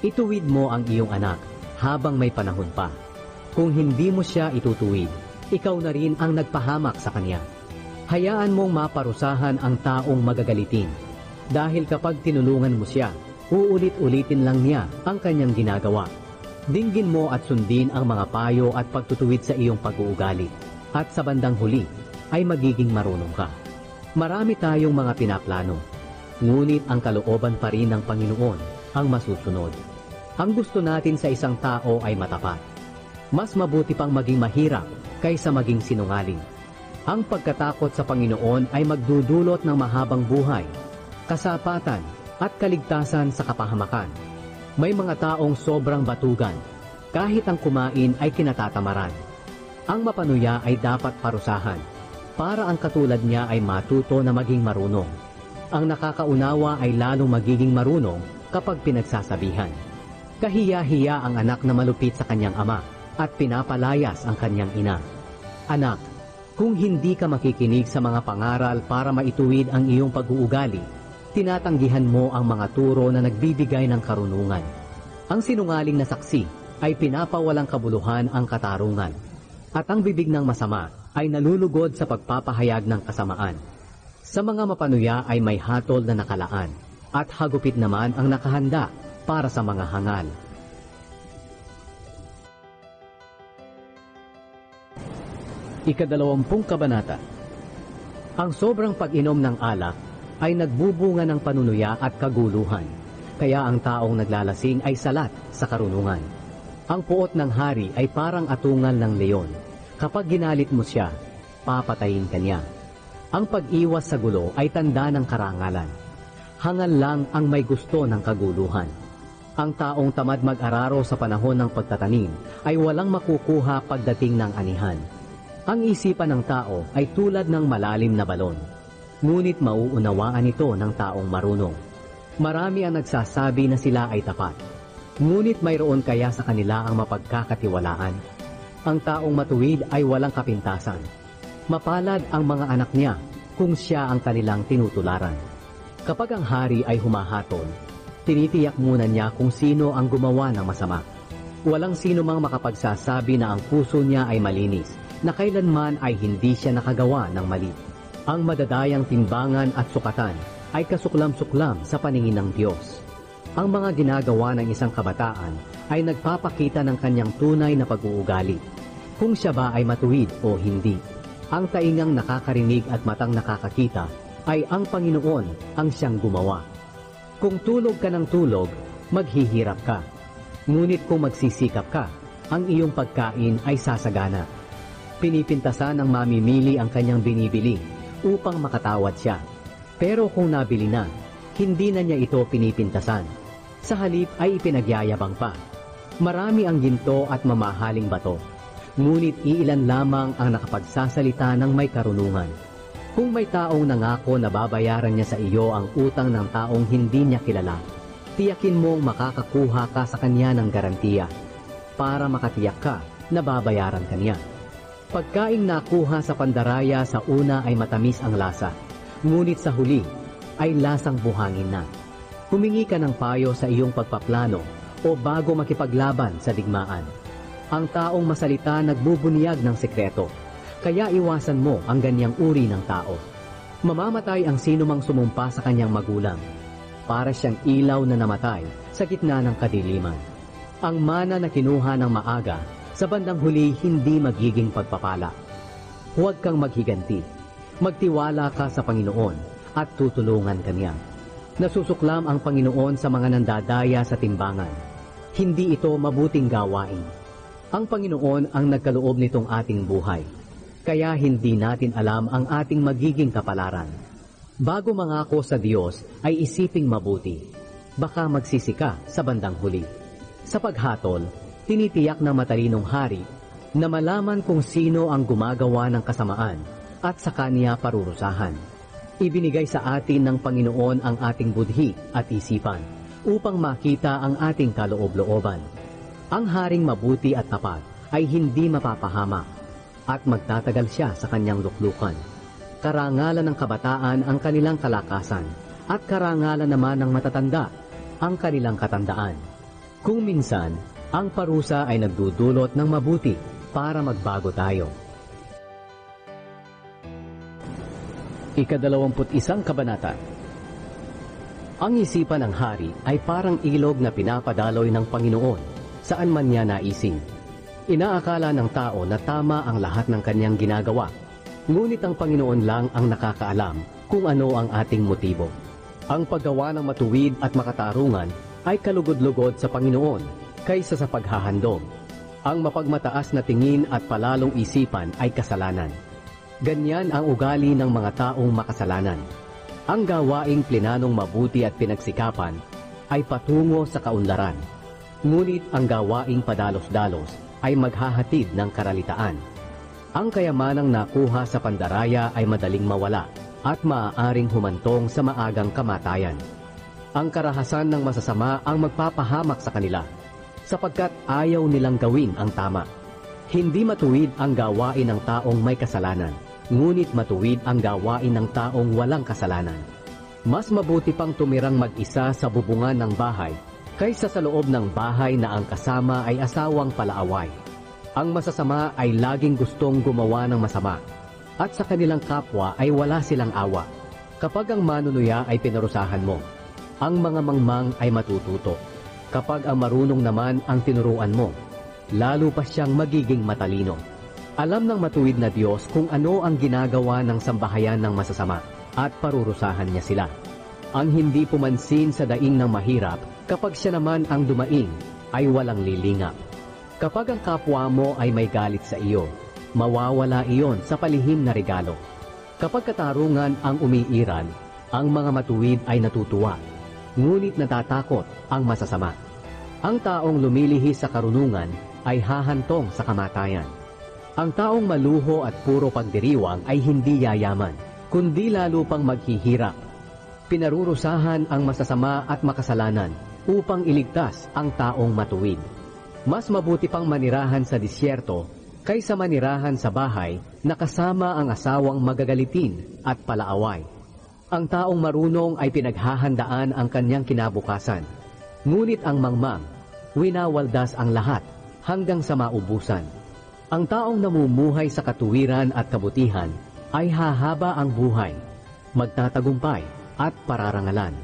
Ituwid mo ang iyong anak habang may panahon pa. Kung hindi mo siya itutuwid, ikaw na rin ang nagpahamak sa kanya. Hayaan mong maparusahan ang taong magagalitin, dahil kapag tinulungan mo siya, uulit-ulitin lang niya ang kanyang ginagawa. Dinggin mo at sundin ang mga payo at pagtutuwid sa iyong pag-uugali, at sa bandang huli ay magiging marunong ka. Marami tayong mga pinaplano, ngunit ang kalooban pa rin ng Panginoon ang masusunod. Ang gusto natin sa isang tao ay matapat. Mas mabuti pang maging mahirap kaysa maging sinungaling. Ang pagkatakot sa Panginoon ay magdudulot ng mahabang buhay, kasapatan at kaligtasan sa kapahamakan. May mga taong sobrang batugan, kahit ang kumain ay kinatatamaran. Ang mapanuya ay dapat parusahan, para ang katulad niya ay matuto na maging marunong. Ang nakakaunawa ay lalong magiging marunong kapag pinagsasabihan. Kahiya-hiya ang anak na malupit sa kanyang ama at pinapalayas ang kanyang ina. Anak, kung hindi ka makikinig sa mga pangaral para maituwid ang iyong pag-uugali, tinatanggihan mo ang mga turo na nagbibigay ng karunungan. Ang sinungaling na saksi ay pinapawalang kabuluhan ang katarungan, at ang bibig ng masama ay nalulugod sa pagpapahayag ng kasamaan. Sa mga mapanuya ay may hatol na nakalaan, at hagupit naman ang nakahanda para sa mga hangal. Ika-20 kabanata. Ang sobrang pag-inom ng alak ay nagbubunga ng panunuya at kaguluhan, kaya ang taong naglalasing ay salat sa karunungan. Ang puot ng hari ay parang atungal ng leon. Kapag ginalit mo siya, papatayin ka niya. Ang pag-iwas sa gulo ay tanda ng karangalan. Hangal lang ang may gusto ng kaguluhan. Ang taong tamad mag-araro sa panahon ng pagtatanim ay walang makukuha pagdating ng anihan. Ang isipan ng tao ay tulad ng malalim na balon, ngunit mauunawaan ito ng taong marunong. Marami ang nagsasabi na sila ay tapat, ngunit mayroon kaya sa kanila ang mapagkakatiwalaan? Ang taong matuwid ay walang kapintasan. Mapalad ang mga anak niya kung siya ang kanilang tinutularan. Kapag ang hari ay humahatol, tinitiyak muna niya kung sino ang gumawa ng masama. Walang sino mang makapagsasabi na ang puso niya ay malinis, na kailanman ay hindi siya nakagawa ng mali. Ang madadayang timbangan at sukatan ay kasuklam-suklam sa paningin ng Diyos. Ang mga ginagawa ng isang kabataan ay nagpapakita ng kanyang tunay na pag-uugali, kung siya ba ay matuwid o hindi. Ang taingang nakakarinig at matang nakakakita ay ang Panginoon ang siyang gumawa. Kung tulog ka ng tulog, maghihirap ka. Ngunit kung magsisikap ka, ang iyong pagkain ay sasagana. Pinipintasan ng mamimili ang kanyang binibili upang makatawad siya. Pero kung nabili na, hindi na niya ito pinipintasan. Sa halip ay ipinagyayabang pa. Marami ang ginto at mamahaling bato. Ngunit iilan lamang ang nakapagsasalita ng may karunungan. Kung may taong nangako na babayaran niya sa iyo ang utang ng taong hindi niya kilala, tiyakin mong makakakuha ka sa kanya ng garantiya para makatiyak ka na babayaran kanya. Pagkaing nakuha sa pandaraya sa una ay matamis ang lasa, ngunit sa huli ay lasang buhangin na. Humingi ka ng payo sa iyong pagpaplano o bago makipaglaban sa digmaan. Ang taong masalita nagbubunyag ng sekreto, kaya iwasan mo ang ganyang uri ng tao. Mamamatay ang sinumang sumumpa sa kanyang magulang, para siyang ilaw na namatay sa gitna ng kadiliman. Ang mana na kinuha ng maaga, sa bandang huli hindi magiging pagpapala. Huwag kang maghiganti. Magtiwala ka sa Panginoon at tutulungan kanya. Nasusuklam ang Panginoon sa mga nandadaya sa timbangan. Hindi ito mabuting gawain. Ang Panginoon ang nagkaloob nitong ating buhay, kaya hindi natin alam ang ating magiging kapalaran. Bago mangako sa Diyos ay isiping mabuti, baka magsisika sa bandang huli. Sa paghatol, tinitiyak ng matalinong hari na malaman kung sino ang gumagawa ng kasamaan at sa kanya parurusahan. Ibinigay sa atin ng Panginoon ang ating budhi at isipan upang makita ang ating kaloob-looban. Ang haring mabuti at tapat ay hindi mapapahamak at magtatagal siya sa kanyang luklukan. Karangalan ng kabataan ang kanilang kalakasan at karangalan naman ng matatanda ang kanilang katandaan. Kung minsan, ang parusa ay nagdudulot ng mabuti para magbago tayo. Ika-21 Kabanata. Ang isipan ng hari ay parang ilog na pinapadaloy ng Panginoon saan man niya naising. Inaakala ng tao na tama ang lahat ng kanyang ginagawa, ngunit ang Panginoon lang ang nakakaalam kung ano ang ating motibo. Ang paggawa ng matuwid at makatarungan ay kalugod-lugod sa Panginoon kaysa sa paghahandog. Ang mapagmataas na tingin at palalong isipan ay kasalanan. Ganyan ang ugali ng mga taong makasalanan. Ang gawaing plinanong mabuti at pinagsikapan ay patungo sa kaunlaran. Ngunit ang gawaing padalos-dalos ay maghahatid ng karalitaan. Ang kayamanang nakuha sa pandaraya ay madaling mawala at maaaring humantong sa maagang kamatayan. Ang karahasan ng masasama ang magpapahamak sa kanila, sapagkat ayaw nilang gawin ang tama. Hindi matuwid ang gawain ng taong may kasalanan, ngunit matuwid ang gawain ng taong walang kasalanan. Mas mabuti pang tumirang mag-isa sa bubungan ng bahay kaysa sa loob ng bahay na ang kasama ay asawang palaaway. Ang masasama ay laging gustong gumawa ng masama, at sa kanilang kapwa ay wala silang awa. Kapag ang manunuya ay pinarusahan mo, ang mga mangmang ay matututo. Kapag ang marunong naman ang tinuruan mo, lalo pa siyang magiging matalino. Alam ng matuwid na Diyos kung ano ang ginagawa ng sambahayan ng masasama, at parurusahan niya sila. Ang hindi pumansin sa daing ng mahirap, kapag siya naman ang dumaing, ay walang lilingap. Kapag ang kapwa mo ay may galit sa iyo, mawawala iyon sa palihim na regalo. Kapag katarungan ang umiiral, ang mga matuwid ay natutuwa, ngunit natatakot ang masasama. Ang taong lumilihis sa karunungan ay hahantong sa kamatayan. Ang taong maluho at puro pagdiriwang ay hindi yayaman, kundi lalo pang maghihirap. Pinarurusahan ang masasama at makasalanan upang iligtas ang taong matuwid. Mas mabuti pang manirahan sa disyerto kaysa manirahan sa bahay na kasama ang asawang magagalitin at palaaway. Ang taong marunong ay pinaghahandaan ang kanyang kinabukasan, ngunit ang mangmang, winawaldas ang lahat hanggang sa maubusan. Ang taong namumuhay sa katuwiran at kabutihan ay hahaba ang buhay, magtatagumpay at pararangalan.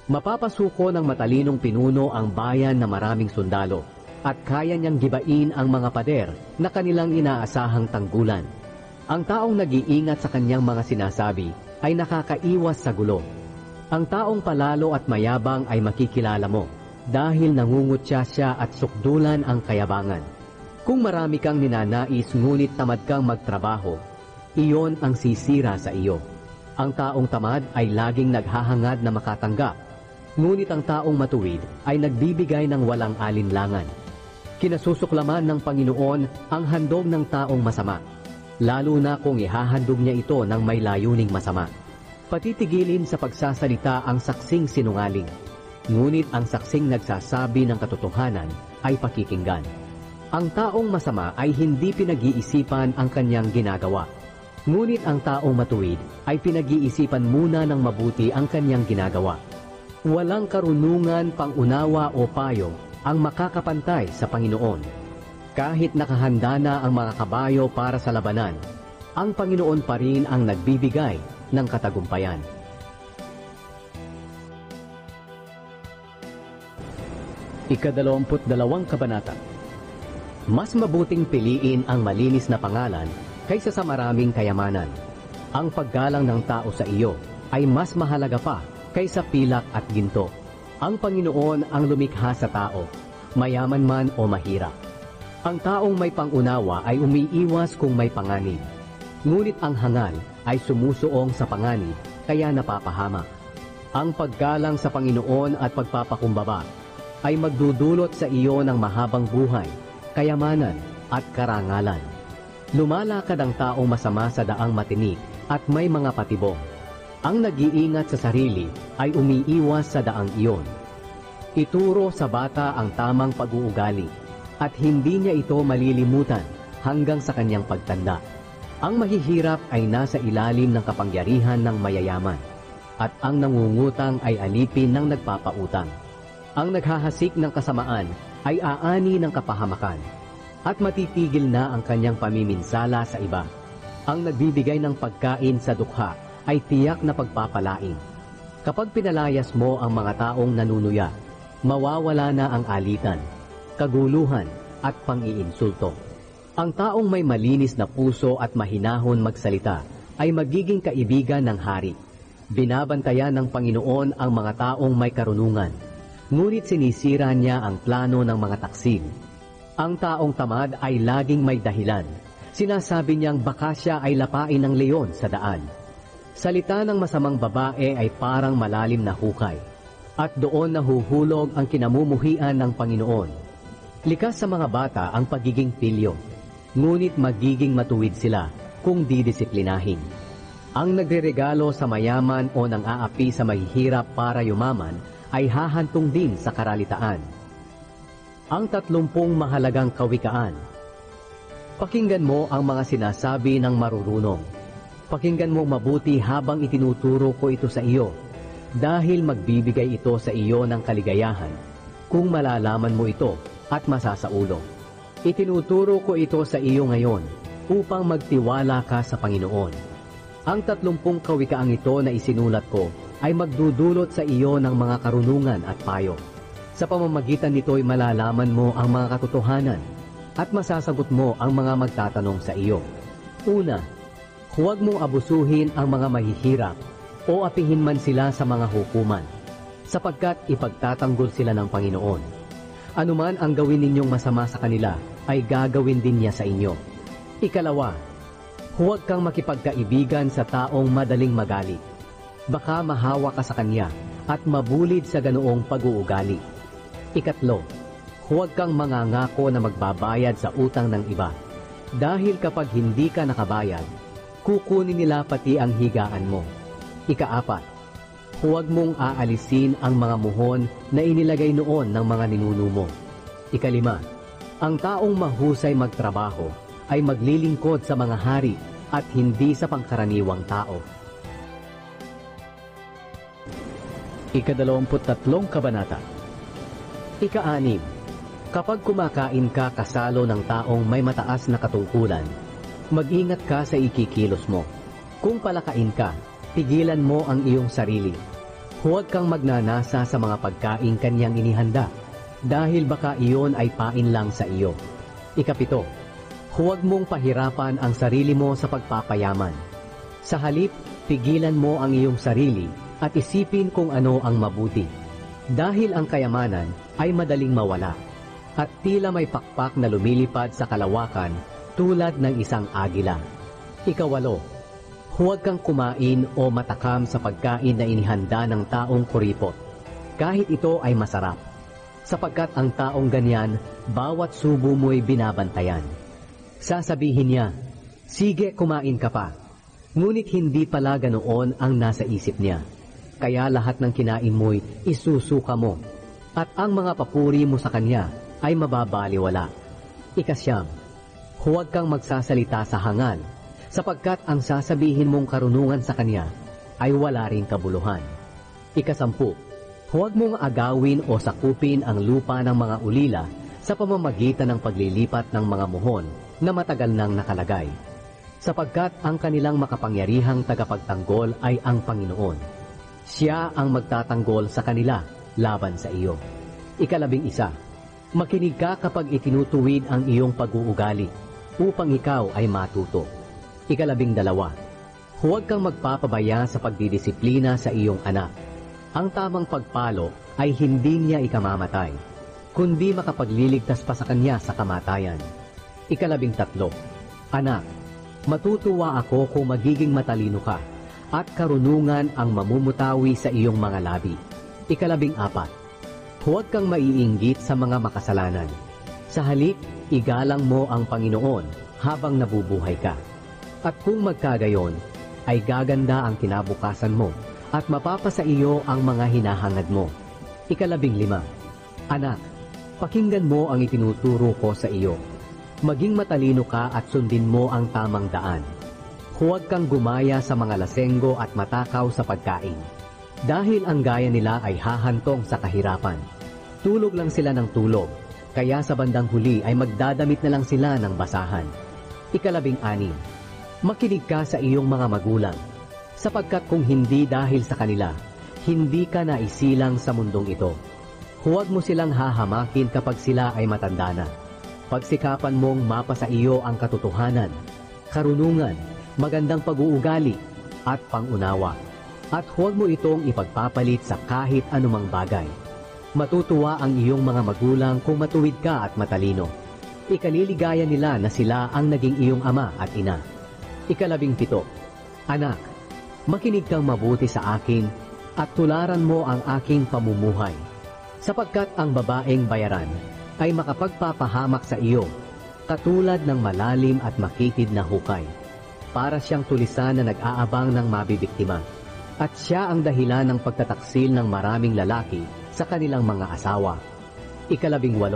Mapapasuko ng matalinong pinuno ang bayan na maraming sundalo at kaya niyang gibain ang mga pader na kanilang inaasahang tanggulan. Ang taong nag-iingat sa kanyang mga sinasabi ay nakakaiwas sa gulo. Ang taong palalo at mayabang ay makikilala mo dahil nangungutya siya at sukdulan ang kayabangan. Kung marami kang ninanais ngunit tamad kang magtrabaho, iyon ang sisira sa iyo. Ang taong tamad ay laging naghahangad na makatanggap, ngunit ang taong matuwid ay nagbibigay ng walang alinlangan. Kinasusuklaman ng Panginoon ang handog ng taong masama, lalo na kung ihahandog niya ito ng may layuning masama. Patitigilin sa pagsasalita ang saksing sinungaling, ngunit ang saksing nagsasabi ng katotohanan ay pakikinggan. Ang taong masama ay hindi pinag-iisipan ang kanyang ginagawa, ngunit ang taong matuwid ay pinag-iisipan muna ng mabuti ang kanyang ginagawa. Walang karunungan, pangunawa o payo ang makakapantay sa Panginoon. Kahit nakahanda na ang mga kabayo para sa labanan, ang Panginoon pa rin ang nagbibigay ng katagumpayan. Ika-22 kabanata. Mas mabuting piliin ang malinis na pangalan kaysa sa maraming kayamanan. Ang paggalang ng tao sa iyo ay mas mahalaga pa kaysa pilak at ginto. Ang Panginoon ang lumikha sa tao, mayaman man o mahirap. Ang taong may pangunawa ay umiiwas kung may panganib, ngunit ang hangal ay sumusuong sa panganib kaya napapahamak. Ang paggalang sa Panginoon at pagpapakumbaba ay magdudulot sa iyo ng mahabang buhay, kayamanan at karangalan. Lumalakad ang taong masama sa daang matinik at may mga patibong. Ang nag-iingat sa sarili ay umiiwas sa daang iyon. Ituro sa bata ang tamang pag-uugali at hindi niya ito malilimutan hanggang sa kanyang pagtanda. Ang mahihirap ay nasa ilalim ng kapangyarihan ng mayayaman at ang nangungutang ay alipin ng nagpapautang. Ang naghahasik ng kasamaan ay aani ng kapahamakan at matitigil na ang kanyang pamiminsala sa iba. Ang nagbibigay ng pagkain sa dukha ay tiyak na pagpapalain. Kapag pinalayas mo ang mga taong nanunuya, mawawala na ang alitan, kaguluhan at pang-iinsulto. Ang taong may malinis na puso at mahinahon magsalita ay magiging kaibigan ng hari. Binabantayan ng Panginoon ang mga taong may karunungan, ngunit sinisira niya ang plano ng mga taksil. Ang taong tamad ay laging may dahilan. Sinasabi niyang baka siya ay lapain ng leon sa daan. Salita ng masamang babae ay parang malalim na hukay, at doon nahuhulog ang kinamumuhian ng Panginoon. Likas sa mga bata ang pagiging pilyo, ngunit magiging matuwid sila kung didisiplinahin. Ang nagreregalo sa mayaman o nang aapi sa mahihirap para yumaman ay hahantong din sa karalitaan. Ang 30 mahalagang kawikaan. Pakinggan mo ang mga sinasabi ng marurunong. Pakinggan mo mabuti habang itinuturo ko ito sa iyo, dahil magbibigay ito sa iyo ng kaligayahan kung malalaman mo ito at masasaulo. Itinuturo ko ito sa iyo ngayon upang magtiwala ka sa Panginoon. Ang 30 kawikaang ito na isinulat ko ay magdudulot sa iyo ng mga karunungan at payo. Sa pamamagitan nito'y malalaman mo ang mga katotohanan at masasagot mo ang mga magtatanong sa iyo. Una, huwag mong abusuhin ang mga mahihirap o apihin man sila sa mga hukuman, sapagkat ipagtatanggol sila ng Panginoon. Anuman ang gawin ninyong masama sa kanila, ay gagawin din niya sa inyo. Ikalawa, huwag kang makipagkaibigan sa taong madaling magalit. Baka mahawa ka sa kanya at mabulid sa ganoong pag-uugali. Ikatlo, huwag kang mangangako na magbabayad sa utang ng iba, dahil kapag hindi ka nakabayad, kukunin nila pati ang higaan mo. Ikaapat, huwag mong aalisin ang mga muhon na inilagay noon ng mga ninuno mo. Ikalima, ang taong mahusay magtrabaho ay maglilingkod sa mga hari at hindi sa pangkaraniwang tao. Ika-23 Kabanata. Ika-6. Kapag kumakain ka kasalo ng taong may mataas na katungkulan, mag-ingat ka sa ikikilos mo. Kung palakain ka, pigilan mo ang iyong sarili. Huwag kang magnanasa sa mga pagkain kanyang inihanda, dahil baka iyon ay pain lang sa iyo. Ika-7. Huwag mong pahirapan ang sarili mo sa pagpapayaman. Sa halip, pigilan mo ang iyong sarili at isipin kung ano ang mabuti. Dahil ang kayamanan ay madaling mawala, at tila may pakpak na lumilipad sa kalawakan tulad ng isang agila. Ika-8. Huwag kang kumain o matakam sa pagkain na inihanda ng taong kuripot, kahit ito ay masarap, sapagkat ang taong ganyan, bawat subo mo'y binabantayan. Sasabihin niya, sige, kumain ka pa. Ngunit hindi pala ganoon ang nasa isip niya. Kaya lahat ng kinain mo'y isusuka mo, at ang mga papuri mo sa kanya ay mababaliwala. Ika-9. Huwag kang magsasalita sa hangal, sapagkat ang sasabihin mong karunungan sa kanya ay wala ring kabuluhan. Ika-10. Huwag mong agawin o sakupin ang lupa ng mga ulila sa pamamagitan ng paglilipat ng mga muhon na matagal nang nakalagay, sapagkat ang kanilang makapangyarihang tagapagtanggol ay ang Panginoon. Siya ang magtatanggol sa kanila laban sa iyo. Ika-11. Makinig ka kapag itinutuwid ang iyong pag-uugali, upang ikaw ay matuto. Ika-12. Huwag kang magpapabaya sa pagdidisiplina sa iyong anak. Ang tamang pagpalo ay hindi niya ikamamatay, kundi makapagliligtas pa sa kanya sa kamatayan. Ika-13. Anak, matutuwa ako kung magiging matalino ka, at karunungan ang mamumutawi sa iyong mga labi. Ika-14. Huwag kang maiinggit sa mga makasalanan. Sa halip, igalang mo ang Panginoon habang nabubuhay ka. At kung magkagayon, ay gaganda ang kinabukasan mo, at mapapasa iyo ang mga hinahangad mo. Ika-15. Anak, pakinggan mo ang itinuturo ko sa iyo. Maging matalino ka at sundin mo ang tamang daan. Huwag kang gumaya sa mga lasenggo at matakaw sa pagkain, dahil ang gaya nila ay hahantong sa kahirapan. Tulog lang sila ng tulog, kaya sa bandang huli ay magdadamit na lang sila ng basahan. Ika-16. Makinig ka sa iyong mga magulang, sapagkat kung hindi dahil sa kanila, hindi ka naisilang sa mundong ito. Huwag mo silang hahamakin kapag sila ay matanda na. Pagsikapan mong mapasa iyo ang katotohanan, karunungan, magandang pag-uugali, at pangunawa. At huwag mo itong ipagpapalit sa kahit anumang bagay. Matutuwa ang iyong mga magulang kung matuwid ka at matalino. Ikaliligaya nila na sila ang naging iyong ama at ina. Ika-17. Anak, makinig kang mabuti sa akin at tularan mo ang aking pamumuhay, sapagkat ang babaeng bayaran ay makapagpapahamak sa iyo, katulad ng malalim at makitid na hukay. Para siyang tulisan na nag-aabang ng mabibiktima, at siya ang dahilan ng pagtataksil ng maraming lalaki sa kanilang mga asawa. Ika-18.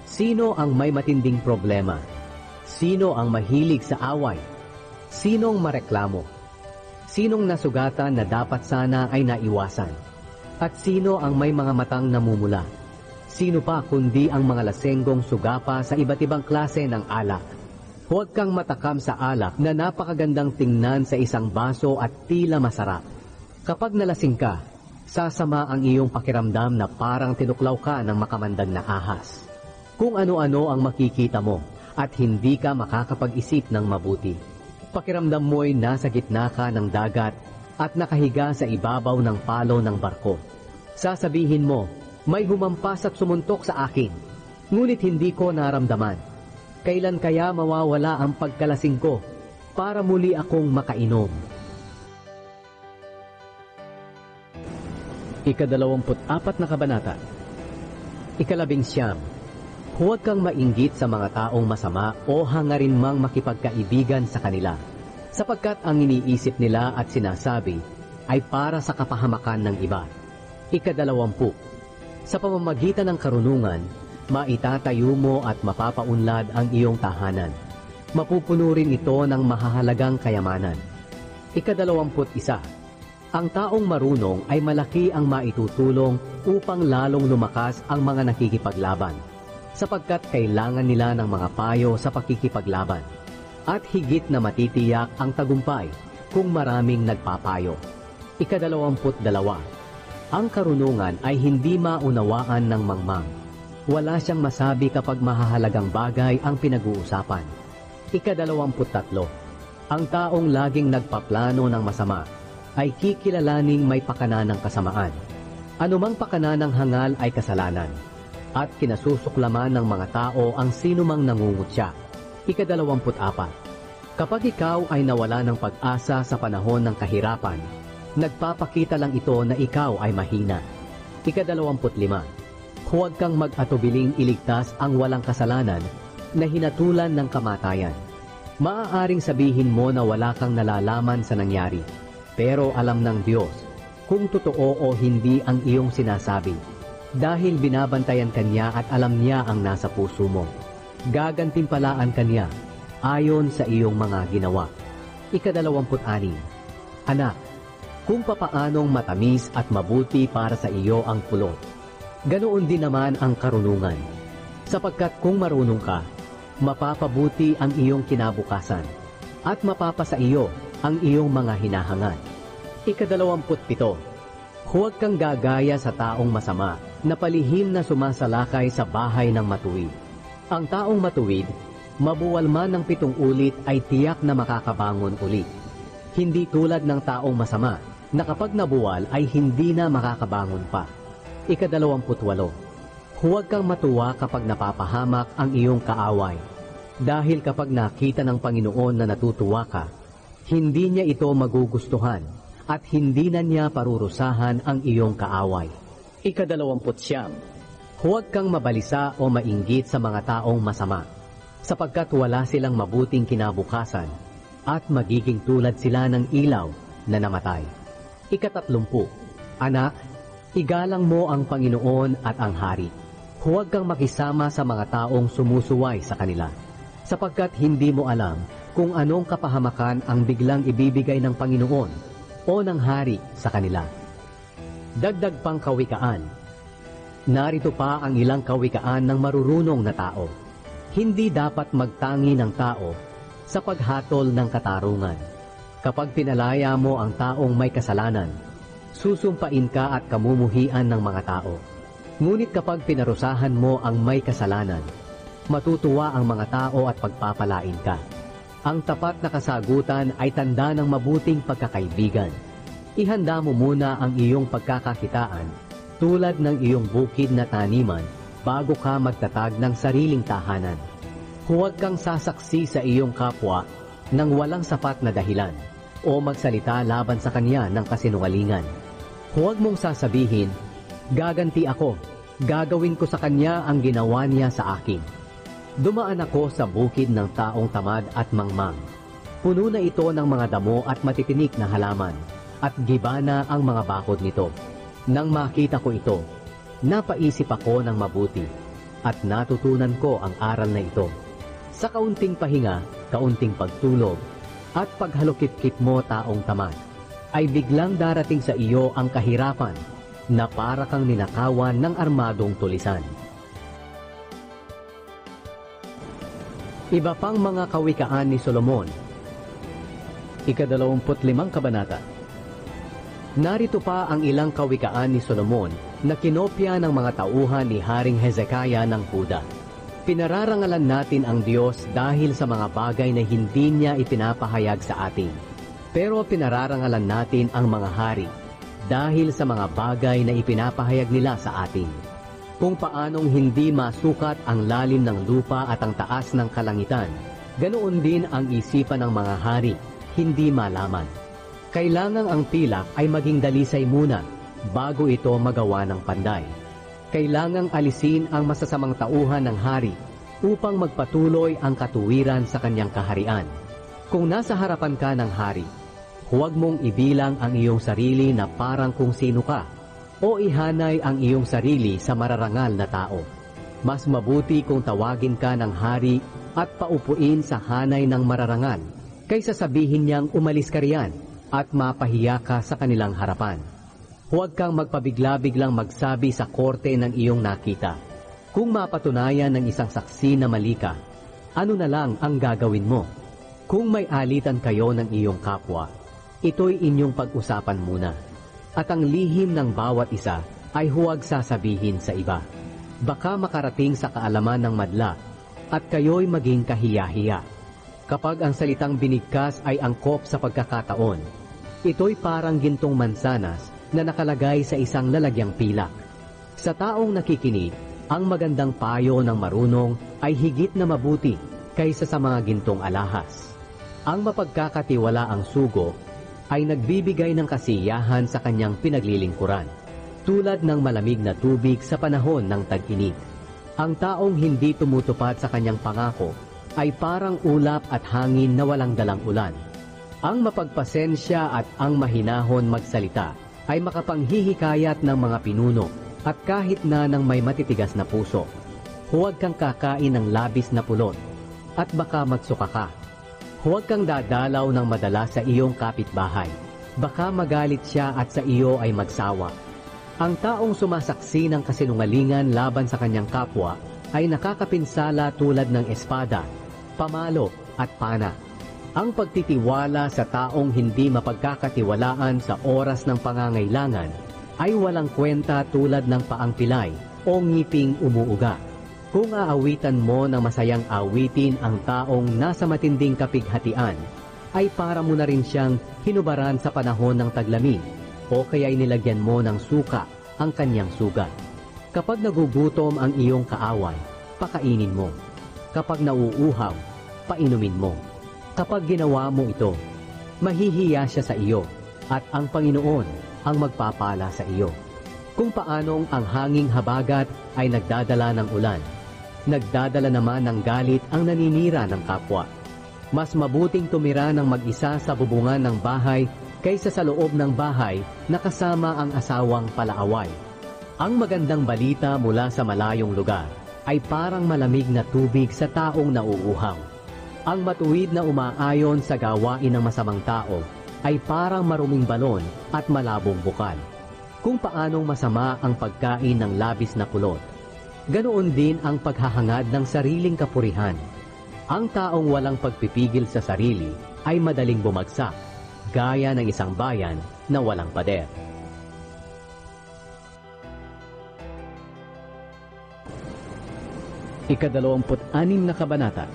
Sino ang may matinding problema? Sino ang mahilig sa away? Sinong mareklamo? Sinong nasugatan na dapat sana ay naiwasan? At sino ang may mga matang namumula? Sino pa kundi ang mga lasenggong sugapa sa iba't ibang klase ng alak? Huwag kang matakam sa alak na napakagandang tingnan sa isang baso at tila masarap. Kapag nalasing ka, sasama ang iyong pakiramdam na parang tinuklaw ka ng makamandag na ahas. Kung ano-ano ang makikita mo at hindi ka makakapag-isip ng mabuti. Pakiramdam mo'y nasa gitna ka ng dagat at nakahiga sa ibabaw ng palo ng barko. Sasabihin mo, may humampas at sumuntok sa akin, ngunit hindi ko naramdaman. Kailan kaya mawawala ang pagkalasing ko para muli akong makainom? Ika-24 na kabanata. Ika-19. Huwag kang mainggit sa mga taong masama o hangarin mang makipagkaibigan sa kanila, sapagkat ang iniisip nila at sinasabi ay para sa kapahamakan ng iba. Ika-20. Sa pamamagitan ng karunungan, maitatayo mo at mapapaunlad ang iyong tahanan. Mapupuno rin ito ng mahahalagang kayamanan. Ika-21, ang taong marunong ay malaki ang maitutulong upang lalong lumakas ang mga nakikipaglaban, sapagkat kailangan nila ng mga payo sa pakikipaglaban. At higit na matitiyak ang tagumpay kung maraming nagpapayo. Ika-22, ang karunungan ay hindi maunawaan ng mangmang. Wala siyang masabi kapag mahahalagang bagay ang pinag-uusapan. Ika-23, ang taong laging nagpaplano ng masama ay kikilalaning may pakana ng kasamaan. Anumang pakana ng hangal ay kasalanan, at kinasusuklaman ng mga tao ang sinumang nangungutya. Ika-24, kapag ikaw ay nawala ng pag-asa sa panahon ng kahirapan, nagpapakita lang ito na ikaw ay mahina. Ika-25, huwag kang mag-atubiling iligtas ang walang kasalanan na hinatulan ng kamatayan. Maaaring sabihin mo na wala kang nalalaman sa nangyari, pero alam ng Diyos kung totoo o hindi ang iyong sinasabi, dahil binabantayan Kanya at alam Niya ang nasa puso mo. Gagantimpalaan Kanya ayon sa iyong mga ginawa. Ika-26, anak, kung papaanong matamis at mabuti para sa iyo ang pulot, ganoon din naman ang karunungan, sapagkat kung marunong ka, mapapabuti ang iyong kinabukasan, at mapapasa iyo ang iyong mga hinahangad. Ika-27, huwag kang gagaya sa taong masama na palihim na sumasalakay sa bahay ng matuwid. Ang taong matuwid, mabuwal man ng 7 ulit ay tiyak na makakabangon ulit. Hindi tulad ng taong masama na kapag nabuwal ay hindi na makakabangon pa. Ika-28, huwag kang matuwa kapag napapahamak ang iyong kaaway, dahil kapag nakita ng Panginoon na natutuwa ka, hindi niya ito magugustuhan at hindi na niya parurusahan ang iyong kaaway. Ika-29, huwag kang mabalisa o mainggit sa mga taong masama, sapagkat wala silang mabuting kinabukasan at magiging tulad sila ng ilaw na namatay. Ika-30, anak, igalang mo ang Panginoon at ang Hari. Huwag kang makisama sa mga taong sumusuway sa kanila, sapagkat hindi mo alam kung anong kapahamakan ang biglang ibibigay ng Panginoon o ng Hari sa kanila. Dagdag pang kawikaan. Narito pa ang ilang kawikaan ng marurunong na tao. Hindi dapat magtangi ng tao sa paghatol ng katarungan. Kapag pinalaya mo ang taong may kasalanan, susumpain ka at kamumuhian ng mga tao. Ngunit kapag pinarusahan mo ang may kasalanan, matutuwa ang mga tao at pagpapalain ka. Ang tapat na kasagutan ay tanda ng mabuting pagkakaibigan. Ihanda mo muna ang iyong pagkakakitaan tulad ng iyong bukid na taniman bago ka magtatag ng sariling tahanan. Huwag kang sasaksi sa iyong kapwa ng walang sapat na dahilan o magsalita laban sa kanya ng kasinungalingan. Huwag mong sasabihin, gaganti ako, gagawin ko sa kanya ang ginawa niya sa akin. Dumaan ako sa bukid ng taong tamad at mangmang. Puno na ito ng mga damo at matitinik na halaman, at gibana ang mga bakod nito. Nang makita ko ito, napaisip ako ng mabuti, at natutunan ko ang aral na ito. Sa kaunting pahinga, kaunting pagtulog, at paghalukit-kit mo taong tamad, ay biglang darating sa iyo ang kahirapan na para kang ninakawan ng armadong tulisan. Iba pang mga kawikaan ni Solomon. Ika-25 kabanata. Narito pa ang ilang kawikaan ni Solomon na kinopya ng mga tauhan ni Haring Hezekiah ng Huda. Pinararangalan natin ang Diyos dahil sa mga bagay na hindi niya ipinapahayag sa atin. Pero pinararangalan natin ang mga hari dahil sa mga bagay na ipinapahayag nila sa atin. Kung paanong hindi masukat ang lalim ng lupa at ang taas ng kalangitan, ganoon din ang isipan ng mga hari, hindi malaman. Kailangang ang pilak ay maging dalisay muna bago ito magawa ng panday. Kailangang alisin ang masasamang tauhan ng hari upang magpatuloy ang katuwiran sa kanyang kaharian. Kung nasa harapan ka ng hari, huwag mong ibilang ang iyong sarili na parang kung sino ka, o ihanay ang iyong sarili sa mararangal na tao. Mas mabuti kung tawagin ka ng hari at paupuin sa hanay ng mararangal kaysa sabihin niyang umalis ka riyan at mapahiya ka sa kanilang harapan. Huwag kang magpabigla-biglang magsabi sa korte ng iyong nakita. Kung mapatunayan ng isang saksi na mali ka, ano na lang ang gagawin mo? Kung may alitan kayo ng iyong kapwa, ito'y inyong pag-usapan muna. At ang lihim ng bawat isa ay huwag sasabihin sa iba. Baka makarating sa kaalaman ng madla at kayo'y maging kahiya-hiya. Kapag ang salitang binigkas ay angkop sa pagkakataon, ito'y parang gintong mansanas na nakalagay sa isang lalagyang pilak. Sa taong nakikinig, ang magandang payo ng marunong ay higit na mabuti kaysa sa mga gintong alahas. Ang mapagkakatiwalaang sugo ay nagbibigay ng kasiyahan sa kanyang pinaglilingkuran, tulad ng malamig na tubig sa panahon ng tag-init. Ang taong hindi tumutupad sa kanyang pangako ay parang ulap at hangin na walang dalang ulan. Ang mapagpasensya at ang mahinahon magsalita ay makapanghihikayat ng mga pinuno at kahit na ng may matitigas na puso. Huwag kang kakain ng labis na pulot at baka magsuka ka. Huwag kang dadalaw ng madalas sa iyong kapitbahay. Baka magalit siya at sa iyo ay magsawa. Ang taong sumasaksi ng kasinungalingan laban sa kanyang kapwa ay nakakapinsala tulad ng espada, pamalo at pana. Ang pagtitiwala sa taong hindi mapagkakatiwalaan sa oras ng pangangailangan ay walang kwenta tulad ng paang pilay o ngiping umuuga. Kung aawitan mo ng masayang awitin ang taong nasa matinding kapighatian, ay para mo na rin siyang hinubaran sa panahon ng taglamig o kaya'y nilagyan mo ng suka ang kanyang sugat. Kapag nagugutom ang iyong kaaway, pakainin mo. Kapag nauuhaw, painumin mo. Kapag ginawa mo ito, mahihiya siya sa iyo at ang Panginoon ang magpapala sa iyo. Kung paanong ang hanging habagat ay nagdadala ng ulan, nagdadala naman ng galit ang naninira ng kapwa. Mas mabuting tumira ng mag-isa sa bubungan ng bahay kaysa sa loob ng bahay na kasama ang asawang palaaway. Ang magandang balita mula sa malayong lugar ay parang malamig na tubig sa taong nauuhaw. Ang matuwid na umaayon sa gawain ng masamang tao ay parang maruming balon at malabong bukal. Kung paanong masama ang pagkain ng labis na kulot, ganoon din ang paghahangad ng sariling kapurihan. Ang taong walang pagpipigil sa sarili ay madaling bumagsak, gaya ng isang bayan na walang pader. Ika-26 na kabanata.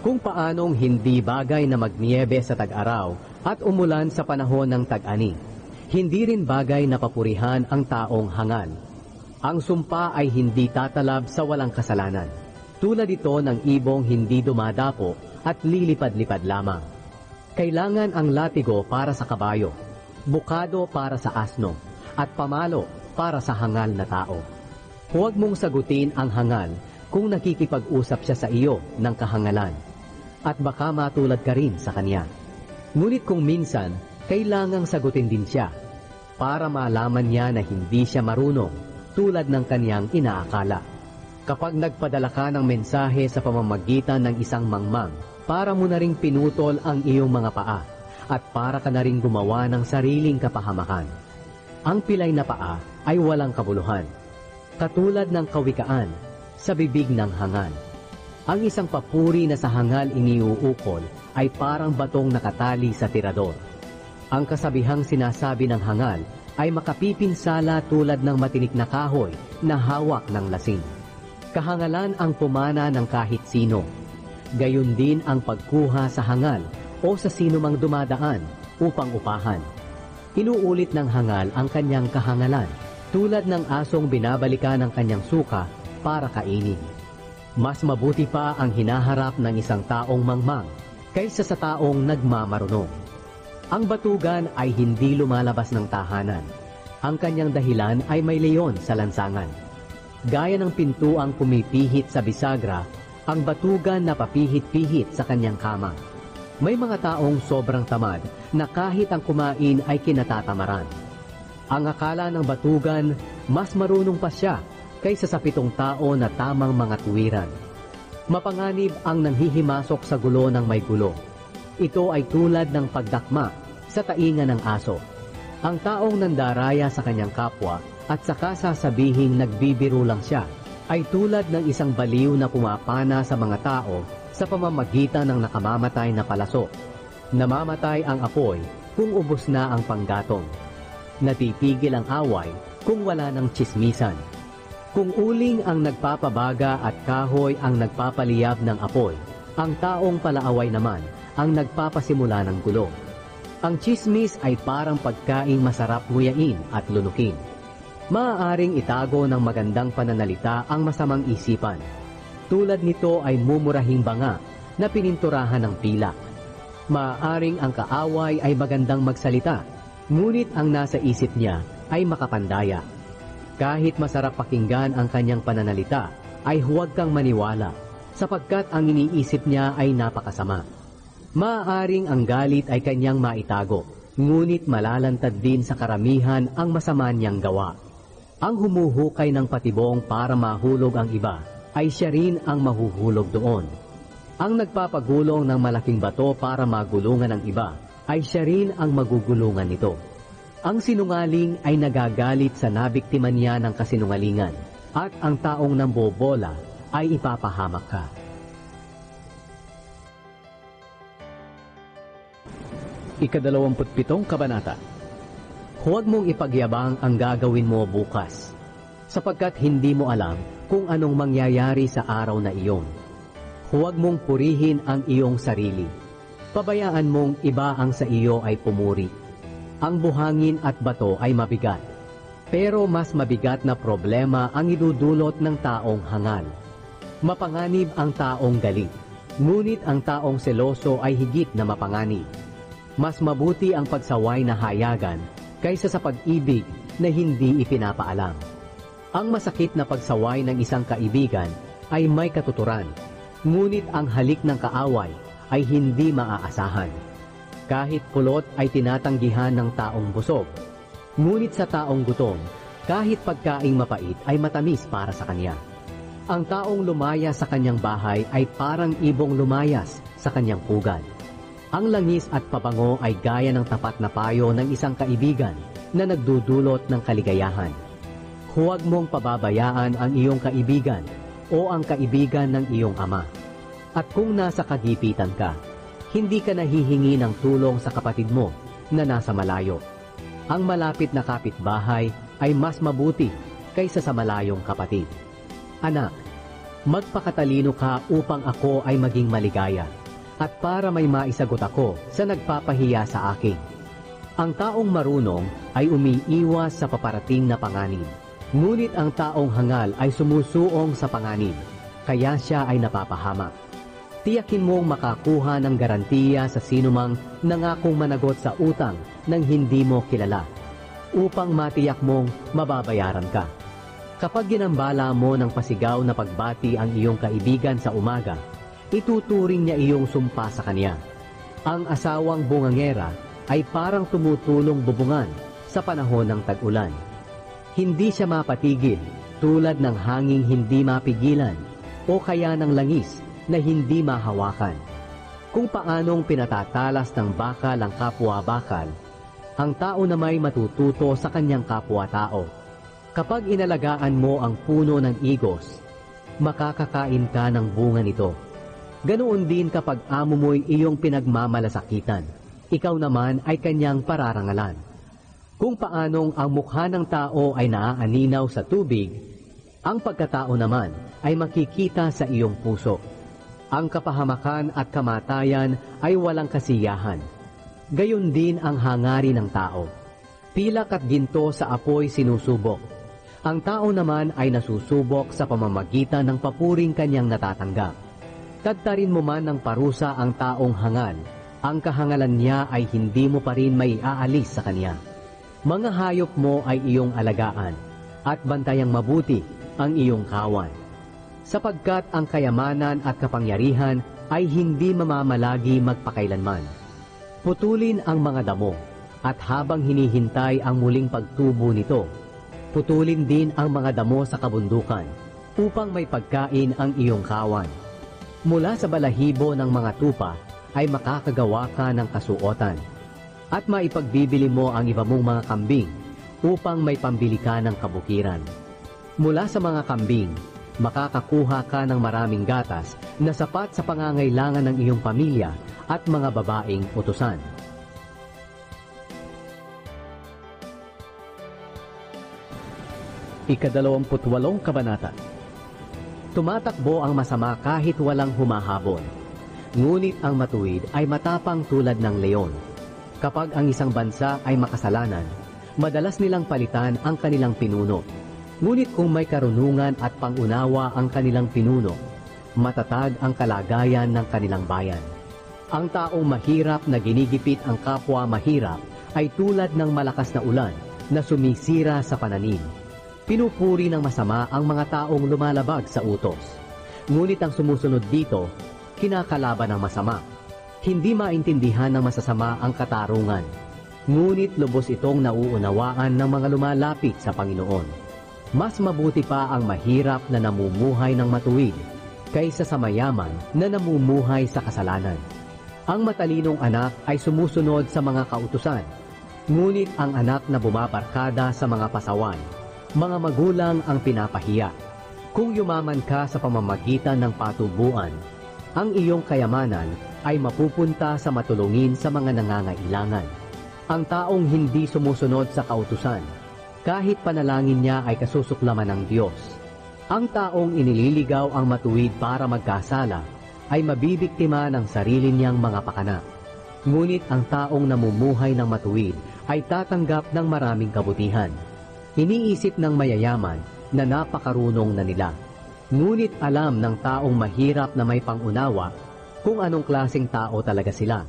Kung paanong hindi bagay na magniebe sa tag-araw at umulan sa panahon ng tag-ani, hindi rin bagay na papurihan ang taong hangal. Ang sumpa ay hindi tatalab sa walang kasalanan. Tulad ito ng ibong hindi dumadapo at lilipad-lipad lamang. Kailangan ang latigo para sa kabayo, bukado para sa asno, at pamalo para sa hangal na tao. Huwag mong sagutin ang hangal kung nakikipag-usap siya sa iyo ng kahangalan, at baka matulad ka rin sa kanya. Ngunit kung minsan, kailangang sagutin din siya para malaman niya na hindi siya marunong tulad ng kanyang inaakala. Kapag nagpadala ka ng mensahe sa pamamagitan ng isang mangmang, para mo na ring pinutol ang iyong mga paa at para ka na ring gumawa ng sariling kapahamakan. Ang pilay na paa ay walang kabuluhan, katulad ng kawikaan sa bibig ng hangal. Ang isang papuri na sa hangal iniuukol ay parang batong nakatali sa tirador. Ang kasabihang sinasabi ng hangal ay makapipinsala tulad ng matinik na kahoy na hawak ng lasing. Kahangalan ang pumana ng kahit sino. Gayon din ang pagkuha sa hangal o sa sino mang dumadaan upang upahan. Inuulit ng hangal ang kanyang kahangalan, tulad ng asong binabalikan ng kanyang suka para kainin. Mas mabuti pa ang hinaharap ng isang taong mangmang kaysa sa taong nagmamarunong. Ang batugan ay hindi lumalabas ng tahanan. Ang kanyang dahilan ay may leon sa lansangan. Gaya ng pintuang pumipihit sa bisagra, ang batugan na papihit-pihit sa kanyang kama. May mga taong sobrang tamad na kahit ang kumain ay kinatatamaran. Ang akala ng batugan, mas marunong pa siya kaysa sa 7 tao na tamang mga tuwiran. Mapanganib ang nanghihimasok sa gulo ng may gulo. Ito ay tulad ng pagdakma sa tainga ng aso. Ang taong nandaraya sa kanyang kapwa at saka sasabihing nagbibiro lang siya, ay tulad ng isang baliw na pumapana sa mga tao sa pamamagitan ng nakamamatay na palaso. Namamatay ang apoy kung ubos na ang panggatong. Natitigil ang away kung wala ng tsismisan. Kung uling ang nagpapabaga at kahoy ang nagpapaliyab ng apoy, ang taong palaaway naman ang nagpapasimula ng gulo. Ang tsismis ay parang pagkaing masarap nguyain at lunukin. Maaaring itago ng magandang pananalita ang masamang isipan. Tulad nito ay mumurahing banga na pininturahan ng pilak. Maaaring ang kaaway ay magandang magsalita, ngunit ang nasa isip niya ay makapandaya. Kahit masarap pakinggan ang kanyang pananalita, ay huwag kang maniwala, sapagkat ang iniisip niya ay napakasama. Maaaring ang galit ay kanyang maitago, ngunit malalantad din sa karamihan ang masama niyang gawa. Ang humuhukay ng patibong para mahulog ang iba, ay siya rin ang mahuhulog doon. Ang nagpapagulong ng malaking bato para magulungan ang iba, ay siya rin ang magugulungan nito. Ang sinungaling ay nagagalit sa nabiktima niya ng kasinungalingan, at ang taong nambobola ay ipapahamak ka. Ika-27 Kabanata. Huwag mong ipagyabang ang gagawin mo bukas, sapagkat hindi mo alam kung anong mangyayari sa araw na iyon. Huwag mong purihin ang iyong sarili. Pabayaan mong iba ang sa iyo ay pumuri. Ang buhangin at bato ay mabigat, pero mas mabigat na problema ang idudulot ng taong hangal. Mapanganib ang taong galit, ngunit ang taong seloso ay higit na mapanganib. Mas mabuti ang pagsaway na hayagan kaysa sa pag-ibig na hindi ipinapaalam. Ang masakit na pagsaway ng isang kaibigan ay may katuturan, ngunit ang halik ng kaaway ay hindi maaasahan. Kahit kulot ay tinatanggihan ng taong busog, ngunit sa taong gutom, kahit pagkaing mapait ay matamis para sa kanya. Ang taong lumayas sa kanyang bahay ay parang ibong lumayas sa kanyang pugad. Ang langis at pabango ay gaya ng tapat na payo ng isang kaibigan na nagdudulot ng kaligayahan. Huwag mong pababayaan ang iyong kaibigan o ang kaibigan ng iyong ama. At kung nasa kagipitan ka, hindi ka nahihingi ng tulong sa kapatid mo na nasa malayo. Ang malapit na kapitbahay ay mas mabuti kaysa sa malayong kapatid. Anak, magpakatalino ka upang ako ay maging maligaya, at para may maisagot ako sa nagpapahiya sa akin. Ang taong marunong ay umiiwas sa paparating na panganib, ngunit ang taong hangal ay sumusuong sa panganib, kaya siya ay napapahamak. Tiyakin mong makakuha ng garantiya sa sinumang nangakong managot sa utang nang hindi mo kilala, upang matiyak mong mababayaran ka. Kapag ginambala mo ng pasigaw na pagbati ang iyong kaibigan sa umaga, ituturing niya iyong sumpa sa kanya. Ang asawang bungangera ay parang tumutulong bubungan sa panahon ng tag-ulan. Hindi siya mapatigil tulad ng hanging hindi mapigilan o kaya ng langis na hindi mahawakan. Kung paanong pinatatalas ng bakal ang kapwa-bakal, ang tao na may matututo sa kanyang kapwa-tao. Kapag inalagaan mo ang puno ng igos, makakakain ka ng bunga nito. Ganoon din kapag amo mo'y iyong pinagmamalasakitan, ikaw naman ay kanyang pararangalan. Kung paanong ang mukha ng tao ay naaaninaw sa tubig, ang pagkatao naman ay makikita sa iyong puso. Ang kapahamakan at kamatayan ay walang kasiyahan. Gayon din ang hangarin ng tao. Pilak at ginto sa apoy sinusubok. Ang tao naman ay nasusubok sa pamamagitan ng papuring kanyang natatanggap. Tadtarin mo man ng parusa ang taong hangal, ang kahangalan niya ay hindi mo pa rin maiaalis sa kanya. Mga hayop mo ay iyong alagaan, at bantayang mabuti ang iyong kawan. Sapagkat ang kayamanan at kapangyarihan ay hindi mamamalagi magpakailanman. Putulin ang mga damo, at habang hinihintay ang muling pagtubo nito, putulin din ang mga damo sa kabundukan, upang may pagkain ang iyong kawan. Mula sa balahibo ng mga tupa ay makakagawa ka ng kasuotan at maipagbibili mo ang iba mong mga kambing upang may pambili ka ng kabukiran. Mula sa mga kambing, makakakuha ka ng maraming gatas na sapat sa pangangailangan ng iyong pamilya at mga babaeng utusan. Ika-28 Kabanata. Tumatakbo ang masama kahit walang humahabol, ngunit ang matuwid ay matapang tulad ng leon. Kapag ang isang bansa ay makasalanan, madalas nilang palitan ang kanilang pinuno. Ngunit kung may karunungan at pangunawa ang kanilang pinuno, matatag ang kalagayan ng kanilang bayan. Ang taong mahirap na ginigipit ang kapwa mahirap ay tulad ng malakas na ulan na sumisira sa pananim. Pinupuri ng masama ang mga taong lumalabag sa utos. Ngunit ang sumusunod dito, kinakalaban ng masama. Hindi maintindihan ng masasama ang katarungan. Ngunit lubos itong nauunawaan ng mga lumalapit sa Panginoon. Mas mabuti pa ang mahirap na namumuhay ng matuwid kaysa sa mayaman na namumuhay sa kasalanan. Ang matalinong anak ay sumusunod sa mga kautusan. Ngunit ang anak na bumabarkada sa mga pasawan, mga magulang ang pinapahiya. Kung yumaman ka sa pamamagitan ng patubuan, ang iyong kayamanan ay mapupunta sa matulungin sa mga nangangailangan. Ang taong hindi sumusunod sa kautusan, kahit panalangin niya ay kasusuklaman ng Diyos. Ang taong inililigaw ang matuwid para magkasala ay mabibiktima ng sarili niyang mga pakana. Ngunit ang taong namumuhay ng matuwid ay tatanggap ng maraming kabutihan. Iniisip ng mayayaman na napakarunong na nila. Ngunit alam ng taong mahirap na may pangunawa kung anong klaseng tao talaga sila.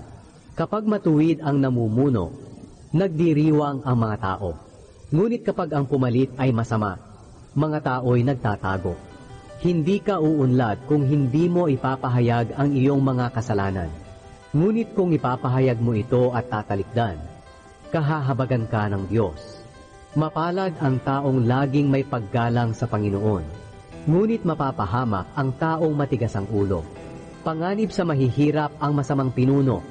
Kapag matuwid ang namumuno, nagdiriwang ang mga tao. Ngunit kapag ang pumalit ay masama, mga tao'y nagtatago. Hindi ka uunlad kung hindi mo ipapahayag ang iyong mga kasalanan. Ngunit kung ipapahayag mo ito at tatalikdan, kahahabagan ka ng Diyos. Mapalad ang taong laging may paggalang sa Panginoon, ngunit mapapahamak ang taong matigas ang ulo. Panganib sa mahihirap ang masamang pinuno,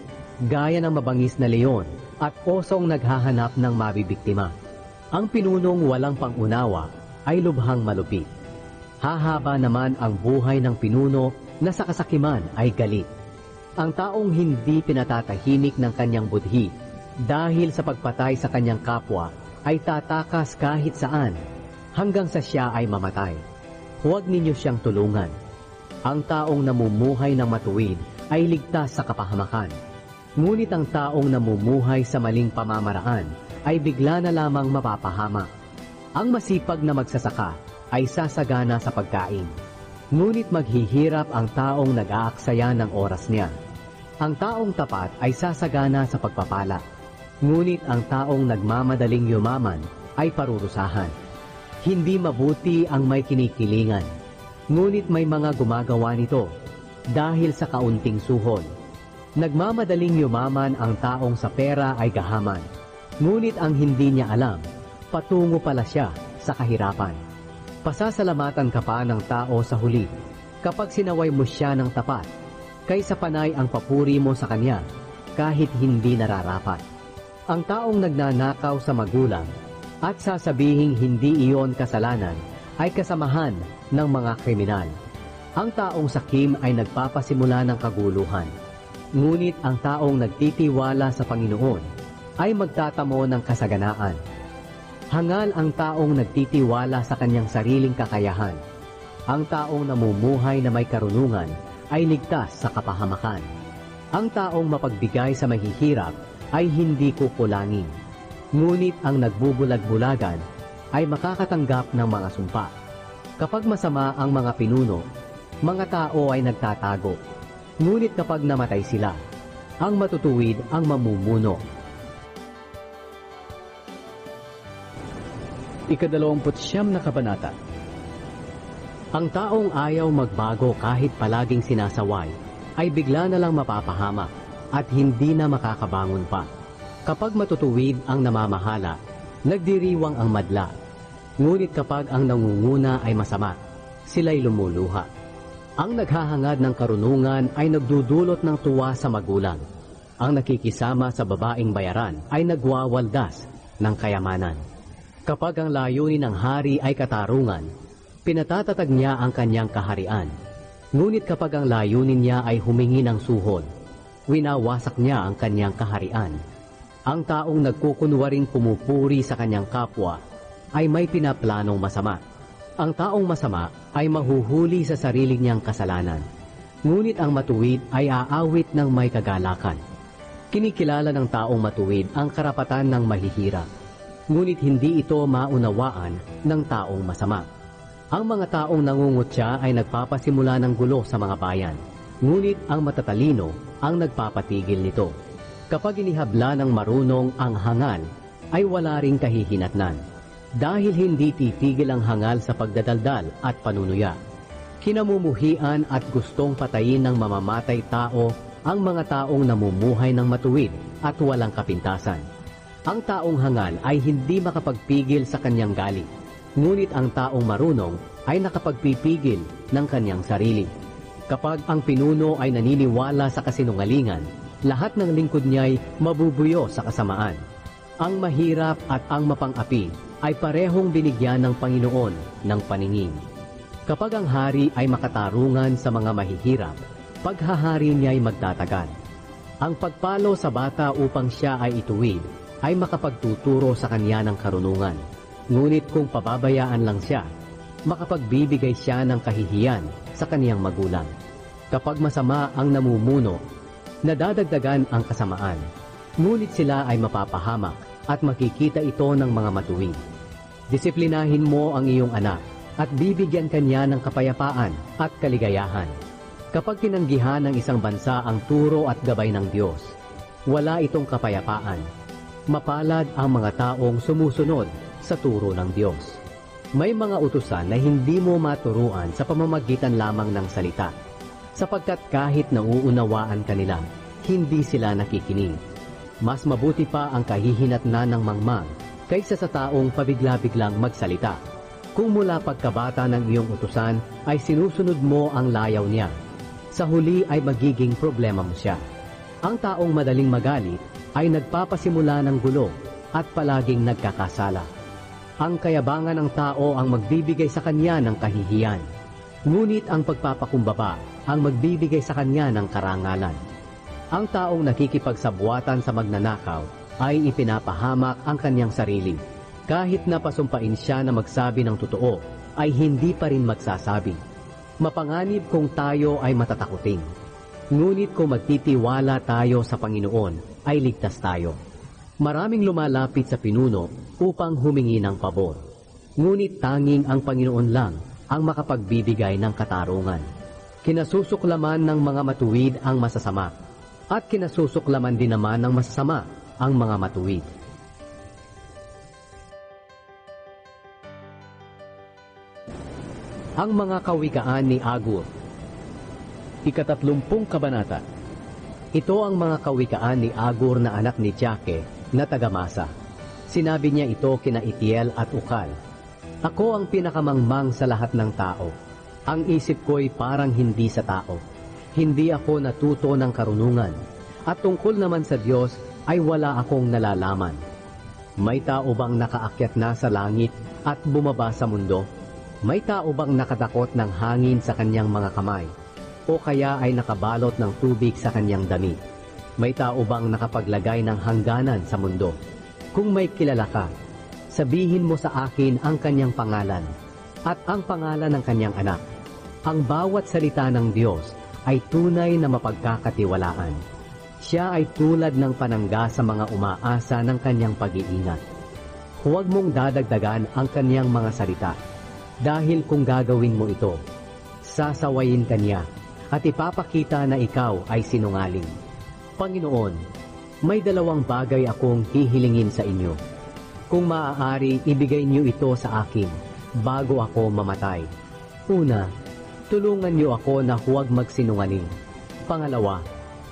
gaya ng mabangis na leon at osong naghahanap ng mabibiktima. Ang pinunong walang pangunawa ay lubhang malupit. Hahaba naman ang buhay ng pinuno na sa kasakiman ay galit. Ang taong hindi pinatatahimik ng kanyang budhi dahil sa pagpatay sa kanyang kapwa ay tatakas kahit saan, hanggang sa siya ay mamatay. Huwag ninyo siyang tulungan. Ang taong namumuhay ng matuwid ay ligtas sa kapahamakan. Ngunit ang taong namumuhay sa maling pamamaraan ay bigla na lamang mapapahamak. Ang masipag na magsasaka ay sasagana sa pagkain. Ngunit maghihirap ang taong nag-aaksaya ng oras niya. Ang taong tapat ay sasagana sa pagpapala. Ngunit ang taong nagmamadaling yumaman ay parurusahan. Hindi mabuti ang may kinikilingan, ngunit may mga gumagawa nito dahil sa kaunting suhol. Nagmamadaling yumaman ang taong sa pera ay gahaman, ngunit ang hindi niya alam, patungo pala siya sa kahirapan. Pasasalamatan ka pa ng tao sa huli kapag sinaway mo siya ng tapat, kaysa panay ang papuri mo sa kanya kahit hindi nararapat. Ang taong nagnanakaw sa magulang at sasabihing hindi iyon kasalanan ay kasamahan ng mga kriminal. Ang taong sakim ay nagpapasimula ng kaguluhan. Ngunit ang taong nagtitiwala sa Panginoon ay magtatamo ng kasaganaan. Hangal ang taong nagtitiwala sa kanyang sariling kakayahan. Ang taong namumuhay na may karunungan ay ligtas sa kapahamakan. Ang taong mapagbigay sa mahihirap ay hindi kukulangin. Ngunit ang nagbubulag-bulagan ay makakatanggap ng mga sumpa. Kapag masama ang mga pinuno, mga tao ay nagtatago. Ngunit kapag namatay sila, ang matutuwid ang mamumuno. Ika-29 na Kabanata. Ang taong ayaw magbago kahit palaging sinasaway, ay bigla na lang mapapahamak at hindi na makakabangon pa. Kapag matutuwid ang namamahala, nagdiriwang ang madla. Ngunit kapag ang nangunguna ay masama, sila'y lumuluha. Ang naghahangad ng karunungan ay nagdudulot ng tuwa sa magulang. Ang nakikisama sa babaeng bayaran ay nagwawaldas ng kayamanan. Kapag ang layunin ng hari ay katarungan, pinatatatag niya ang kanyang kaharian. Ngunit kapag ang layunin niya ay humingi ng suhol, winawasak niya ang kanyang kaharian. Ang taong nagkukunwaring pumupuri sa kanyang kapwa ay may pinaplanong masama. Ang taong masama ay mahuhuli sa sarili niyang kasalanan. Ngunit ang matuwid ay aawit ng may kagalakan. Kinikilala ng taong matuwid ang karapatan ng mahihirap. Ngunit hindi ito maunawaan ng taong masama. Ang mga taong nangungutya ay nagpapasimula ng gulo sa mga bayan. Ngunit ang matatalino ang nagpapatigil nito. Kapag inihabla ng marunong ang hangal, ay wala ring kahihinatnan. Dahil hindi titigil ang hangal sa pagdadaldal at panunuya. Kinamumuhian at gustong patayin ng mamamatay tao ang mga taong namumuhay ng matuwid at walang kapintasan. Ang taong hangal ay hindi makapagpigil sa kanyang galit, ngunit ang taong marunong ay nakapagpipigil ng kanyang sarili. Kapag ang pinuno ay naniniwala sa kasinungalingan, lahat ng lingkod niya'y mabubuyo sa kasamaan. Ang mahirap at ang mapang-api ay parehong binigyan ng Panginoon ng paningin. Kapag ang hari ay makatarungan sa mga mahihirap, paghahari niya ay magtatagal. Ang pagpalo sa bata upang siya ay ituwid ay makapagtuturo sa kanya ng karunungan. Ngunit kung pababayaan lang siya, makapagbibigay siya ng kahihiyan sa kaniyang magulang. Kapag masama ang namumuno, nadadagdagan ang kasamaan. Ngunit sila ay mapapahamak at makikita ito ng mga matuwid. Disiplinahin mo ang iyong anak at bibigyan kanya ng kapayapaan at kaligayahan. Kapag tinanggihan ng isang bansa ang turo at gabay ng Diyos, wala itong kapayapaan. Mapalad ang mga taong sumusunod sa turo ng Diyos. May mga utusan na hindi mo maturuan sa pamamagitan lamang ng salita, sapagkat kahit nauunawaan kanila, hindi sila nakikinig. Mas mabuti pa ang kahihinatnan ng mangmang kaysa sa taong pabigla-biglang magsalita. Kung mula pagkabata ng iyong utusan ay sinusunod mo ang layaw niya, sa huli ay magiging problema mo siya. Ang taong madaling magalit ay nagpapasimula ng gulo at palaging nagkakasala. Ang kayabangan ng tao ang magbibigay sa kanya ng kahihiyan, ngunit ang pagpapakumbaba ang magbibigay sa kanya ng karangalan. Ang taong nakikipagsabuatan sa magnanakaw ay ipinapahamak ang kanyang sarili. Kahit napasumpain siya na magsabi ng totoo, ay hindi pa rin magsasabi. Mapanganib kung tayo ay matatakutin. Ngunit kung magtitiwala tayo sa Panginoon, ay ligtas tayo. Maraming lumalapit sa pinuno upang humingi ng pabor. Ngunit tanging ang Panginoon lang ang makapagbibigay ng katarungan. Kinasusuklaman ng mga matuwid ang masasama, at kinasusuklaman din naman ng masasama ang mga matuwid. Ang mga kawikaan ni Agur. Ika-30 kabanata. Ito ang mga kawikaan ni Agur na anak ni Jake na taga-Masa. Sinabi niya ito kina Itiel at Ukal. Ako ang pinakamangmang sa lahat ng tao. Ang isip ko'y parang hindi sa tao. Hindi ako natuto ng karunungan. At tungkol naman sa Diyos ay wala akong nalalaman. May tao bang nakaakyat na sa langit at bumaba sa mundo? May tao bang nakatakot ng hangin sa kanyang mga kamay? O kaya ay nakabalot ng tubig sa kanyang damit? May tao bang nakapaglagay ng hangganan sa mundo? Kung may kilala ka, sabihin mo sa akin ang kanyang pangalan at ang pangalan ng kanyang anak. Ang bawat salita ng Diyos ay tunay na mapagkakatiwalaan. Siya ay tulad ng panangga sa mga umaasa ng kanyang pag-iingat. Huwag mong dadagdagan ang kanyang mga salita. Dahil kung gagawin mo ito, sasawayin ka niya at ipapakita na ikaw ay sinungaling. Panginoon, may 2 bagay akong hihilingin sa inyo. Kung maaari, ibigay niyo ito sa akin bago ako mamatay. Una, tulungan niyo ako na huwag magsinungaling. Pangalawa,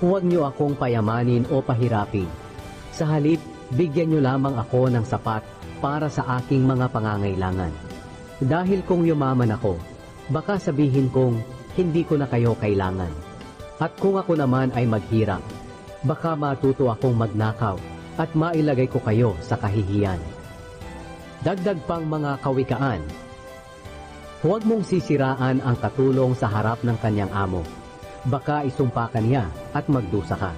huwag niyo akong payamanin o pahirapin. Sa halip, bigyan niyo lamang ako ng sapat para sa aking mga pangangailangan. Dahil kung yumaman ako, baka sabihin kong, hindi ko na kayo kailangan. At kung ako naman ay maghirap, baka matuto akong magnakaw at mailagay ko kayo sa kahihiyan. Dagdag pang mga kawikaan, huwag mong sisiraan ang katulong sa harap ng kanyang amo. Baka isumpa ka niya at magdusa ka.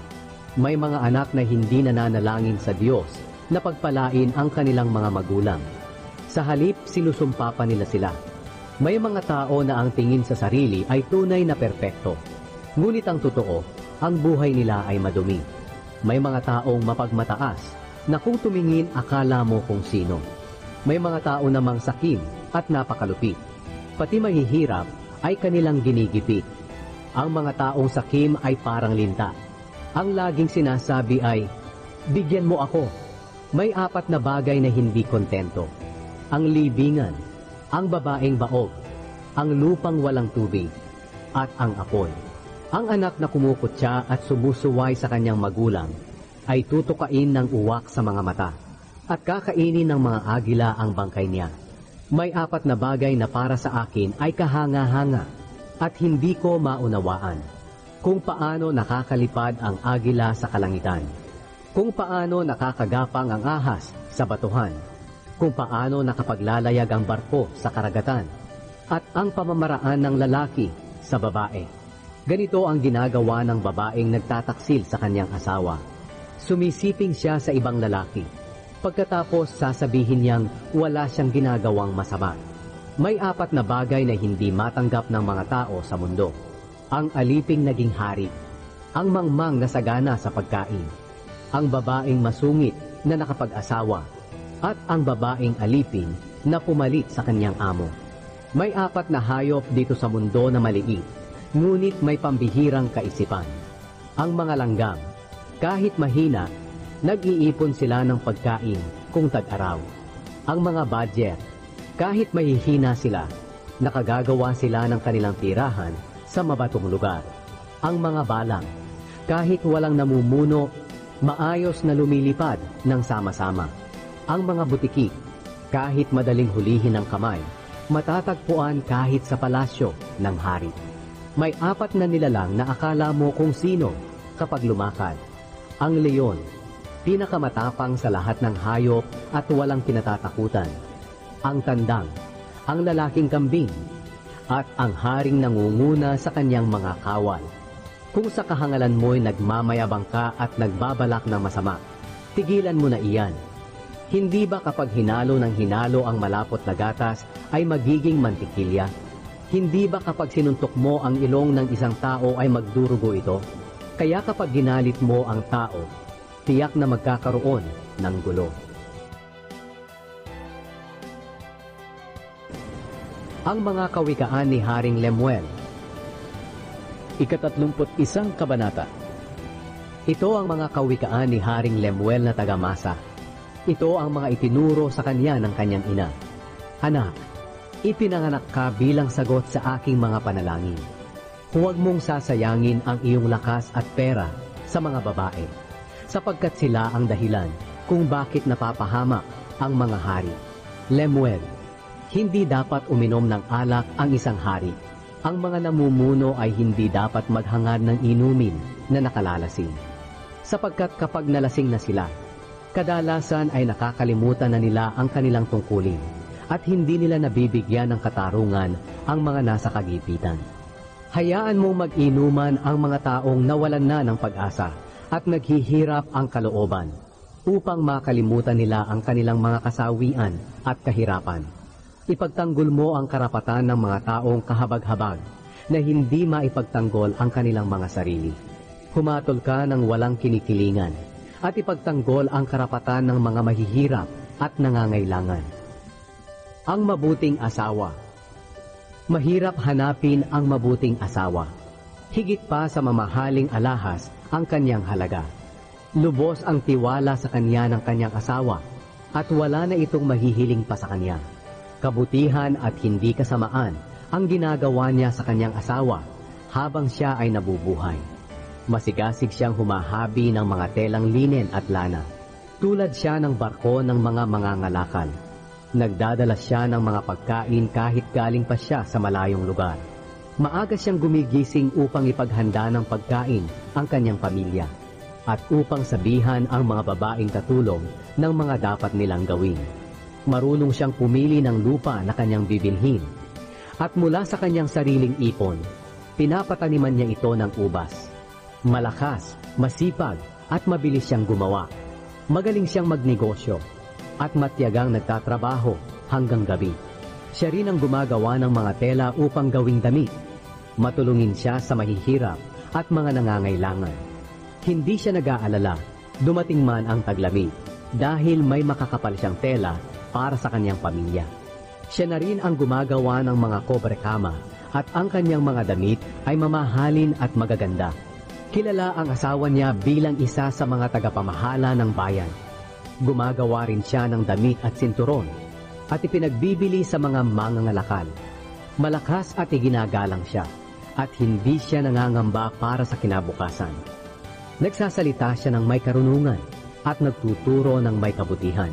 May mga anak na hindi nananalangin sa Diyos na pagpalain ang kanilang mga magulang. Sa halip, sinusumpa pa nila sila. May mga tao na ang tingin sa sarili ay tunay na perpekto. Ngunit ang totoo, ang buhay nila ay madumi. May mga taong mapagmataas na kung tumingin akala mo kung sino. May mga tao namang sakim at napakalupit. Pati mahihirap ay kanilang ginigipit. Ang mga taong sakim ay parang linta. Ang laging sinasabi ay, bigyan mo ako. May 4 na bagay na hindi kontento. Ang libingan, ang babaeng baog, ang lupang walang tubig, at ang apoy. Ang anak na kumukutya at sumusuway sa kanyang magulang ay tutukain ng uwak sa mga mata at kakainin ng mga agila ang bangkay niya. May 4 na bagay na para sa akin ay kahanga-hanga at hindi ko maunawaan. Kung paano nakakalipad ang agila sa kalangitan, kung paano nakakagapang ang ahas sa batuhan, kung paano nakapaglalayag ang barko sa karagatan, at ang pamamaraan ng lalaki sa babae. Ganito ang ginagawa ng babaeng nagtataksil sa kanyang asawa. Sumisiping siya sa ibang lalaki. Pagkatapos sasabihin niyang wala siyang ginagawang masama. May 4 na bagay na hindi matanggap ng mga tao sa mundo. Ang aliping naging hari, ang mangmang na sagana sa pagkain, ang babaeng masungit na nakapag-asawa, at ang babaeng alipin na pumalit sa kanyang amo. May 4 na hayop dito sa mundo na maliit, ngunit may pambihirang kaisipan. Ang mga langgam, kahit mahina, nag-iipon sila ng pagkain kung tag-araw. Ang mga badger, kahit mahihina sila, nakagagawa sila ng kanilang tirahan sa mabatong lugar. Ang mga balang, kahit walang namumuno, maayos na lumilipad ng sama-sama. Ang mga butiki, kahit madaling hulihin ng kamay, matatagpuan kahit sa palasyo ng hari. May 4 na nilalang na akala mo kung sino kapag lumakad. Ang leon, pinakamatapang sa lahat ng hayop at walang kinatatakutan. Ang tandang, ang lalaking kambing, at ang haring nangunguna sa kanyang mga kawal. Kung sa kahangalan mo'y nagmamayabang ka at nagbabalak ng masama, tigilan mo na iyan. Hindi ba kapag hinalo ng hinalo ang malapot na gatas ay magiging mantikilya? Hindi ba kapag sinuntok mo ang ilong ng isang tao ay magdurugo ito? Kaya kapag ginalit mo ang tao, tiyak na magkakaroon ng gulo. Ang mga kawikaan ni Haring Lemuel. Ika-31 kabanata. Ito ang mga kawikaan ni Haring Lemuel na taga-Masa. Ito ang mga itinuro sa kanya ng kanyang ina. Anak, ipinanganak ka bilang sagot sa aking mga panalangin. Huwag mong sasayangin ang iyong lakas at pera sa mga babae, sapagkat sila ang dahilan kung bakit napapahamak ang mga hari. Lemuel, hindi dapat uminom ng alak ang isang hari. Ang mga namumuno ay hindi dapat maghangad ng inumin na nakalalasing. Sapagkat kapag nalasing na sila, kadalasan ay nakakalimutan na nila ang kanilang tungkulin at hindi nila nabibigyan ng katarungan ang mga nasa kagipitan. Hayaan mong mag-inuman ang mga taong nawalan na ng pag-asa at naghihirap ang kalooban upang makalimutan nila ang kanilang mga kasawian at kahirapan. Ipagtanggol mo ang karapatan ng mga taong kahabag-habag na hindi maipagtanggol ang kanilang mga sarili. Humatol ka ng walang kinikilingan at ipagtanggol ang karapatan ng mga mahihirap at nangangailangan. Ang mabuting asawa. Mahirap hanapin ang mabuting asawa. Higit pa sa mamahaling alahas ang kanyang halaga. Lubos ang tiwala sa kanya ng kanyang asawa at wala na itong mahihiling pa sa kanya. Kabutihan at hindi kasamaan ang ginagawa niya sa kanyang asawa habang siya ay nabubuhay. Masigasig siyang humahabi ng mga telang linen at lana. Tulad siya ng barko ng mga mangangalakal. Nagdadala siya ng mga pagkain kahit galing pa siya sa malayong lugar. Maaga siyang gumigising upang ipaghanda ng pagkain ang kanyang pamilya at upang sabihan ang mga babaeng katulong ng mga dapat nilang gawin. Marunong siyang pumili ng lupa na kanyang bibilhin at mula sa kanyang sariling ipon, pinapataniman niya ito ng ubas. Malakas, masipag at mabilis siyang gumawa. Magaling siyang magnegosyo at matiyagang nagtatrabaho hanggang gabi. Siya rin ang gumagawa ng mga tela upang gawing damit. Matulungin siya sa mahihirap at mga nangangailangan. Hindi siya nag-aalala, dumating man ang taglamig, dahil may makakapal siyang tela para sa kanyang pamilya. Siya na rin ang gumagawa ng mga kobrekama at ang kanyang mga damit ay mamahalin at magaganda. Kilala ang asawa niya bilang isa sa mga tagapamahala ng bayan. Gumagawa rin siya ng damit at sinturon at ipinagbibili sa mga mangangalakal. Malakas at iginagalang siya at hindi siya nangangamba para sa kinabukasan. Nagsasalita siya ng may karunungan at nagtuturo ng may kabutihan.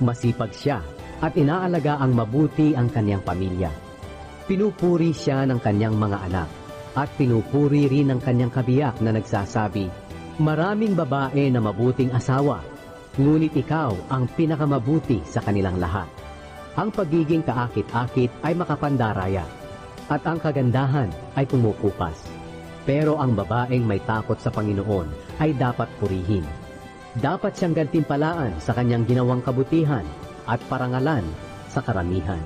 Masipag siya at inaalaga ang mabuti ang kanyang pamilya. Pinupuri siya ng kanyang mga anak at pinupuri rin ng kanyang kabiyak na nagsasabi, "Maraming babae na mabuting asawa, ngunit ikaw ang pinakamabuti sa kanilang lahat." Ang pagiging kaakit-akit ay makapandaraya at ang kagandahan ay kumukupas. Pero ang babaeng may takot sa Panginoon ay dapat purihin. Dapat siyang gantimpalaan sa kanyang ginawang kabutihan at parangalan sa karamihan.